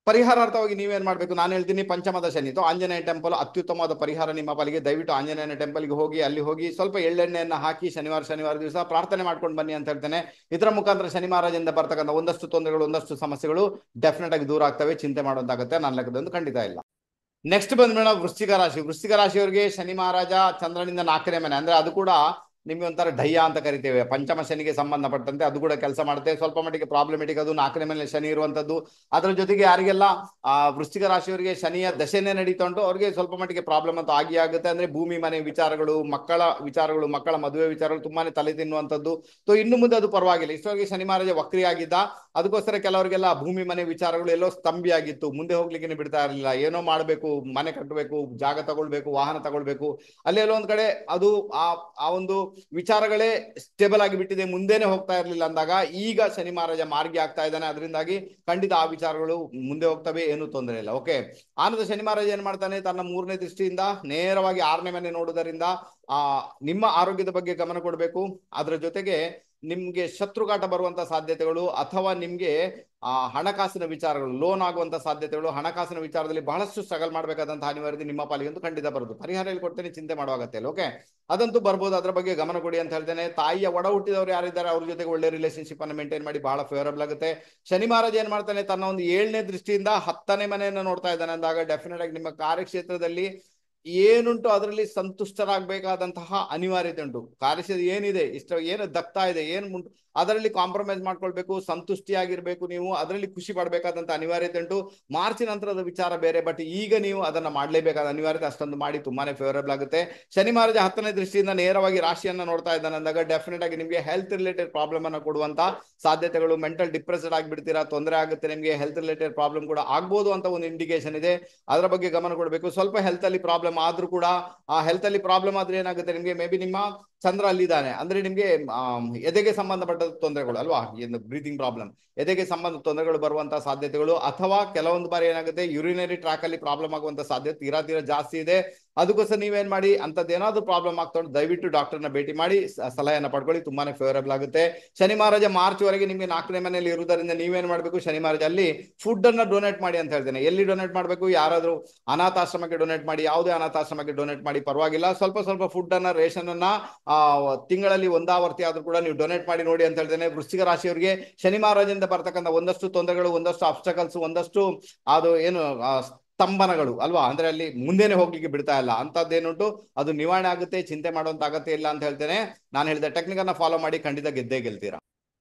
ಪರಿಹಾರಾರ್ಥವಾಗಿ ನೀವೇನ್ ಮಾಡ್ಬೇಕು ನಾನು ಹೇಳ್ತೀನಿ. ಪಂಚಮದ ಶನಿ ಆಂಜನೇಯ ಟೆಂಪಲ್ ಅತ್ಯುತ್ತಮವಾದ ಪರಿಹಾರ ನಿಮ್ಮ ಪಾಲಿಗೆ. ದಯವಿಟ್ಟು ಆಂಜನೇಯನ ಟೆಂಪಲ್ಗೆ ಹೋಗಿ, ಅಲ್ಲಿ ಹೋಗಿ ಸ್ವಲ್ಪ ಎಳ್ಳೆಣ್ಣೆಯನ್ನ ಹಾಕಿ ಶನಿವಾರ ದಿವಸ ಪ್ರಾರ್ಥನೆ ಮಾಡ್ಕೊಂಡು ಬನ್ನಿ ಅಂತ ಹೇಳ್ತೇನೆ. ಇದರ ಮುಖಾಂತರ ಶನಿ ಮಹಾರಾಜದಿಂದ ಬರ್ತಕ್ಕಂಥ ಒಂದಷ್ಟು ತೊಂದರೆಗಳು, ಒಂದಷ್ಟು ಸಮಸ್ಯೆಗಳು ಡೆಫಿನೆಟ್ ಆಗಿ ದೂರ ಆಗ್ತವೆ. ಚಿಂತೆ ಮಾಡುವಂತಾಗುತ್ತೆ. ನನ್ನ ಲೆಕ್ಕದೊಂದು ಖಂಡಿತ ಇಲ್ಲ. ನೆಕ್ಸ್ಟ್ ಬಂದ್ಮೇಲೆ ವೃಶ್ಚಿಕ ರಾಶಿಯವರಿಗೆ ಶನಿ ಮಹಾರಾಜ ಚಂದ್ರನಿಂದ 4ನೇ ಮನೆ, ಅಂದ್ರೆ ಅದು ಕೂಡ ನಿಮ್ಗೆ ಒಂಥರ ಢಯ್ಯ ಅಂತ ಕರಿತೇವೆ. ಪಂಚಮ ಶನಿಗೆ ಸಂಬಂಧಪಟ್ಟಂತೆ ಅದು ಕೂಡ ಕೆಲಸ ಮಾಡುತ್ತೆ. ಸ್ವಲ್ಪ ಮಟ್ಟಿಗೆ ಪ್ರಾಬ್ಲಮೆಟಿಕ್ ಅದು 4ನೇ ಮೇಲೆ ಶನಿ ಇರುವಂತದ್ದು. ಅದರ ಜೊತೆಗೆ ಯಾರಿಗೆಲ್ಲ ವೃಶ್ಚಿಕ ರಾಶಿಯವರಿಗೆ ಶನಿಯ ದಶೆನೇ ನಡೀತಾ ಉಂಟು, ಅವ್ರಿಗೆ ಸ್ವಲ್ಪ ಮಟ್ಟಿಗೆ ಪ್ರಾಬ್ಲಮ್ ಅಂತ ಆಗುತ್ತೆ. ಅಂದ್ರೆ ಭೂಮಿ ಮನೆ ವಿಚಾರಗಳು, ಮಕ್ಕಳ ಮದುವೆ ವಿಚಾರಗಳು ತುಂಬಾನೇ ತಲೆ ತಿನ್ನುವಂಥದ್ದು. ಸೊ ಇನ್ನು ಮುಂದೆ ಅದು ಪರವಾಗಿಲ್ಲ. ಇಷ್ಟವರೆಗೆ ಶನಿ ಮಹಾರಾಜ ವಕ್ರಿಯಾಗಿದ್ದ, ಅದಕ್ಕೋಸ್ಕರ ಕೆಲವರಿಗೆಲ್ಲ ಭೂಮಿ ಮನೆ ವಿಚಾರಗಳು ಎಲ್ಲೋ ಸ್ತಂಭಿಯಾಗಿತ್ತು, ಮುಂದೆ ಹೋಗ್ಲಿಕ್ಕೆ ಬಿಡ್ತಾ ಇರಲಿಲ್ಲ. ಏನೋ ಮಾಡಬೇಕು, ಮನೆ ಕಟ್ಟಬೇಕು, ಜಾಗ ತಗೊಳ್ಬೇಕು, ವಾಹನ ತಗೊಳ್ಬೇಕು, ಅಲ್ಲೆಲ್ಲೋ ಒಂದ್ ಕಡೆ ಅದು ಆ ಒಂದು ವಿಚಾರಗಳೇ ಸ್ಟೇಬಲ್ ಆಗಿ ಬಿಟ್ಟಿದೆ, ಮುಂದೆನೆ ಹೋಗ್ತಾ ಇರಲಿಲ್ಲ ಅಂದಾಗ ಈಗ ಶನಿ ಮಹಾರಾಜ ಮಾರ್ಗಿ ಆಗ್ತಾ ಇದ್ದಾನೆ. ಅದರಿಂದಾಗಿ ಖಂಡಿತ ಆ ವಿಚಾರಗಳು ಮುಂದೆ ಹೋಗ್ತವೆ, ಏನು ತೊಂದರೆ ಇಲ್ಲ. ಓಕೆ, ಆನಂತರ ಶನಿ ಮಹಾರಾಜ ಏನ್ ಮಾಡ್ತಾನೆ, ತನ್ನ 3ನೇ ದೃಷ್ಟಿಯಿಂದ ನೇರವಾಗಿ 6ನೇ ಮನೆ ನೋಡುವುದರಿಂದ ನಿಮ್ಮ ಆರೋಗ್ಯದ ಬಗ್ಗೆ ಗಮನ ಕೊಡಬೇಕು. ಅದರ ಜೊತೆಗೆ ನಿಮ್ಗೆ ಶತ್ರುಘಾಟ ಬರುವಂತ ಸಾಧ್ಯತೆಗಳು, ಅಥವಾ ನಿಮ್ಗೆ ಹಣಕಾಸಿನ ವಿಚಾರಗಳು, ಲೋನ್ ಆಗುವಂತ ಸಾಧ್ಯತೆಗಳು, ಹಣಕಾಸಿನ ವಿಚಾರದಲ್ಲಿ ಬಹಳಷ್ಟು ಸ್ಟ್ರಗಲ್ ಮಾಡಬೇಕಾದಂತಹ ಅನಿವಾರ್ಯತೆ ನಿಮ್ಮ ಪಾಲಿಗಂತೂ ಖಂಡಿತ ಬರೋದು. ಪರಿಹಾರ ಕೊಡ್ತೇನೆ, ಚಿಂತೆ ಮಾಡುವಾಗತ್ತೆ ಇಲ್ಲ. ಓಕೆ, ಅದಂತೂ ಬರ್ಬೋದು. ಅದರ ಬಗ್ಗೆ ಗಮನ ಕೊಡಿ ಅಂತ ಹೇಳ್ತೇನೆ. ತಾಯಿಯ ಒಡ ಹುಟ್ಟಿದವರು ಯಾರಿದ್ದಾರೆ ಅವ್ರ ಜೊತೆಗೆ ಒಳ್ಳೆ ರಿಲೇಶನ್ಶಿಪ್ ಅನ್ನು ಮೇಂಟೈನ್ ಮಾಡಿ, ಬಹಳ ಫೇವರಬಲ್ ಆಗುತ್ತೆ. ಶನಿ ಮಹಾರಾಜ ಏನ್ ಮಾಡ್ತಾನೆ, ತನ್ನ ಒಂದು 7ನೇ ದೃಷ್ಟಿಯಿಂದ 10ನೇ ಮನೆಯನ್ನು ನೋಡ್ತಾ ಇದ್ದಾನೆ ಅಂದಾಗ ಡೆಫಿನೆಟ್ ಆಗಿ ನಿಮ್ಮ ಕಾರ್ಯಕ್ಷೇತ್ರದಲ್ಲಿ ಏನುಂಟು ಅದರಲ್ಲಿ ಸಂತುಷ್ಟರಾಗಬೇಕಾದಂತಹ ಅನಿವಾರ್ಯತೆ ಉಂಟು. ಕಾರ್ಯಕ್ಷೇತ್ರ ಏನಿದೆ, ಏನು ದಕ್ತಾ ಇದೆ, ಏನು ಅದರಲ್ಲಿ ಕಾಂಪ್ರಮೈಸ್ ಮಾಡ್ಕೊಳ್ಬೇಕು, ಸಂತುಷ್ಟಿಯಾಗಿರ್ಬೇಕು. ನೀವು ಅದರಲ್ಲಿ ಖುಷಿ ಪಡಬೇಕಾದಂತ ಅನಿವಾರ್ಯತೆ ಉಂಟು. ಮಾರ್ಚ್ ನಂತರದ ವಿಚಾರ ಬೇರೆ, ಬಟ್ ಈಗ ನೀವು ಅದನ್ನ ಮಾಡಲೇಬೇಕಾದ ಅನಿವಾರ್ಯತೆ, ಅಷ್ಟೊಂದು ಮಾಡಿ ತುಂಬಾನೇ ಫೇವರಬಲ್ ಆಗುತ್ತೆ. ಶನಿ ಮಹಾರಾಜ 10ನೇ ದೃಷ್ಟಿಯಿಂದ ನೇರವಾಗಿ ರಾಶಿಯನ್ನ ನೋಡ್ತಾ ಇದ್ದಾನೆ ಅಂದಾಗ ಡೆಫಿನೆಟ್ ಆಗಿ ನಿಮಗೆ ಹೆಲ್ತ್ ರಿಲೇಟೆಡ್ ಪ್ರಾಬ್ಲಮ್ ಅನ್ನು ಕೊಡುವಂತ ಸಾಧ್ಯತೆಗಳು, ಮೆಂಟಲ್ ಡಿಪ್ರೆಸ್ಡ್ ಆಗಿಬಿಡ್ತೀರಾ, ತೊಂದರೆ ಆಗುತ್ತೆ ನಿಮಗೆ, ಹೆಲ್ತ್ ರಿಲೇಟೆಡ್ ಪ್ರಾಬ್ಲಮ್ ಕೂಡ ಆಗ್ಬೋದು ಅಂತ ಒಂದು ಇಂಡಿಕೇಶನ್ ಇದೆ. ಅದರ ಬಗ್ಗೆ ಗಮನ ಕೊಡಬೇಕು. ಸ್ವಲ್ಪ ಹೆಲ್ತ್ ಅಲ್ಲಿ ಪ್ರಾಬ್ಲಮ್ ಆದ್ರೂ ಕೂಡ, ಆ ಹೆಲ್ತ್ ಅಲ್ಲಿ ಪ್ರಾಬ್ಲಮ್ ಆದ್ರೆ ಏನಾಗುತ್ತೆ ನಿಮ್ಗೆ, ಮೇ ಬಿ ನಿಮ್ಮ ಚಂದ್ರ ಅಲ್ಲಿದ್ದಾನೆ ಅಂದ್ರೆ ನಿಮ್ಗೆ ಎದೆಗೆ ಸಂಬಂಧಪಟ್ಟ ತೊಂದರೆಗಳು ಅಲ್ವಾ, ಏನು ಬ್ರೀತಿಂಗ್ ಪ್ರಾಬ್ಲಮ್, ಎದೆಗೆ ಸಂಬಂಧ ತೊಂದರೆಗಳು ಬರುವಂತಹ ಸಾಧ್ಯತೆಗಳು, ಅಥವಾ ಕೆಲವೊಂದು ಬಾರಿ ಏನಾಗುತ್ತೆ ಯುರಿನರಿ ಟ್ರ್ಯಾಕ್ ಅಲ್ಲಿ ಪ್ರಾಬ್ಲಮ್ ಆಗುವಂತ ಸಾಧ್ಯತೆ ತೀರಾ ಜಾಸ್ತಿ ಇದೆ. ಅದಕ್ಕೋಸ್ಕರ ನೀವೇನ್ ಮಾಡಿ, ಅಂತದ್ದೇನಾದ್ರೂ ಪ್ರಾಬ್ಲಮ್ ಆಗ್ತಾ ಉಂಟು ದಯವಿಟ್ಟು ಡಾಕ್ಟರ್ನ ಭೇಟಿ ಮಾಡಿ ಸಲಹೆಯನ್ನು ಪಡ್ಕೊಳ್ಳಿ, ತುಂಬಾನೇ ಫೇವರಬಲ್ ಆಗುತ್ತೆ. ಶನಿ ಮಹಾರಾಜ ಮಾರ್ಚ್ ವರೆಗೆ ನಿಮ್ಗೆ 4ನೇ ಮನೆಯಲ್ಲಿ ಇರುವುದರಿಂದ ನೀವೇನ್ ಮಾಡ್ಬೇಕು, ಶನಿ ಮಹಾರಾಜ ಅಲ್ಲಿ ಫುಡ್ ಅನ್ನ ಡೊನೇಟ್ ಮಾಡಿ ಅಂತ ಹೇಳ್ತೇನೆ. ಎಲ್ಲಿ ಡೊನೇಟ್ ಮಾಡ್ಬೇಕು, ಯಾರಾದ್ರೂ ಅನಾಥಾಶ್ರಮಕ್ಕೆ ಡೊನೇಟ್ ಮಾಡಿ, ಯಾವುದೇ ಅನಾಥಾಶ್ರಮಕ್ಕೆ ಡೊನೇಟ್ ಮಾಡಿ ಪರವಾಗಿಲ್ಲ. ಸ್ವಲ್ಪ ಫುಡ್ ಅನ್ನ, ರೇಷನ್ ಅನ್ನ ತಿಂಗಳಲ್ಲಿ ಒಂದಾವರ್ತಿ ಆದ್ರೂ ಕೂಡ ನೀವು ಡೊನೇಟ್ ಮಾಡಿ ನೋಡಿ ಅಂತ ಹೇಳ್ತೇನೆ. ವೃಶ್ಚಿಕ ರಾಶಿಯವರಿಗೆ ಶನಿ ಮಹಾರಾಜದಿಂದ ಬರ್ತಕ್ಕಂಥ ಒಂದಷ್ಟು ತೊಂದರೆಗಳು, ಒಂದಷ್ಟು ಅಬ್ಸ್ಟಕಲ್ಸ್, ಒಂದಷ್ಟು ಅದು ಏನು ಸ್ತಂಭನಗಳು ಅಲ್ವಾ, ಅಂದ್ರೆ ಅಲ್ಲಿ ಮುಂದೆನೆ ಹೋಗ್ಲಿಕ್ಕೆ ಬಿಡ್ತಾ ಇಲ್ಲ ಅಂತದ್ದೇನುಂಟು, ಅದು ನಿವಾರಣೆ ಆಗುತ್ತೆ. ಚಿಂತೆ ಮಾಡುವಂತ ಅಗತ್ಯ ಇಲ್ಲ ಅಂತ ಹೇಳ್ತೇನೆ. ನಾನು ಹೇಳಿದ ಟೆಕ್ನಿಕ್ ಅನ್ನ ಫಾಲೋ ಮಾಡಿ, ಖಂಡಿತ ಗೆದ್ದೇ ಗೆಲ್ತೀರಾ.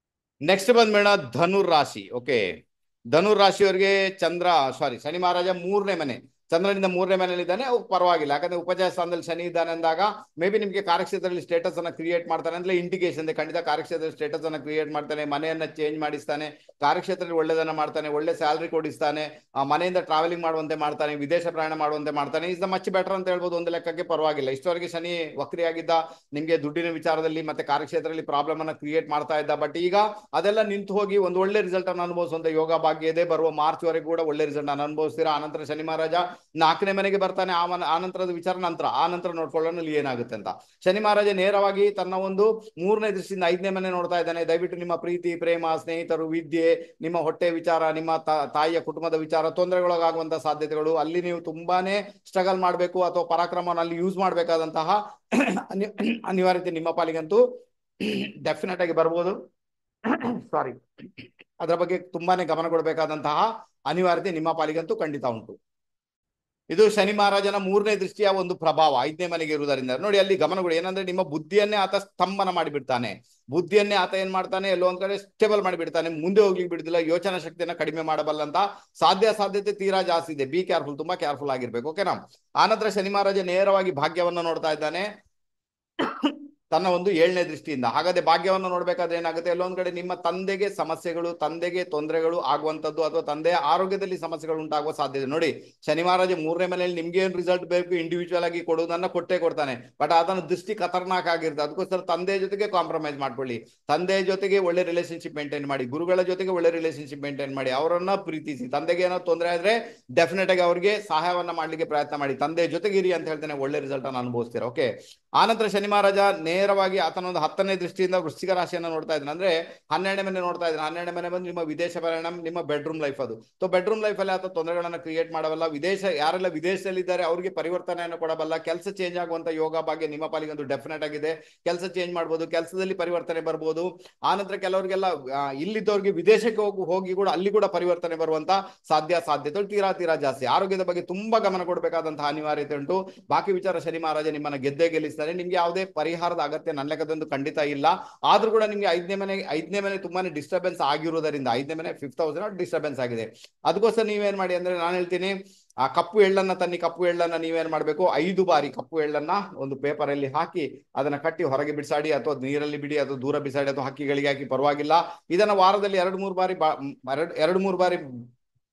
ನೆಕ್ಸ್ಟ್ ಬಂದ್ಬೇಡ ಧನುರ್ ರಾಶಿ. ಓಕೆ, ಧನುರ್ ರಾಶಿಯವರಿಗೆ ಶನಿ ಮಹಾರಾಜ 3ನೇ ಮನೆ, ಚಂದ್ರನಿಂದ 3ನೇ ಮನೆಯಲ್ಲಿದ್ದಾನೆ, ಅವು ಪರವಾಗಿಲ್ಲ. ಯಾಕಂದ್ರೆ ಉಪಜಯ ಸ್ಥಾನದಲ್ಲಿ ಶನಿ ಇದ್ದಾನೆ ಅಂದಾಗ ಮೇ ಬಿ ನಿಮಗೆ ಕಾರ್ಯಕ್ಷೇತ್ರದಲ್ಲಿ ಸ್ಟೇಟಸ್ ಅನ್ನ ಕ್ರಿಯೇಟ್ ಮಾಡ್ತಾನೆ ಅಂದ್ರೆ ಇಂಡಿಕೇಶನ್ ಇದೆ. ಖಂಡಿತ ಕಾರ್ಯಕ್ಷೇತ್ರದಲ್ಲಿ ಸ್ಟೇಟಸ್ ಅನ್ನ ಕ್ರಿಯೇಟ್ ಮಾಡ್ತಾನೆ, ಮನೆಯನ್ನ ಚೇಂಜ್ ಮಾಡಿಸ್ತಾನೆ, ಕಾರ್ಯಕ್ಷೇತ್ರದಲ್ಲಿ ಒಳ್ಳೆದನ್ನ ಮಾಡ್ತಾನೆ, ಒಳ್ಳೆ ಸ್ಯಾಲರಿ ಕೊಡಿಸ್ತಾನೆ, ಮನೆಯಿಂದ ಟ್ರಾವೆಲಿಂಗ್ ಮಾಡುವಂತೆ ಮಾಡ್ತಾನೆ, ವಿದೇಶ ಪ್ರಯಾಣ ಮಾಡುವಂತೆ ಮಾಡ್ತಾನೆ. ಇಸ್ ದ ಮಚ್ ಬೆಟರ್ ಅಂತ ಹೇಳ್ಬೋದು ಒಂದು ಲೆಕ್ಕಕ್ಕೆ. ಪರವಾಗಿಲ್ಲ. ಇಷ್ಟವರೆಗೆ ಶನಿ ವಕ್ರಿಯಾಗಿದ್ದ, ನಿಮಗೆ ದುಡ್ಡಿನ ವಿಚಾರದಲ್ಲಿ ಮತ್ತೆ ಕಾರ್ಯಕ್ಷೇತ್ರದಲ್ಲಿ ಪ್ರಾಬ್ಲಮ್ ಅನ್ನ ಕ್ರಿಯೇಟ್ ಮಾಡ್ತಾ ಇದ್ದ. ಬಟ್ ಈಗ ಅದೆಲ್ಲ ನಿಂತು ಹೋಗಿ ಒಂದು ಒಳ್ಳೆ ರಿಸಲ್ಟ್ ಅನ್ನು ಅನುಭವಿಸುವಂತ ಯೋಗ ಭಾಗ್ಯ ಇದೆ. ಬರುವ ಮಾರ್ಚ್ ವರೆಗೂ ಕೂಡ ಒಳ್ಳೆ ರಿಸಲ್ಟ್ ಅನ್ನು ಅನುಭವಿಸ್ತೀರಾ. ಆನಂತರ ಶನಿ ಮಹಾರಾಜ 4ನೇ ಮನೆಗೆ ಬರ್ತಾನೆ. ಆ ನಂತರದ ವಿಚಾರ ಆ ನಂತರ ನೋಡ್ಕೊಳ್ಳೋಣ ಅಲ್ಲಿ ಏನಾಗುತ್ತೆ ಅಂತ. ಶನಿ ಮಹಾರಾಜ ನೇರವಾಗಿ ತನ್ನ ಒಂದು 3ನೇ ದೃಷ್ಟಿಯಿಂದ 5ನೇ ಮನೆ ನೋಡ್ತಾ ಇದ್ದಾನೆ. ದಯವಿಟ್ಟು ನಿಮ್ಮ ಪ್ರೀತಿ, ಪ್ರೇಮ, ಸ್ನೇಹಿತರು, ವಿದ್ಯೆ, ನಿಮ್ಮ ಹೊಟ್ಟೆ ವಿಚಾರ, ನಿಮ್ಮ ತಾಯಿಯ ಕುಟುಂಬದ ವಿಚಾರ ತೊಂದರೆಗೊಳಗಾಗುವಂತಹ ಸಾಧ್ಯತೆಗಳು, ಅಲ್ಲಿ ನೀವು ತುಂಬಾನೇ ಸ್ಟ್ರಗಲ್ ಮಾಡಬೇಕು ಅಥವಾ ಪರಾಕ್ರಮವನ್ನು ಅಲ್ಲಿ ಯೂಸ್ ಮಾಡಬೇಕಾದಂತಹ ಅನಿವಾರ್ಯತೆ ನಿಮ್ಮ ಪಾಲಿಗಂತೂ ಡೆಫಿನೆಟ್ ಆಗಿ ಬರ್ಬೋದು. ಸಾರಿ, ಅದರ ಬಗ್ಗೆ ತುಂಬಾನೇ ಗಮನ ಕೊಡಬೇಕಾದಂತಹ ಅನಿವಾರ್ಯತೆ ನಿಮ್ಮ ಪಾಲಿಗಂತೂ ಖಂಡಿತ ಉಂಟು. ಇದು ಶನಿ ಮಹಾರಾಜನ 3ನೇ ದೃಷ್ಟಿಯ ಒಂದು ಪ್ರಭಾವ 5ನೇ ಮನೆಗೆ ಇರುವುದರಿಂದ. ನೋಡಿ, ಅಲ್ಲಿ ಗಮನ ಕೊಡಿ. ಏನಂದ್ರೆ ನಿಮ್ಮ ಬುದ್ಧಿಯನ್ನೇ ಆತ ಸ್ತಂಭನ ಮಾಡಿಬಿಡ್ತಾನೆ. ಬುದ್ಧಿಯನ್ನೇ ಆತ ಏನ್ ಮಾಡ್ತಾನೆ, ಎಲ್ಲೋ ಒಂದ್ ಕಡೆ ಸ್ಟೇಬಲ್ ಮಾಡಿಬಿಡ್ತಾನೆ. ಮುಂದೆ ಹೋಗ್ಲಿಕ್ಕೆ ಬಿಡುದಿಲ್ಲ. ಯೋಚನಾ ಶಕ್ತಿಯನ್ನ ಕಡಿಮೆ ಮಾಡಬಲ್ಲಂತ ಸಾಧ್ಯತೆ ತೀರಾ ಜಾಸ್ತಿ ಇದೆ. ಬಿ ಕೇರ್ಫುಲ್, ತುಂಬಾ ಕೇರ್ಫುಲ್ ಆಗಿರ್ಬೇಕು. ಓಕೆನಾ. ಆನಂತರ ಶನಿ ಮಹಾರಾಜ ನೇರವಾಗಿ ಭಾಗ್ಯವನ್ನ ನೋಡ್ತಾ ಇದ್ದಾನೆ ತನ್ನ ಒಂದು 7ನೇ ದೃಷ್ಟಿಯಿಂದ. ಹಾಗಾದ್ರೆ ಭಾಗ್ಯವನ್ನು ನೋಡ್ಬೇಕಾದ್ರೆ ಏನಾಗುತ್ತೆ, ಎಲ್ಲೊಂದ್ ಕಡೆ ನಿಮ್ಮ ತಂದೆಗೆ ಸಮಸ್ಯೆಗಳು, ತಂದೆಗೆ ತೊಂದರೆಗಳು ಆಗುವಂತದ್ದು, ಅಥವಾ ತಂದೆಯ ಆರೋಗ್ಯದಲ್ಲಿ ಸಮಸ್ಯೆಗಳು ಉಂಟಾಗುವ ಸಾಧ್ಯತೆ. ನೋಡಿ, ಶನಿ ಮಹಾರಾಜ 3ನೇ ಮನೆಯಲ್ಲಿ ನಿಮ್ಗೆ ಏನ್ ರಿಸಲ್ಟ್ ಬೇಕು ಇಂಡಿವಿಜುವಲ್ ಆಗಿ ಕೊಡುವುದನ್ನ ಕೊಟ್ಟೇ ಕೊಡ್ತಾನೆ. ಬಟ್ ಅದನ್ನ ದೃಷ್ಟಿ ಖತರ್ನಾಕ್ ಆಗಿರುತ್ತೆ. ಅದಕ್ಕೋಸ್ಕರ ತಂದೆಯ ಜೊತೆಗೆ ಕಾಂಪ್ರಮೈಸ್ ಮಾಡ್ಕೊಳ್ಳಿ. ತಂದೆಯ ಜೊತೆಗೆ ಒಳ್ಳೆ ರಿಲೇಶನ್ಶಿಪ್ ಮೇಂಟೈನ್ ಮಾಡಿ, ಗುರುಗಳ ಜೊತೆಗೆ ಒಳ್ಳೆ ರಿಲೇಶನ್ಶಿಪ್ ಮೇಂಟೈನ್ ಮಾಡಿ, ಅವರನ್ನ ಪ್ರೀತಿಸಿ. ತಂದೆಗೆ ಏನೋ ತೊಂದರೆ ಆದ್ರೆ ಡೆಫಿನೆಟ್ ಆಗಿ ಅವರಿಗೆ ಸಹಾಯವನ್ನ ಮಾಡ್ಲಿಕ್ಕೆ ಪ್ರಯತ್ನ ಮಾಡಿ. ತಂದೆಯ ಜೊತೆಗೆ ಇರಿ ಅಂತ ಹೇಳ್ತೇನೆ, ಒಳ್ಳೆ ರಿಸಲ್ಟ್ ಅನ್ನು ಅನುಭವಿಸ್ತೀರಾ. ಓಕೆ. ಆನಂತರ ಶನಿ ಮಹಾರಾಜ ನೇರವಾಗಿ ಆತನ ಒಂದು 10ನೇ ದೃಷ್ಟಿಯಿಂದ ವೃಶ್ಚಿಕ ರಾಶಿಯನ್ನು ನೋಡ್ತಾ ಇದ್ದಾನೆ. ಅಂದ್ರೆ 12ನೇ ಮನೆ ನೋಡ್ತಾ ಇದ್ದಾನೆ. 12ನೇ ಮನೆ ಬಂದು ನಿಮ್ಮ ವಿದೇಶ ಪ್ರಯಾಣ, ನಿಮ್ಮ ಬೆಡ್ರೂಮ್ ಲೈಫ್. ಅದು ಸೊ ಬೆಡ್ರೂಮ್ ಲೈಫ್ ಅಲ್ಲಿ ಆತ ತೊಂದರೆಗಳನ್ನ ಕ್ರಿಯೇಟ್ ಮಾಡಬಲ್ಲ. ಯಾರೆಲ್ಲ ವಿದೇಶದಲ್ಲಿ ಇದ್ದಾರೆ ಅವರಿಗೆ ಪರಿವರ್ತನೆಯನ್ನು ಕೊಡಬಲ್ಲ. ಕೆಲಸ ಚೇಂಜ್ ಆಗುವಂತ ಯೋಗ ಭಾಗ್ಯ ನಿಮ್ಮ ಪಾಲಿಗಂತೂ ಡೆಫಿನೆಟ್ ಆಗಿದೆ. ಕೆಲಸ ಚೇಂಜ್ ಮಾಡ್ಬೋದು, ಕೆಲಸದಲ್ಲಿ ಪರಿವರ್ತನೆ ಬರ್ಬೋದು. ಆನಂತರ ಕೆಲವರಿಗೆಲ್ಲ ಇಲ್ಲಿದ್ದವ್ರಿಗೆ ವಿದೇಶಕ್ಕೆ ಹೋಗಿ ಕೂಡ ಅಲ್ಲಿ ಕೂಡ ಪರಿವರ್ತನೆ ಬರುವಂತ ಸಾಧ್ಯತೆಗಳು ತೀರಾ ಜಾಸ್ತಿ. ಆರೋಗ್ಯದ ಬಗ್ಗೆ ತುಂಬಾ ಗಮನ ಕೊಡಬೇಕಾದಂತಹ ಅನಿವಾರ್ಯತೆ ಉಂಟು. ಬಾಕಿ ವಿಚಾರ ಶನಿ ಮಹಾರಾಜ ನಿಮ್ಮನ್ನ ಗೆದ್ದೇ ಗೆಲ್ಲಿಸ್ತಾರೆ. ನಿಮ್ಗೆ ಯಾವುದೇ ಪರಿಹಾರದ ಅಗತ್ಯ ನನ್ನ ಲೆಕ್ಕದಂತೂ ಖಂಡಿತ ಇಲ್ಲ. ಆದ್ರೂ ಕೂಡ ನಿಮ್ಗೆ 5ನೇ ಮನೆ ತುಂಬಾನೇ ಡಿಸ್ಟರ್ಬೆನ್ಸ್ ಆಗಿರುವುದರಿಂದ, 5ನೇ ಮನೆ 5th ಹೌಸ್ ಡಿಸ್ಟರ್ಬೆನ್ಸ್ ಆಗಿದೆ. ಅದಕ್ಕೋಸ್ಕರ ನೀವೇನ್ ಮಾಡಿ ಅಂದ್ರೆ, ನಾನು ಹೇಳ್ತೀನಿ, ಆ ಕಪ್ಪು ಎಳ್ಳನ್ನ ತನ್ನಿ. ಕಪ್ಪು ಎಳ್ಳನ್ನ ನೀವೇನ್ ಮಾಡ್ಬೇಕು, 5 ಬಾರಿ ಕಪ್ಪು ಎಳ್ಳನ್ನ ಒಂದು ಪೇಪರ್ ಅಲ್ಲಿ ಹಾಕಿ ಅದನ್ನ ಕಟ್ಟಿ ಹೊರಗೆ ಬಿಸಾಡಿ, ಅಥವಾ ನೀರಲ್ಲಿ ಬಿಡಿ, ಅಥವಾ ದೂರ ಬಿಸಾಡಿ, ಅಥವಾ ಹಕ್ಕಿಗಳಿಗೆ ಹಾಕಿ, ಪರವಾಗಿಲ್ಲ. ಇದನ್ನ ವಾರದಲ್ಲಿ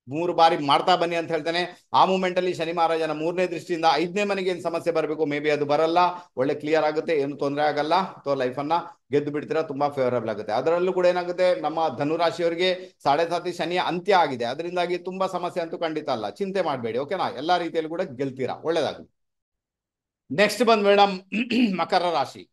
3 ಬಾರಿ ಮಾಡ್ತಾ ಬನ್ನಿ ಅಂತ ಹೇಳ್ತೇನೆ. ಆ ಮೂಮೆಂಟ್ ಅಲ್ಲಿ ಶನಿ ಮಹಾರಾಜನ 3ನೇ ದೃಷ್ಟಿಯಿಂದ 5ನೇ ಮನೆಗೆ ಏನ್ ಸಮಸ್ಯೆ ಬರಬೇಕು, ಮೇ ಬಿ ಅದು ಬರಲ್ಲ. ಒಳ್ಳೆ ಕ್ಲಿಯರ್ ಆಗುತ್ತೆ, ಏನು ತೊಂದರೆ ಆಗಲ್ಲ. ಅಥವಾ ಲೈಫ್ ಅನ್ನ ಗೆದ್ದು ಬಿಡ್ತೀರಾ, ತುಂಬಾ ಫೇವರಬಲ್ ಆಗುತ್ತೆ. ಅದರಲ್ಲೂ ಕೂಡ ಏನಾಗುತ್ತೆ, ನಮ್ಮ ಧನುರಾಶಿಯವರಿಗೆ 7.5 ಶನಿಯ ಅಂತ್ಯ ಆಗಿದೆ. ಅದರಿಂದಾಗಿ ತುಂಬಾ ಸಮಸ್ಯೆ ಅಂತೂ ಖಂಡಿತ ಅಲ್ಲ, ಚಿಂತೆ ಮಾಡಬೇಡಿ. ಓಕೆನಾ. ಎಲ್ಲಾ ರೀತಿಯಲ್ಲಿ ಕೂಡ ಗೆಲ್ತೀರಾ, ಒಳ್ಳೇದಾಗಲಿ. ನೆಕ್ಸ್ಟ್ ಬಂದ್ ಮೇಡಮ್ ಮಕರ ರಾಶಿ.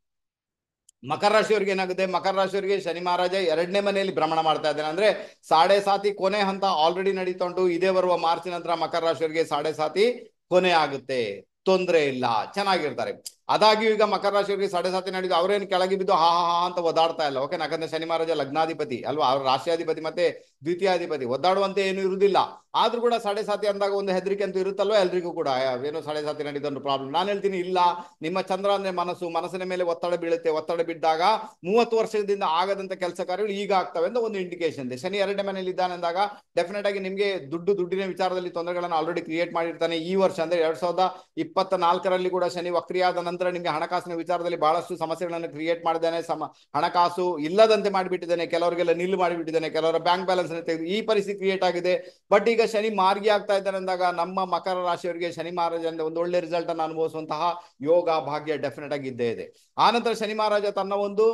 ಮಕರ ರಾಶಿಯವರಿಗೆ ಏನಾಗುತ್ತೆ, ಮಕರ ರಾಶಿಯವರಿಗೆ ಶನಿ ಮಹಾರಾಜ 2ನೇ ಮನೆಯಲ್ಲಿ ಭ್ರಮಣ ಮಾಡ್ತಾ ಇದ್ದಾನೆ. ಅಂದ್ರೆ 7.5 ಕೊನೆ ಹಂತ ಆಲ್ರೆಡಿ ನಡೀತಾ ಉಂಟು. ಇದೇ ಬರುವ ಮಾರ್ಚ್ ನಂತರ ಮಕರ ರಾಶಿಯವರಿಗೆ 7.5 ಕೊನೆ ಆಗುತ್ತೆ. ತೊಂದರೆ ಇಲ್ಲ, ಚೆನ್ನಾಗಿರ್ತಾರೆ. ಅದಾಗಿಯೂ ಈಗ ಮಕರ ರಾಶಿಯವರಿಗೆ 7.5 ನಡೆದು ಅವರೇನು ಕೆಳಗೆ ಬಿದ್ದು ಹಾ ಅಂತ ಒದ್ದಾಡ್ತಾ ಇಲ್ಲ. ಓಕೆ. ಯಾಕಂದ್ರೆ ಶನಿ ಮಹಾರಾಜ ಲಗ್ನಾಧಿಪತಿ ಅಲ್ವಾ, ಅವ್ರ ರಾಶಿಯಾಧಿಪತಿ ಮತ್ತೆ ದ್ವಿತೀಯಾಧಿಪತಿ. ಒದ್ದಾಡುವಂತೆ ಏನು ಇರುವುದಿಲ್ಲ. ಆದ್ರೂ ಕೂಡ 7.5 ಅಂದಾಗ ಒಂದು ಹೆದರಿಕೆ ಅಂತೂ ಇರುತ್ತಲ್ವ ಎಲ್ರಿಗೂ ಕೂಡ, ಏನೋ 7.5 ನಡೀತೊಂದು ಪ್ರಾಬ್ಲಮ್. ನಾನು ಹೇಳ್ತೀನಿ, ಇಲ್ಲ, ನಿಮ್ಮ ಚಂದ್ರ ಅಂದ್ರೆ ಮನಸ್ಸಿನ ಮೇಲೆ ಒತ್ತಡ ಬೀಳುತ್ತೆ. ಒತ್ತಡ ಬಿದ್ದಾಗ 30 ವರ್ಷದಿಂದ ಆಗದಂತ ಕೆಲಸ ಕಾರ್ಯಗಳು ಈಗ ಆಗ್ತವೆ ಅಂತ ಒಂದು ಇಂಡಿಕೇಶನ್ ಇದೆ. ಶನಿ 2ನೇ ಮನೆಯಲ್ಲಿ ಇದ್ದಾನೆ ಅಂದಾಗ ಡೆಫಿನೆಟ್ ಆಗಿ ನಿಮ್ಗೆ ದುಡ್ಡಿನ ವಿಚಾರದಲ್ಲಿ ತೊಂದರೆಗಳನ್ನು ಆಲ್ರೆಡಿ ಕ್ರಿಯೇಟ್ ಮಾಡಿರ್ತಾನೆ. ಈ ವರ್ಷ ಅಂದ್ರೆ 2024ರಲ್ಲಿ ಕೂಡ ಶನಿ ವಕ್ರಿಯಾದ ನಂತರ ನಿಮಗೆ ಹಣಕಾಸಿನ ವಿಚಾರದಲ್ಲಿ ಬಹಳಷ್ಟು ಸಮಸ್ಯೆಗಳನ್ನು ಕ್ರಿಯೇಟ್ ಮಾಡಿದ್ದಾನೆ. ಹಣಕಾಸು ಇಲ್ಲದಂತೆ ಮಾಡಿಬಿಟ್ಟಿದ್ದಾನೆ. ಕೆಲವರಿಗೆಲ್ಲ ನಿಲ್ಲು ಮಾಡಿಬಿಟ್ಟಿದ್ದಾನೆ. ಕೆಲವರ ಬ್ಯಾಂಕ್ ಬ್ಯಾಲೆನ್ಸ್ ತೆಗೆದು ಈ ಪರಿಸ್ಥಿತಿ ಕ್ರಿಯೇಟ್ ಆಗಿದೆ. ಬಟ್ ಈಗ ಶನಿ ಮಾರ್ಗಿ ಆಗ್ತಾ ಇದ್ದಾನೆ ಅಂದಾಗ ನಮ್ಮ ಮಕರ ರಾಶಿಯವರಿಗೆ ಶನಿ ಮಹಾರಾಜ ಒಂದು ಒಳ್ಳೆ ರಿಸಲ್ಟ್ ಅನ್ನು ಅನುಭವಿಸುವಂತಹ ಯೋಗ ಭಾಗ್ಯ ಡೆಫಿನೆಟ್ ಆಗಿ ಇದ್ದೇ ಇದೆ. ಆನಂತರ ಶನಿ ಮಹಾರಾಜ ತನ್ನ ಒಂದು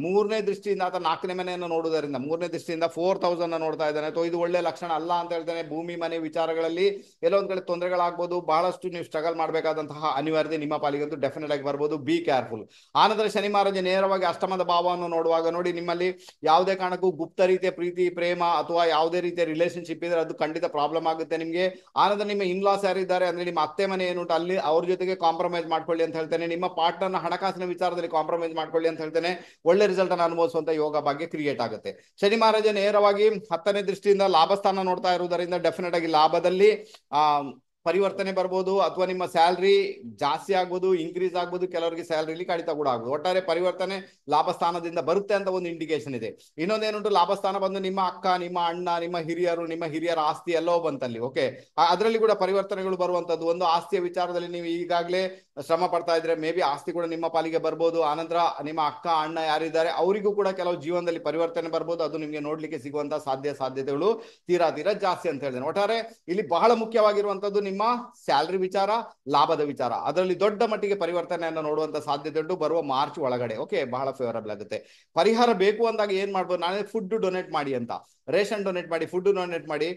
3ನೇ ದೃಷ್ಟಿಯಿಂದ ಆತ 4ನೇ ಮನೆಯನ್ನು ನೋಡುವುದರಿಂದ 3ನೇ ದೃಷ್ಟಿಯಿಂದ 4000 ನೋಡ್ತಾ ಇದ್ದಾನೆ. ಅಥವಾ ಇದು ಒಳ್ಳೆ ಲಕ್ಷಣ ಅಲ್ಲ ಅಂತ ಹೇಳ್ತಾನೆ. ಭೂಮಿ ಮನೆ ವಿಚಾರಗಳಲ್ಲಿ ಎಲ್ಲೋ ಒಂದ್ ಕಡೆ ತೊಂದರೆಗಳಾಗಬಹುದು. ಬಹಳಷ್ಟು ನೀವು ಸ್ಟ್ರಗಲ್ ಮಾಡಬೇಕಾದಂತಹ ಅನಿವಾರ್ಯತೆ ನಿಮ್ಮ ಪಾಲಿಗಂತೂ ಡೆಫಿನೆಟ್ ಆಗಿ ಬರ್ಬೋದು. Be careful. ಆನಂತರ ಶನಿ ಮಹಾರಾಜ ನೇರವಾಗಿ ಅಷ್ಟಮದ ಭಾವವನ್ನು ನೋಡುವಾಗ ನೋಡಿ, ನಿಮ್ಮಲ್ಲಿ ಯಾವುದೇ ಕಾರಣಕ್ಕೂ ಗುಪ್ತ ರೀತಿಯ ಪ್ರೀತಿ, ಪ್ರೇಮ ಅಥವಾ ಯಾವುದೇ ರೀತಿಯ ರಿಲೇಶನ್ಶಿಪ್ ಇದ್ರೆ ಅದು ಖಂಡಿತ ಪ್ರಾಬ್ಲಮ್ ಆಗುತ್ತೆ ನಿಮಗೆ. ಆನಂತರ ನಿಮ್ಮ ಇನ್ಲಾಸ್ ಯಾರಿದ್ದಾರೆ ಅಂದ್ರೆ ನಿಮ್ಮ ಅತ್ತೆ ಮನೆ ಏನುಂಟು ಅಲ್ಲಿ ಅವ್ರ ಜೊತೆಗೆ ಕಾಂಪ್ರಮೈಸ್ ಮಾಡ್ಕೊಳ್ಳಿ ಅಂತ ಹೇಳ್ತೇನೆ. ನಿಮ್ಮ ಪಾರ್ಟ್ನರ್ನ ಹಣಕಾಸಿನ ವಿಚಾರದಲ್ಲಿ ಕಾಂಪ್ರಮೈಸ್ ಮಾಡ್ಕೊಳ್ಳಿ ಅಂತ ಹೇಳ್ತೇನೆ. ಒಳ್ಳೆ ರಿಸಲ್ಟ್ ಅನ್ನು ಅನುಭವಿಸುವಂತ ಯೋಗ ಭಾಗ್ಯ ಕ್ರಿಯೇಟ್ ಆಗುತ್ತೆ. ಶನಿ ಮಹಾರಾಜ ನೇರವಾಗಿ 10ನೇ ದೃಷ್ಟಿಯಿಂದ ಲಾಭಸ್ಥಾನ ನೋಡ್ತಾ ಇರುವುದರಿಂದ ಡೆಫಿನೆಟ್ ಆಗಿ ಲಾಭದಲ್ಲಿ ಪರಿವರ್ತನೆ ಬರ್ಬೋದು, ಅಥವಾ ನಿಮ್ಮ ಸ್ಯಾಲ್ರಿ ಜಾಸ್ತಿ ಆಗ್ಬೋದು, ಇನ್ಕ್ರೀಸ್ ಆಗ್ಬೋದು, ಕೆಲವರಿಗೆ ಸ್ಯಾಲ್ರಿಲಿ ಕಡಿತ ಕೂಡ ಆಗ್ಬೋದು. ಒಟ್ಟಾರೆ ಪರಿವರ್ತನೆ ಲಾಭ ಸ್ಥಾನದಿಂದ ಬರುತ್ತೆ ಅಂತ ಒಂದು ಇಂಡಿಕೇಶನ್ ಇದೆ. ಇನ್ನೊಂದೇನುಂಟು, ಲಾಭ ಸ್ಥಾನ ಬಂದು ನಿಮ್ಮ ಅಕ್ಕ, ನಿಮ್ಮ ಅಣ್ಣ, ನಿಮ್ಮ ಹಿರಿಯರ ಆಸ್ತಿ ಎಲ್ಲವೂ ಬಂತಲ್ಲಿ. ಓಕೆ, ಅದರಲ್ಲಿ ಕೂಡ ಪರಿವರ್ತನೆಗಳು ಬರುವಂತದ್ದು. ಒಂದು ಆಸ್ತಿಯ ವಿಚಾರದಲ್ಲಿ ನೀವು ಈಗಾಗಲೇ ಶ್ರಮ ಪಡ್ತಾ ಇದ್ರೆ ಮೇ ಬಿ ಆಸ್ತಿ ಕೂಡ ನಿಮ್ಮ ಪಾಲಿಗೆ ಬರ್ಬೋದು. ಆನಂತರ ನಿಮ್ಮ ಅಕ್ಕ ಅಣ್ಣ ಯಾರಿದ್ದಾರೆ ಅವರಿಗೂ ಕೂಡ ಕೆಲವು ಜೀವನದಲ್ಲಿ ಪರಿವರ್ತನೆ ಬರ್ಬೋದು. ಅದು ನಿಮಗೆ ನೋಡ್ಲಿಕ್ಕೆ ಸಿಗುವಂತಹ ಸಾಧ್ಯತೆಗಳು ತೀರಾ ಜಾಸ್ತಿ ಅಂತ ಹೇಳಿದ್ದೇನೆ. ಒಟ್ಟಾರೆ ಇಲ್ಲಿ ಬಹಳ ಮುಖ್ಯವಾಗಿರುವಂತದ್ದು ನಿಮ್ಮ ಸ್ಯಾಲ್ರಿ ವಿಚಾರ, ಲಾಭದ ವಿಚಾರ. ಅದರಲ್ಲಿ ದೊಡ್ಡ ಮಟ್ಟಿಗೆ ಪರಿವರ್ತನೆಯನ್ನು ನೋಡುವಂತ ಸಾಧ್ಯತೆ ಉಂಟು ಬರುವ ಮಾರ್ಚ್ ಒಳಗಡೆ. ಓಕೆ, ಬಹಳ ಫೇವರಬಲ್ ಆಗುತ್ತೆ. ಪರಿಹಾರ ಬೇಕು ಅಂದಾಗ ಏನ್ ಮಾಡ್ಬೋದು, ನಾನೇ ಫುಡ್ ಡೊನೇಟ್ ಮಾಡಿ ಅಂತ, ರೇಷನ್ ಡೊನೇಟ್ ಮಾಡಿ, ಫುಡ್ ಡೊನೇಟ್ ಮಾಡಿ,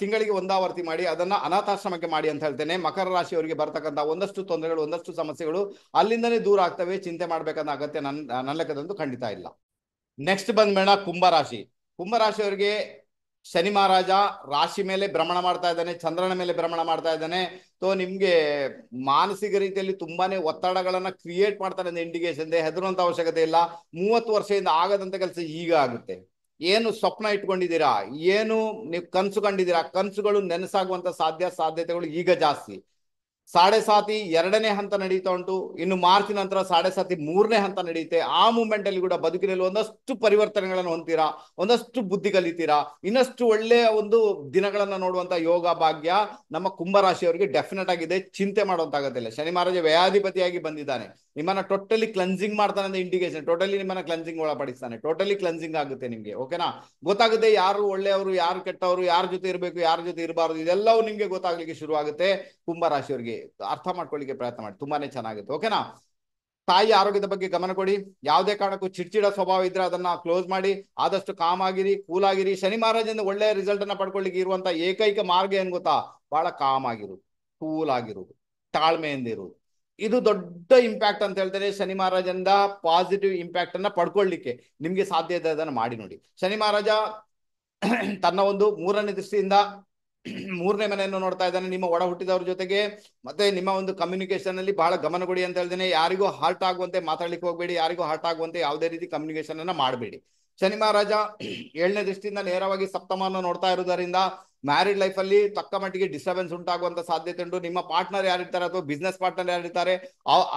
ತಿಂಗಳಿಗೆ ಒಂದಾವರ್ತಿ ಮಾಡಿ, ಅದನ್ನ ಅನಾಥಾಶ್ರಮಕ್ಕೆ ಮಾಡಿ ಅಂತ ಹೇಳ್ತೇನೆ. ಮಕರ ರಾಶಿಯವರಿಗೆ ಬರ್ತಕ್ಕಂಥ ಒಂದಷ್ಟು ತೊಂದರೆಗಳು, ಒಂದಷ್ಟು ಸಮಸ್ಯೆಗಳು ಅಲ್ಲಿಂದನೇ ದೂರ ಆಗ್ತವೆ. ಚಿಂತೆ ಮಾಡ್ಬೇಕನ್ನೋ ಅಗತ್ಯ ನನ್ನ ಲೆಕ್ಕದಂತೂ ಖಂಡಿತ ಇಲ್ಲ. ನೆಕ್ಸ್ಟ್ ಬಂದ್ಬೇಡ ಕುಂಭರಾಶಿ. ಕುಂಭರಾಶಿಯವರಿಗೆ ಶನಿ ಮಹಾರಾಜ ರಾಶಿ ಮೇಲೆ ಭ್ರಮಣ ಮಾಡ್ತಾ ಇದ್ದಾನೆ, ಚಂದ್ರನ ಮೇಲೆ ಭ್ರಮಣ ಮಾಡ್ತಾ ಇದ್ದಾನೆ. ಸೊ ನಿಮ್ಗೆ ಮಾನಸಿಕ ರೀತಿಯಲ್ಲಿ ತುಂಬಾನೇ ಒತ್ತಡಗಳನ್ನ ಕ್ರಿಯೇಟ್ ಮಾಡ್ತಾನೆ ಅಂತ ಇಂಡಿಕೇಶನ್ ಇದೆ. ಹೆದರುವಂತ ಅವಶ್ಯಕತೆ ಇಲ್ಲ. 30 ವರ್ಷದಿಂದ ಆಗದಂತ ಕೆಲಸ ಈಗ ಆಗುತ್ತೆ. ಏನು ಸ್ವಪ್ನ ಇಟ್ಕೊಂಡಿದ್ದೀರಾ, ಏನು ನೀವು ಕನಸು ಕಂಡಿದ್ದೀರಾ, ಕನಸುಗಳು ನೆನಸಾಗುವಂತ ಸಾಧ್ಯತೆಗಳು ಈಗ ಜಾಸ್ತಿ. 7.5 2ನೇ ಹಂತ ನಡೀತಾ ಉಂಟು. ಇನ್ನು ಮಾರ್ಚ್ ನಂತರ 7.5 3ನೇ ಹಂತ ನಡೆಯುತ್ತೆ. ಆ ಮೂಮೆಂಟ್ ಅಲ್ಲಿ ಕೂಡ ಬದುಕಿನಲ್ಲಿ ಒಂದಷ್ಟು ಪರಿವರ್ತನೆಗಳನ್ನು ಹೊಂದ್ತೀರಾ, ಒಂದಷ್ಟು ಬುದ್ಧಿ ಕಲಿತೀರಾ, ಇನ್ನಷ್ಟು ಒಳ್ಳೆಯ ಒಂದು ದಿನಗಳನ್ನ ನೋಡುವಂತ ಯೋಗ ಭಾಗ್ಯ ನಮ್ಮ ಕುಂಭರಾಶಿಯವರಿಗೆ ಡೆಫಿನೆಟ್ ಆಗಿದೆ. ಚಿಂತೆ ಮಾಡುವಂತಾಗತ್ತಿಲ್ಲ. ಶನಿ ಮಹಾರಾಜ ವ್ಯಾಧಿಪತಿಯಾಗಿ ಬಂದಿದ್ದಾನೆ, ನಿಮ್ಮನ್ನ ಟೋಟಲಿ ಕ್ಲೆನ್ಸಿಂಗ್ ಮಾಡ್ತಾನೆ ಅಂತ ಇಂಡಿಕೇಶನ್. ಟೋಟಲಿ ನಿಮ್ಮನ್ನ ಕ್ಲೆನ್ಸಿಂಗ್ ಒಳಪಡಿಸ್ತಾನೆ, ಟೋಟಲಿ ಕ್ಲೆನ್ಸಿಂಗ್ ಆಗುತ್ತೆ ನಿಮ್ಗೆ. ಓಕೆನಾ, ಗೊತ್ತಾಗುತ್ತೆ ಯಾರು ಒಳ್ಳೆಯವರು, ಯಾರು ಕೆಟ್ಟವರು, ಯಾರ ಜೊತೆ ಇರಬೇಕು, ಯಾರ ಜೊತೆ ಇರಬಾರ್ದು, ಇದೆಲ್ಲವೂ ನಿಮ್ಗೆ ಗೊತ್ತಾಗ್ಲಿಕ್ಕೆ ಶುರು ಆಗುತ್ತೆ. ಕುಂಭರಾಶಿಯವರಿಗೆ ಅರ್ಥ ಮಾಡ್ಕೊಳ್ಳಿಕ್ಕೆ ಪ್ರಯತ್ನ ಮಾಡಿ, ತುಂಬಾನೇ ಚೆನ್ನಾಗುತ್ತೆ. ಓಕೆನಾ, ತಾಯಿ ಆರೋಗ್ಯದ ಬಗ್ಗೆ ಗಮನ ಕೊಡಿ. ಯಾವುದೇ ಕಾರಣಕ್ಕೂ ಚಿಡ್ಚಿಡ ಸ್ವಭಾವ ಇದ್ರೆ ಅದನ್ನ ಕ್ಲೋಸ್ ಮಾಡಿ, ಆದಷ್ಟು ಕಾಮ್ ಆಗಿರಿ, ಕೂಲ್ ಆಗಿರಿ. ಶನಿ ಮಹಾರಾಜದಿಂದ ಒಳ್ಳೆಯ ರಿಸಲ್ಟ್ ಅನ್ನ ಪಡ್ಕೊಳ್ಳಿಕ್ಕೆ ಇರುವಂತ ಏಕೈಕ ಮಾರ್ಗ ಏನ್ ಗೊತ್ತಾ, ಬಹಳ ಕಾಮ್ ಆಗಿರುವುದು, ಕೂಲ್ ಆಗಿರುವುದು, ತಾಳ್ಮೆಯಿಂದ ಇರುವುದು. ಇದು ದೊಡ್ಡ ಇಂಪ್ಯಾಕ್ಟ್ ಅಂತ ಹೇಳ್ತೇನೆ. ಶನಿ ಮಹಾರಾಜನಿಂದ ಪಾಸಿಟಿವ್ ಇಂಪ್ಯಾಕ್ಟ್ ಅನ್ನ ಪಡ್ಕೊಳ್ಳಿಕ್ಕೆ ನಿಮ್ಗೆ ಸಾಧ್ಯ ಇದೆ, ಅದನ್ನ ಮಾಡಿ ನೋಡಿ. ಶನಿ ಮಹಾರಾಜ ತನ್ನ ಒಂದು 3ನೇ ದೃಷ್ಟಿಯಿಂದ 3ನೇ ಮನೆಯನ್ನು ನೋಡ್ತಾ ಇದ್ದಾನೆ, ನಿಮ್ಮ ಒಡ ಹುಟ್ಟಿದವ್ರ ಜೊತೆಗೆ. ಮತ್ತೆ ನಿಮ್ಮ ಒಂದು ಕಮ್ಯುನಿಕೇಶನ್ ಅಲ್ಲಿ ಬಹಳ ಗಮನ ಕೊಡಿ ಅಂತ ಹೇಳ್ತೇನೆ. ಯಾರಿಗೂ ಹರ್ಟ್ ಆಗುವಂತೆ ಮಾತಾಡ್ಲಿಕ್ಕೆ ಹೋಗ್ಬೇಡಿ, ಯಾರಿಗೂ ಹರ್ಟ್ ಆಗುವಂತೆ ಯಾವುದೇ ರೀತಿ ಕಮ್ಯುನಿಕೇಶನ್ ಅನ್ನ ಮಾಡಬೇಡಿ. ಶನಿ ಮಹಾರಾಜ 7ನೇ ದೃಷ್ಟಿಯಿಂದ ನೇರವಾಗಿ ಸಪ್ತಮವನ್ನು ನೋಡ್ತಾ ಇರುವುದರಿಂದ ಮ್ಯಾರಿಡ್ ಲೈಫ್ ಅಲ್ಲಿ ತಕ್ಕ ಮಟ್ಟಿಗೆ ಡಿಸ್ಟರ್ಬೆನ್ಸ್ ಉಂಟಾಗುವಂತ ಸಾಧ್ಯತೆ ಉಂಟು. ನಿಮ್ಮ ಪಾರ್ಟ್ನರ್ ಯಾರಿರ್ತಾರೆ ಅಥವಾ ಬಿಸ್ನೆಸ್ ಪಾರ್ಟ್ನರ್ ಯಾರಿರ್ತಾರೆ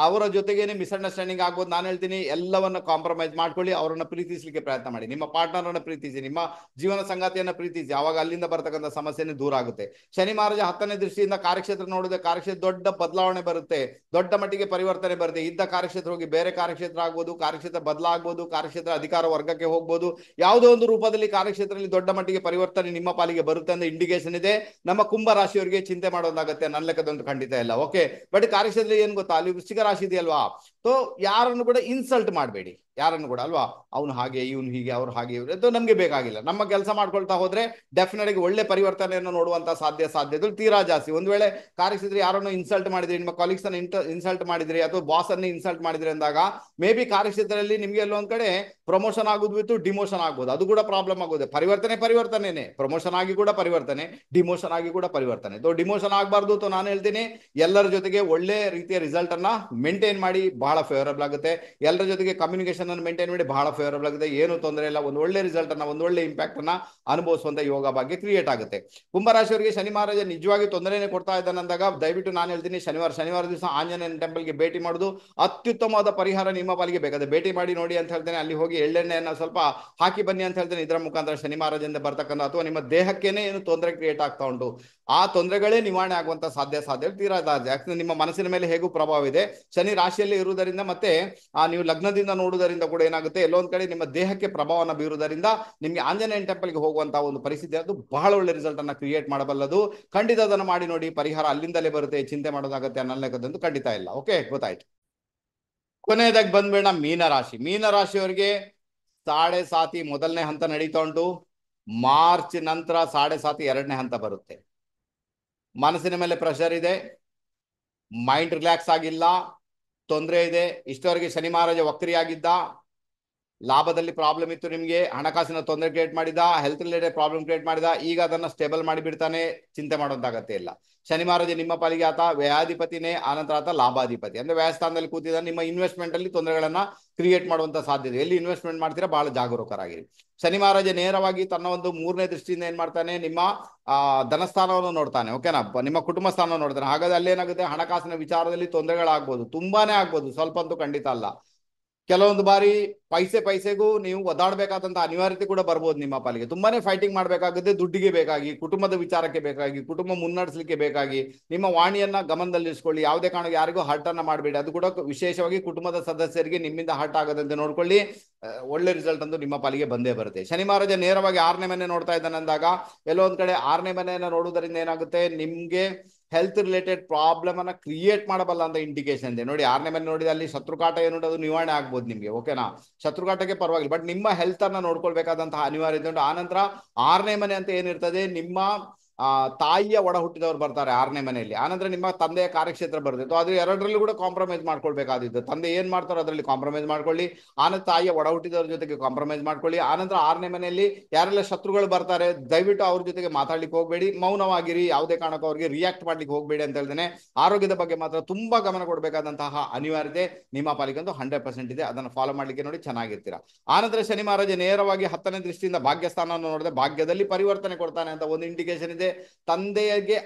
ಅವರ ಜೊತೆಗೇನೆ ಮಿಸ್ಅಂಡರ್ಸ್ಟ್ಯಾಂಡಿಂಗ್ ಆಗ್ಬೋದು. ನಾನು ಹೇಳ್ತೀನಿ ಎಲ್ಲವನ್ನ ಕಾಂಪ್ರಮೈಸ್ ಮಾಡ್ಕೊಳ್ಳಿ, ಅವರನ್ನ ಪ್ರೀತಿಸಲಿಕ್ಕೆ ಪ್ರಯತ್ನ ಮಾಡಿ. ನಿಮ್ಮ ಪಾರ್ಟ್ನರ್ ಅನ್ನ ಪ್ರೀತಿಸಿ, ನಿಮ್ಮ ಜೀವನ ಸಂಗಾತಿಯನ್ನ ಪ್ರೀತಿಸಿ, ಅವಾಗ ಅಲ್ಲಿಂದ ಬರ್ತಕ್ಕಂಥ ಸಮಸ್ಯೆನೇ ದೂರ ಆಗುತ್ತೆ. ಶನಿ ಮಹಾರಾಜ 10ನೇ ದೃಷ್ಟಿಯಿಂದ ಕಾರ್ಯಕ್ಷೇತ್ರ ನೋಡಿದ್ರೆ ಕಾರ್ಯಕ್ಷೇತ್ರ ದೊಡ್ಡ ಬದಲಾವಣೆ ಬರುತ್ತೆ, ದೊಡ್ಡ ಮಟ್ಟಿಗೆ ಪರಿವರ್ತನೆ ಬರುತ್ತೆ. ಇದ್ದ ಕಾರ್ಯಕ್ಷೇತ್ರ ಹೋಗಿ ಬೇರೆ ಕಾರ್ಯಕ್ಷೇತ್ರ ಆಗ್ಬೋದು, ಕಾರ್ಯಕ್ಷೇತ್ರ ಬದಲಾಗಬಹುದು, ಕಾರ್ಯಕ್ಷೇತ್ರ ಅಧಿಕಾರ ವರ್ಗಕ್ಕೆ ಹೋಗ್ಬೋದು. ಯಾವುದೋ ಒಂದು ರೂಪದಲ್ಲಿ ಕಾರ್ಯಕ್ಷೇತ್ರದಲ್ಲಿ ದೊಡ್ಡ ಮಟ್ಟಿಗೆ ಪರಿವರ್ತನೆ ನಿಮ್ಮ ಪಾಲಿಗೆ ಬರುತ್ತೆ ಅಂತ ಇಂಡಿಕೇಶನ್ ಇದೆ. ನಮ್ಮ ಕುಂಭ ರಾಶಿಯವರಿಗೆ ಚಿಂತೆ ಮಾಡೋದಾಗತ್ತೆ, ನನ್ನ ಲೆಕ್ಕದಂತೂ ಖಂಡಿತ ಇಲ್ಲ. ಓಕೆ, ಬಟ್ ಕಾರ್ಯಕ್ಷೇತ್ರ ಏನ್ ಗೊತ್ತಾ, ಅಲ್ಲಿ ವೃಶ್ಚಿಕ ರಾಶಿ ಇದೆಯಲ್ವಾ, ಸೊ ಯಾರನ್ನು ಕೂಡ ಇನ್ಸಲ್ಟ್ ಮಾಡಬೇಡಿ, ಯಾರನ್ನು ಕೂಡ ಅಲ್ವಾ, ಅವನು ಹಾಗೆ ಇವನು ಹೀಗೆ, ಅವ್ರು ಹಾಗೆ ಇವ್ರು, ಅದು ನಮ್ಗೆ ಬೇಕಾಗಿಲ್ಲ. ನಮ್ಮ ಕೆಲಸ ಮಾಡ್ಕೊಳ್ತಾ ಹೋದ್ರೆ ಡೆಫಿನೆಟ್ ಆಗಿ ಒಳ್ಳೆ ಪರಿವರ್ತನೆಯನ್ನು ನೋಡುವಂತ ಸಾಧ್ಯತೆಗಳು ತೀರಾ ಜಾಸ್ತಿ. ಒಂದ್ ವೇಳೆ ಕಾರ್ಯಕ್ಷೇತ್ರ ಯಾರನ್ನು ಇನ್ಸಲ್ಟ್ ಮಾಡಿದ್ರಿ, ನಿಮ್ಮ ಕಾಲೀಗ್ಸ್ ಅನ್ನ ಇನ್ಸಲ್ಟ್ ಮಾಡಿದ್ರಿ, ಅಥವಾ ಬಾಸ್ ಅನ್ನ ಇನ್ಸಲ್ಟ್ ಮಾಡಿದ್ರಿ ಅಂದಾಗ ಮೇ ಬಿ ಕಾರ್ಯಕ್ಷೇತ್ರದಲ್ಲಿ ನಿಮ್ಗೆ ಎಲ್ಲೊಂದ್ ಕಡೆ ಪ್ರಮೋಷನ್ ಆಗೋದು ಬಿಟ್ಟು ಡಿಮೋಷನ್ ಆಗ್ಬೋದು, ಅದು ಕೂಡ ಪ್ರಾಬ್ಲಮ್ ಆಗೋದು. ಪರಿವರ್ತನೆನೇ, ಪ್ರಮೋಷನ್ ಆಗಿ ಕೂಡ ಪರಿವರ್ತನೆ, ಡಿಮೋಷನ್ ಆಗಿ ಕೂಡ ಪರಿವರ್ತನೆ. ಡಿಮೋಷನ್ ಆಗಬಾರ್ದು. ನಾನು ಹೇಳ್ತೀನಿ ಎಲ್ಲರ ಜೊತೆಗೆ ಒಳ್ಳೆ ರೀತಿಯ ರಿಸಲ್ಟ್ ಅನ್ನ ಮೇಂಟೈನ್ ಮಾಡಿ, ಬಹಳ ಫೇವರಬಲ್ ಆಗುತ್ತೆ. ಎಲ್ಲರ ಜೊತೆಗೆ ಕಮ್ಯುನಿಕೇಶನ್ ಅನ್ನು ಮೇಂಟೈನ್ ಮಾಡಿ, ಬಹಳ ಫೇವರಬಲ್ ಆಗುತ್ತೆ. ಏನು ತೊಂದರೆ ಇಲ್ಲ, ಒಂದು ಒಳ್ಳೆ ರಿಸಲ್ಟ್ ಅನ್ನ, ಒಂದು ಒಳ್ಳೆ ಇಂಪ್ಯಾಕ್ಟ್ ಅನ್ನ ಅನುಭವಿಸುವಂತ ಯೋಗ ಭಾಗ್ಯ ಕ್ರಿಯೇಟ್ ಆಗುತ್ತೆ. ಕುಂಭರಾಶಿಯವರಿಗೆ ಶನಿ ಮಹಾರಾಜ ನಿಜವಾಗಿ ತೊಂದರೆನೇ ಕೊಡ್ತಾ ಇದ್ದಾನೆ ಅಂದಾಗ ದಯವಿಟ್ಟು ನಾನು ಹೇಳ್ತೀನಿ ಶನಿವಾರ ದಿವಸ ಆಂಜನೇಯನ ಟೆಂಪಲ್ಗೆ ಭೇಟಿ ಮಾಡೋದು ಅತ್ಯುತ್ತಮವಾದ ಪರಿಹಾರ ನಿಮ್ಮ ಪಾಲಿಗೆ ಬೇಕಾದ್ರೆ ಭೇಟಿ ಮಾಡಿ ನೋಡಿ ಅಂತ ಹೇಳ್ತೇನೆ. ಅಲ್ಲಿ ಹೋಗಿ ಎಳ್ಳೆಣ್ಣೆಯನ್ನ ಸ್ವಲ್ಪ ಹಾಕಿ ಬನ್ನಿ ಅಂತ ಹೇಳ್ತೇನೆ. ಇದರ ಮುಖಾಂತರ ಶನಿ ಮಹಾರಾಜದಿಂದ ಬರ್ತಕ್ಕಂಥ ಅಥವಾ ನಿಮ್ಮ ದೇಹಕ್ಕೇನೆ ಏನು ತೊಂದರೆ ಕ್ರಿಯೇಟ್ ಆಗ್ತಾ ಉಂಟು, ಆ ತೊಂದರೆಗಳೇ ನಿವಾರಣೆ ಆಗುವಂತ ಸಾಧ್ಯ ತೀರಾ ಯಾಕಂದ್ರೆ ನಿಮ್ಮ ಮನಸ್ಸಿನ ಮೇಲೆ ಹೇಗೂ ಪ್ರಭಾವ ಇದೆ. ಶನಿ ರಾಶಿಯಲ್ಲಿ ಇರುವುದರಿಂದ ಮತ್ತೆ ನೀವು ಲಗ್ನದಿಂದ ನೋಡುವುದರಿಂದ ಕೂಡ ಏನಾಗುತ್ತೆ, ಎಲ್ಲೊಂದ್ ಕಡೆ ನಿಮ್ಮ ದೇಹಕ್ಕೆ ಪ್ರಭಾವನ ಬೀರುವುದರಿಂದ ನಿಮ್ಗೆ ಆಂಜನೇಯನ ಟೆಂಪಲ್ಗೆ ಹೋಗುವಂತಹ ಒಂದು ಪರಿಸ್ಥಿತಿ ಅದು ಬಹಳ ಒಳ್ಳೆ ರಿಸಲ್ಟ್ ಅನ್ನ ಕ್ರಿಯೇಟ್ ಮಾಡಬಲ್ಲದು. ಖಂಡಿತ ಅದನ್ನು ಮಾಡಿ ನೋಡಿ, ಪರಿಹಾರ ಅಲ್ಲಿಂದಲೇ ಬರುತ್ತೆ. ಚಿಂತೆ ಮಾಡೋದಾಗತ್ತೆ ಅನ್ನೋದಂತೂ ಖಂಡಿತ ಇಲ್ಲ. ಓಕೆ, ಗೊತ್ತಾಯ್ತು. ಕೊನೆಯದಾಗಿ ಬಂದ್ಬೇಡ ಮೀನರಾಶಿಯವರಿಗೆ 7.5 ಮೊದಲನೇ ಹಂತ ನಡೀತಾ ಉಂಟು. ಮಾರ್ಚ್ ನಂತರ 7.5 2ನೇ ಹಂತ ಬರುತ್ತೆ. ಮನಸ್ಸಿನ ಮೇಲೆ ಪ್ರೆಷರ್ ಇದೆ, ಮೈಂಡ್ ರಿಲ್ಯಾಕ್ಸ್ ಆಗಿಲ್ಲ, ತೊಂದರೆ ಇದೆ. ಇಷ್ಟವರೆಗೆ ಶನಿ ಮಹಾರಾಜ ವಕ್ರಿಯಾಗಿದ್ದ, ಲಾಭದಲ್ಲಿ ಪ್ರಾಬ್ಲಮ್ ಇತ್ತು, ನಿಮಗೆ ಹಣಕಾಸಿನ ತೊಂದರೆ ಕ್ರಿಯೇಟ್ ಮಾಡಿದ, ಹೆಲ್ತ್ ರಿಲೇಟೆಡ್ ಪ್ರಾಬ್ಲಮ್ ಕ್ರಿಯೇಟ್ ಮಾಡಿದ, ಈಗ ಅದನ್ನ ಸ್ಟೇಬಲ್ ಮಾಡಿಬಿಡ್ತಾನೆ, ಚಿಂತೆ ಮಾಡೋದಾಗತ್ತೆ ಇಲ್ಲ. ಶನಿ ಮಹಾರಾಜ ನಿಮ್ಮ ಪಾಲಿಗೆ ಆತ ವ್ಯಯಾಧಿಪತಿನೇ, ಆನಂತರ ಆತ ಲಾಭಾಧಿಪತಿ ಅಂದ್ರೆ ವ್ಯಯಸ್ಥಾನದಲ್ಲಿ ಕೂತಿದ ನಿಮ್ಮ ಇನ್ವೆಸ್ಟ್ಮೆಂಟ್ ಅಲ್ಲಿ ತೊಂದರೆಗಳನ್ನ ಕ್ರಿಯೇಟ್ ಮಾಡುವಂತ ಸಾಧ್ಯತೆ. ಎಲ್ಲಿ ಇನ್ವೆಸ್ಟ್ಮೆಂಟ್ ಮಾಡ್ತೀರಾ ಬಹಳ ಜಾಗರೂಕರಾಗಿರಿ. ಶನಿ ಮಹಾರಾಜ ನೇರವಾಗಿ ತನ್ನ ಒಂದು 3ನೇ ದೃಷ್ಟಿಯಿಂದ ಏನ್ ಮಾಡ್ತಾನೆ, ನಿಮ್ಮ ಧನಸ್ಥಾನವನ್ನು ನೋಡ್ತಾನೆ, ಓಕೆನಾ, ನಿಮ್ಮ ಕುಟುಂಬ ಸ್ಥಾನವನ್ನು ನೋಡ್ತಾನೆ. ಹಾಗಾದ್ರೆ ಅಲ್ಲೇನಾಗುತ್ತೆ, ಹಣಕಾಸಿನ ವಿಚಾರದಲ್ಲಿ ತೊಂದರೆಗಳಾಗ್ಬೋದು, ತುಂಬಾನೇ ಆಗ್ಬೋದು, ಸ್ವಲ್ಪ ಅಂತೂ ಖಂಡಿತ ಅಲ್ಲ. ಕೆಲವೊಂದು ಬಾರಿ ಪೈಸೆಗೂ ನೀವು ಒದಾಡಬೇಕಾದಂತ ಅನಿವಾರ್ಯತೆ ಕೂಡ ಬರ್ಬೋದು ನಿಮ್ಮ ಪಾಲಿಗೆ. ತುಂಬಾನೇ ಫೈಟಿಂಗ್ ಮಾಡಬೇಕಾಗುತ್ತೆ, ದುಡ್ಡಿಗೆ ಬೇಕಾಗಿ, ಕುಟುಂಬದ ವಿಚಾರಕ್ಕೆ ಬೇಕಾಗಿ, ಕುಟುಂಬ ಮುನ್ನಡೆಸಲಿಕ್ಕೆ ಬೇಕಾಗಿ. ನಿಮ್ಮ ವಾಣಿಯನ್ನ ಗಮನದಲ್ಲಿರಿಸಿಕೊಳ್ಳಿ, ಯಾವುದೇ ಕಾರಣಕ್ಕೆ ಯಾರಿಗೂ ಹರ್ಟ್ ಅನ್ನ ಮಾಡಬೇಡಿ. ಅದು ಕೂಡ ವಿಶೇಷವಾಗಿ ಕುಟುಂಬದ ಸದಸ್ಯರಿಗೆ ನಿಮ್ಮಿಂದ ಹರ್ಟ್ ಆಗದಂತೆ ನೋಡ್ಕೊಳ್ಳಿ. ಒಳ್ಳೆ ರಿಸಲ್ಟ್ ಅಂತೂ ನಿಮ್ಮ ಪಾಲಿಗೆ ಬಂದೇ ಬರುತ್ತೆ. ಶನಿ ಮಹಾರಾಜ ನೇರವಾಗಿ 6ನೇ ಮನೆ ನೋಡ್ತಾ ಇದ್ದಾನೆ ಅಂದಾಗ ಎಲ್ಲೋ ಒಂದ್ ಕಡೆ 6ನೇ ಮನೆಯನ್ನ ನೋಡುವುದರಿಂದ ಏನಾಗುತ್ತೆ, ನಿಮ್ಗೆ ಹೆಲ್ತ್ ರಿಲೇಟೆಡ್ ಪ್ರಾಬ್ಲಮ್ ಅನ್ನ ಕ್ರಿಯೇಟ್ ಮಾಡಬಲ್ಲ ಅಂತ ಇಂಡಿಕೇಶನ್ ಇದೆ ನೋಡಿ. 6ನೇ ಮನೆ ನೋಡಿದ ಅಲ್ಲಿ ಶತ್ರುಕಾಟ ಏನು ಅದು ನಿವಾರಣೆ ಆಗ್ಬೋದು ನಿಮ್ಗೆ, ಓಕೆನಾ. ಶತ್ರುಕಾಟಕ್ಕೆ ಪರವಾಗಿಲ್ಲ, ಬಟ್ ನಿಮ್ಮ ಹೆಲ್ತ್ ಅನ್ನ ನೋಡ್ಕೊಳ್ಬೇಕಾದಂತಹ ಅನಿವಾರ್ಯತೆ ಉಂಟು. ಆನಂತರ 6ನೇ ಮನೆ ಅಂತ ಏನಿರ್ತದೆ, ನಿಮ್ಮ ತಾಯಿಯ ಒಡ ಹುಟ್ಟಿದವರು ಬರ್ತಾರೆ 6ನೇ ಮನೆಯಲ್ಲಿ. ಆನಂತರ ನಿಮ್ಮ ತಂದೆಯ ಕಾರ್ಯಕ್ಷೇತ್ರ ಬರುತ್ತೆ, ಅದು ಎರಡರಲ್ಲೂ ಕೂಡ ಕಾಂಪ್ರಮೈಸ್ ಮಾಡ್ಕೊಳ್ಬೇಕಾದಿತ್ತು. ತಂದೆ ಏನ್ ಮಾಡ್ತಾರೋ ಅದರಲ್ಲಿ ಕಾಂಪ್ರಮೈಸ್ ಮಾಡ್ಕೊಳ್ಳಿ, ಆನಂತರ ತಾಯಿಯ ಒಡ ಹುಟ್ಟಿದವ್ರ ಜೊತೆಗೆ ಕಾಂಪ್ರಮೈಸ್ ಮಾಡ್ಕೊಳ್ಳಿ. ಆನಂತರ 6ನೇ ಮನೆಯಲ್ಲಿ ಯಾರೆಲ್ಲ ಶತ್ರುಗಳು ಬರ್ತಾರೆ ದಯವಿಟ್ಟು ಅವ್ರ ಜೊತೆಗೆ ಮಾತಾಡ್ಲಿಕ್ಕೆ ಹೋಗ್ಬೇಡಿ, ಮೌನವಾಗಿರಿ, ಯಾವುದೇ ಕಾರಣಕ್ಕೂ ಅವ್ರಿಗೆ ರಿಯಾಕ್ಟ್ ಮಾಡ್ಲಿಕ್ಕೆ ಹೋಗ್ಬೇಡಿ ಅಂತ ಹೇಳ್ತೇನೆ. ಆರೋಗ್ಯದ ಬಗ್ಗೆ ಮಾತ್ರ ತುಂಬಾ ಗಮನ ಕೊಡಬೇಕಾದಂತಹ ಅನಿವಾರ್ಯತೆ ನಿಮ್ಮ ಪಾಲಿಗಂತೂ 100% ಇದೆ. ಅದನ್ನು ಫಾಲೋ ಮಾಡ್ಲಿಕ್ಕೆ ನೋಡಿ, ಚೆನ್ನಾಗಿರ್ತೀರಾ. ಆನಂತರ ಶನಿ ಮಹಾರಾಜ ನೇರವಾಗಿ 10ನೇ ದೃಷ್ಟಿಯಿಂದ ಭಾಗ್ಯಸ್ಥಾನವನ್ನು ನೋಡಿದ್ರೆ ಭಾಗ್ಯದಲ್ಲಿ ಪರಿವರ್ತನೆ ಕೊಡ್ತಾನೆ ಅಂತ ಒಂದು ಇಂಡಿಕೇಶನ್ ಇದೆ. ತಂದೆಗೆ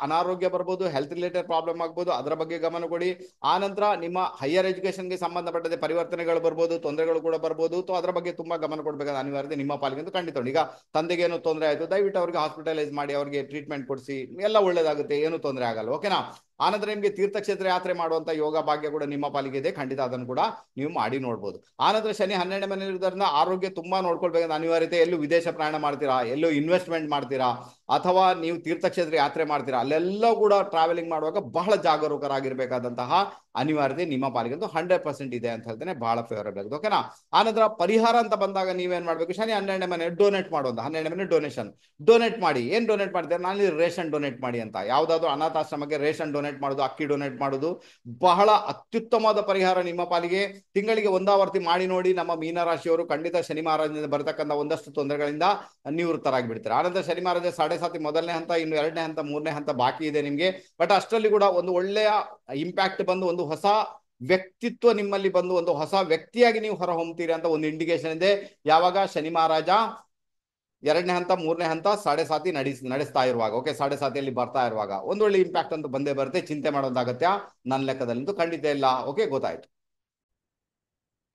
ಅನಾರೋಗ್ಯ ಬರ್ಬೋದು, ಹೆಲ್ತ್ ರಿಲೇಟೆಡ್ ಪ್ರಾಬ್ಲಮ್ ಆಗ್ಬೋದು, ಅದರ ಬಗ್ಗೆ ಗಮನ ಕೊಡಿ. ಆನಂತರ ನಿಮ್ಮ ಹೈಯರ್ ಎಜುಕೇಶನ್ಗೆ ಸಂಬಂಧಪಟ್ಟಂತೆ ಪರಿವರ್ತನೆಗಳು ಬರ್ಬೋದು, ತೊಂದರೆಗಳು ಕೂಡ ಬರ್ಬೋದು. ಅದರ ಬಗ್ಗೆ ತುಂಬಾ ಗಮನ ಕೊಡಬೇಕಾದ ಅನಿವಾರ್ಯತೆ ನಿಮ್ಮ ಪಾಲಿಗೆ ಖಂಡಿತ ಉಂಟು. ಈಗ ತಂದೆಗೆ ಏನೋ ತೊಂದರೆ ಆಯ್ತು, ದಯವಿಟ್ಟು ಅವ್ರಿಗೆ ಹಾಸ್ಪಿಟಲೈಸ್ ಮಾಡಿ, ಅವ್ರಿಗೆ ಟ್ರೀಟ್ಮೆಂಟ್ ಕೊಡಿಸಿ, ಎಲ್ಲ ಒಳ್ಳೇದಾಗುತ್ತೆ, ಏನು ತೊಂದರೆ ಆಗಲ್ಲ, ಓಕೆನಾ. ಆನಂತರ ನಿಮಗೆ ತೀರ್ಥಕ್ಷೇತ್ರ ಯಾತ್ರೆ ಮಾಡುವಂತ ಯೋಗ ಭಾಗ್ಯ ಕೂಡ ನಿಮ್ಮ ಪಾಲಿಗೆ ಇದೆ, ಖಂಡಿತ ಅದನ್ನು ಕೂಡ ನೀವು ಮಾಡಿ ನೋಡ್ಬೋದು. ಆನಂತರ ಶನಿ 12ನೇ ಮನೆಯಲ್ಲಿರೋದ್ರಿಂದ ಆರೋಗ್ಯ ತುಂಬಾ ನೋಡ್ಕೊಳ್ಬೇಕಾದ ಅನಿವಾರ್ಯತೆ. ಎಲ್ಲೂ ವಿದೇಶ ಪ್ರಯಾಣ ಮಾಡ್ತೀರಾ, ಎಲ್ಲೂ ಇನ್ವೆಸ್ಟ್ಮೆಂಟ್ ಮಾಡ್ತೀರಾ, ಅಥವಾ ನೀವು ತೀರ್ಥಕ್ಷೇತ್ರ ಯಾತ್ರೆ ಮಾಡ್ತೀರಾ, ಅಲ್ಲೆಲ್ಲ ಕೂಡ ಟ್ರಾವೆಲಿಂಗ್ ಮಾಡುವಾಗ ಬಹಳ ಜಾಗರೂಕರಾಗಿರ್ಬೇಕಾದಂತಹ ಅನಿವಾರ್ಯತೆ ನಿಮ್ಮ ಪಾಲಿಗಂತೂ 100% ಇದೆ ಅಂತ ಹೇಳ್ತೇನೆ. ಬಹಳ ಫೇವರಬಲ್ ಆಗಿದೆ, ಓಕೆನಾ. ಆನಂತರ ಪರಿಹಾರ ಅಂತ ಬಂದಾಗ ನೀವೇನ್ ಮಾಡ್ಬೇಕು, ಶನಿ 12ನೇ ಮನೆ ಡೊನೇಟ್ ಮಾಡುವಂತ 12ನೇ ಮನೆ ಡೊನೇಟ್ ಮಾಡಿ. ಏನ್ ಡೊನೇಟ್ ಮಾಡ್ತಾರೆ, ನಾನು ರೇಷನ್ ಡೊನೇಟ್ ಮಾಡಿ ಅಂತ, ಯಾವ್ದಾದ್ರು ಅನಾಥಾಶ್ರಮಕ್ಕೆ ರೇಷನ್ ಡೊನೇಟ್ ಮಾಡೋದು, ಅಕ್ಕಿ ಡೊನೇಟ್ ಮಾಡೋದು ಬಹಳ ಅತ್ಯುತ್ತಮವಾದ ಪರಿಹಾರ ನಿಮ್ಮ ಪಾಲಿಗೆ. ತಿಂಗಳಿಗೆ ಒಂದಾವರ್ತಿ ಮಾಡಿ ನೋಡಿ, ನಮ್ಮ ಮೀನರಾಶಿಯವರು ಖಂಡಿತ ಶನಿ ಮಹಾರಾಜನಿಂದ ಬರತಕ್ಕಂಥ ಒಂದಷ್ಟು ತೊಂದರೆಗಳಿಂದ ನಿವೃತ್ತರಾಗಿ ಬಿಡ್ತಾರೆ. ಆನಂತರ ಶನಿ ಮಹಾರಾಜ 7.5 ಮೊದಲನೇ ಹಂತ, ಇನ್ನು 2ನೇ ಹಂತ, 3ನೇ ಹಂತ ಬಾಕಿ ಇದೆ ನಿಮ್ಗೆ. ಬಟ್ ಅಷ್ಟರಲ್ಲಿ ಕೂಡ ಒಂದು ಒಳ್ಳೆಯ ಇಂಪ್ಯಾಕ್ಟ್ ಬಂದು, ಒಂದು ಹೊಸ ವ್ಯಕ್ತಿತ್ವ ನಿಮ್ಮಲ್ಲಿ ಬಂದು, ಒಂದು ಹೊಸ ವ್ಯಕ್ತಿಯಾಗಿ ನೀವು ಹೊರ ಹೊಮ್ತೀರಿ ಅಂತ ಒಂದು ಇಂಡಿಕೇಶನ್ ಇದೆ. ಯಾವಾಗ ಶನಿ ಮಹಾರಾಜ 2ನೇ ಹಂತ, 3ನೇ ಹಂತ 7.5 ನಡೆಸ್ತಾ ಇರುವಾಗ, ಓಕೆ, 7.5 ಬರ್ತಾ ಇರುವಾಗ ಒಂದು ಒಳ್ಳೆ ಇಂಪ್ಯಾಕ್ಟ್ ಅಂತೂ ಬಂದೇ ಬರುತ್ತೆ. ಚಿಂತೆ ಮಾಡೋದಾಗತ್ಯ ನನ್ನ ಲೆಕ್ಕದಲ್ಲಂತೂ ಖಂಡಿತ ಇಲ್ಲ. ಓಕೆ, ಗೊತ್ತಾಯ್ತು.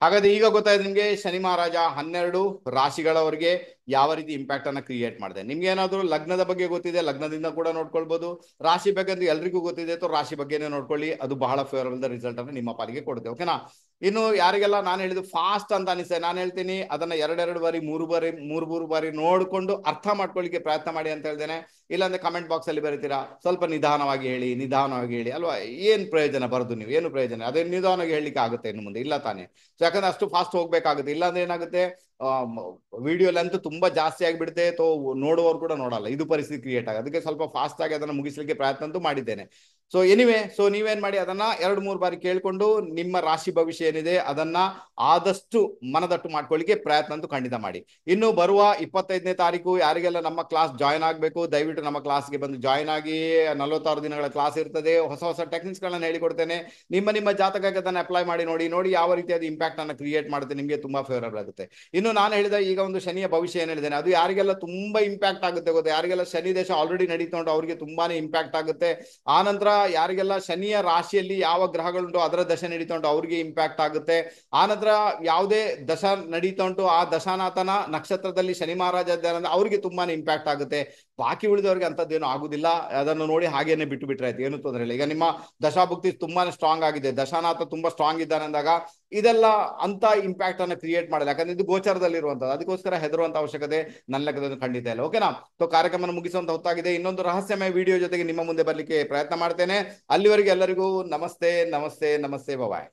ಹಾಗಾದ್ರೆ ಈಗ ಗೊತ್ತಾಯ್ತು ನಿಮ್ಗೆ ಶನಿ ಮಹಾರಾಜ 12 ರಾಶಿಗಳವರಿಗೆ ಯಾವ ರೀತಿ ಇಂಪ್ಯಾಕ್ಟ್ ಅನ್ನ ಕ್ರಿಯೇಟ್ ಮಾಡಿದೆ. ನಿಮ್ಗೆ ಏನಾದ್ರು ಲಗ್ನದ ಬಗ್ಗೆ ಗೊತ್ತಿದೆ, ಲಗ್ನದಿಂದ ಕೂಡ ನೋಡ್ಕೊಳ್ಬಹುದು. ರಾಶಿ ಬಗ್ಗೆ ಅಂತ ಎಲ್ರಿಗೂ ಗೊತ್ತಿದೆ, ರಾಶಿ ಬಗ್ಗೆನೇ ನೋಡ್ಕೊಳ್ಳಿ, ಅದು ಬಹಳ ಫೇವರಬಲ್ ರಿಸಲ್ಟ್ ಅನ್ನು ನಿಮ್ಮ ಪಾಲಿಗೆ ಕೊಡುತ್ತೆ, ಓಕೆನಾ. ಇನ್ನು ಯಾರಿಗೆಲ್ಲ ನಾನು ಹೇಳಿದ್ದು ಫಾಸ್ಟ್ ಅಂತ ಅನಿಸ್ತದೆ, ನಾನು ಹೇಳ್ತೀನಿ ಅದನ್ನ 2 ಬಾರಿ 3 ಬಾರಿ ನೋಡ್ಕೊಂಡು ಅರ್ಥ ಮಾಡ್ಕೊಳ್ಳಿಕ್ಕೆ ಪ್ರಯತ್ನ ಮಾಡಿ ಅಂತ ಹೇಳ್ತೇನೆ. ಇಲ್ಲಾಂದ್ರೆ ಕಮೆಂಟ್ ಬಾಕ್ಸ್ ಅಲ್ಲಿ ಬರೀತೀರಾ, ಸ್ವಲ್ಪ ನಿಧಾನವಾಗಿ ಹೇಳಿ ಅಲ್ವಾ, ಏನ್ ಪ್ರಯೋಜನ ಬರೋದು, ನೀವು ಏನು ಪ್ರಯೋಜನ, ಅದೇ ನಿಧಾನವಾಗಿ ಹೇಳಲಿಕ್ಕೆ ಆಗುತ್ತೆ ಇನ್ನು ಮುಂದೆ, ಇಲ್ಲ ತಾನೆ. ಸೊ ಯಾಕಂದ್ರೆ ಅಷ್ಟು ಫಾಸ್ಟ್ ಹೋಗ್ಬೇಕಾಗುತ್ತೆ, ಇಲ್ಲಾಂದ್ರೆ ಏನಾಗುತ್ತೆ, ವಿಡಿಯೋ ಲೆಂತ್ ತುಂಬಾ ಜಾಸ್ತಿ ಆಗಿಬಿಡುತ್ತೆ, ನೋಡುವವರು ಕೂಡ ನೋಡಲ್ಲ, ಇದು ಪರಿಸ್ಥಿತಿ ಕ್ರಿಯೇಟ್ ಆಗುತ್ತೆ. ಅದಕ್ಕೆ ಸ್ವಲ್ಪ ಫಾಸ್ಟ್ ಆಗಿ ಅದನ್ನ ಮುಗಿಸ್ಲಿಕ್ಕೆ ಪ್ರಯತ್ನ ಅಂತೂ ಮಾಡಿದ್ದೇನೆ. ಸೊ ನೀವೇನ್ ಮಾಡಿ, ಅದನ್ನ 2-3 ಬಾರಿ ಕೇಳ್ಕೊಂಡು ನಿಮ್ಮ ರಾಶಿ ಭವಿಷ್ಯ ಏನಿದೆ ಅದನ್ನ ಆದಷ್ಟು ಮನದಟ್ಟು ಮಾಡ್ಕೊಳ್ಳಿಕ್ಕೆ ಪ್ರಯತ್ನ ಅಂತೂ ಖಂಡಿತ ಮಾಡಿ. ಇನ್ನು ಬರುವ 25ನೇ ತಾರೀಕು ಯಾರಿಗೆಲ್ಲ ನಮ್ಮ ಕ್ಲಾಸ್ ಜಾಯ್ನ್ ಆಗಬೇಕು, ದಯವಿಟ್ಟು ನಮ್ಮ ಕ್ಲಾಸ್ಗೆ ಬಂದು ಜಾಯ್ನ್ ಆಗಿ. 46 ದಿನಗಳ ಕ್ಲಾಸ್ ಇರ್ತದೆ, ಹೊಸ ಟೆಕ್ನಿಕ್ಸ್ ಗಳನ್ನ ಹೇಳಿಕೊಡ್ತೇನೆ. ನಿಮ್ಮ ಜಾತಕಕ್ಕೆ ಅದನ್ನ ಅಪ್ಲೈ ಮಾಡಿ ನೋಡಿ ಯಾವ ರೀತಿಯಾದ ಇಂಪ್ಯಾಕ್ಟ್ ಅನ್ನ ಕ್ರಿಯೇಟ್ ಮಾಡುತ್ತೆ, ನಿಮಗೆ ತುಂಬಾ ಫೇವರಬಲ್ ಆಗುತ್ತೆ. ಇನ್ನು ನಾನು ಹೇಳಿದ ಈಗ ಒಂದು ಶನಿಯ ಭವಿಷ್ಯ ಏನ್ ಹೇಳಿದ್ದೇನೆ, ಅದು ಯಾರಿಗೆಲ್ಲ ತುಂಬಾ ಇಂಪ್ಯಾಕ್ಟ್ ಆಗುತ್ತೆ ಗೊತ್ತಾ, ಯಾರಿಗೆಲ್ಲ ಶನಿ ದೇಶ ಆಲ್ರೆಡಿ ನಡೀತಾ ಉಂಟು ಅವರಿಗೆ ತುಂಬಾನೇ ಇಂಪ್ಯಾಕ್ಟ್ ಆಗುತ್ತೆ. ಆನಂತರ ಯಾರಿಗೆಲ್ಲ ಶನಿಯ ರಾಶಿಯಲ್ಲಿ ಯಾವ ಗ್ರಹಗಳುಂಟು ಅದರ ದಶೆ ನಡೀತಾ ಉಂಟು ಅವ್ರಿಗೆ ಇಂಪ್ಯಾಕ್ಟ್ ಆಗುತ್ತೆ. ಆನಂತರ ಯಾವುದೇ ದಶ ನಡೀತಾ ಉಂಟು ಆ ದಶಾನಾಥನ ನಕ್ಷತ್ರದಲ್ಲಿ ಶನಿ ಮಹಾರಾಜ ಇದ್ದಾರೆ ಅವ್ರಿಗೆ ತುಂಬಾನೇ ಇಂಪ್ಯಾಕ್ಟ್ ಆಗುತ್ತೆ. ಬಾಕಿ ಉಳಿದವರಿಗೆ ಅಂತದ್ದೇನು ಆಗುದಿಲ್ಲ, ಅದನ್ನು ನೋಡಿ ಹಾಗೇನೆ ಬಿಟ್ಟು ಬಿಟ್ರೆ ಆಯ್ತು, ಏನು ತೊಂದರೆ ಇಲ್ಲ. ಈಗ ನಿಮ್ಮ ದಶಾಭುಕ್ತಿ ತುಂಬಾನೇ ಸ್ಟ್ರಾಂಗ್ ಆಗಿದೆ, ದಶಾನಾಥ ತುಂಬಾ ಸ್ಟ್ರಾಂಗ್ ಇದ್ದಾನೆ ಅಂದಾಗ ಇದೆಲ್ಲ ಅಂತ ಇಂಪ್ಯಾಕ್ಟ್ ಅನ್ನು ಕ್ರಿಯೇಟ್ ಮಾಡಲ್ಲ, ಯಾಕಂದ್ರೆ ಇದು ಗೋಚರದಲ್ಲಿ ಇರುವಂತದ್ದು, ಅದಕ್ಕೋಸ್ಕರ ಹೆದರುವಂತ ಅವಶ್ಯಕತೆ ನನ್ನ ಲೆಕ್ಕದಲ್ಲಿ ಖಂಡಿತ ಇಲ್ಲ, ಓಕೆನಾ. ಸೊ ಕಾರ್ಯಕ್ರಮ ಮುಗಿಸುವಂತ ಹೊತ್ತಾಗಿದೆ. ಇನ್ನೊಂದು ರಹಸ್ಯಮಯ ವಿಡಿಯೋ ಜೊತೆಗೆ ನಿಮ್ಮ ಮುಂದೆ ಬರ್ಲಿಕ್ಕೆ ಪ್ರಯತ್ನ ಮಾಡ್ತೇನೆ. ಅಲ್ಲಿವರೆಗೆ ಎಲ್ಲರಿಗೂ ನಮಸ್ತೆ. ಬಾಯ್.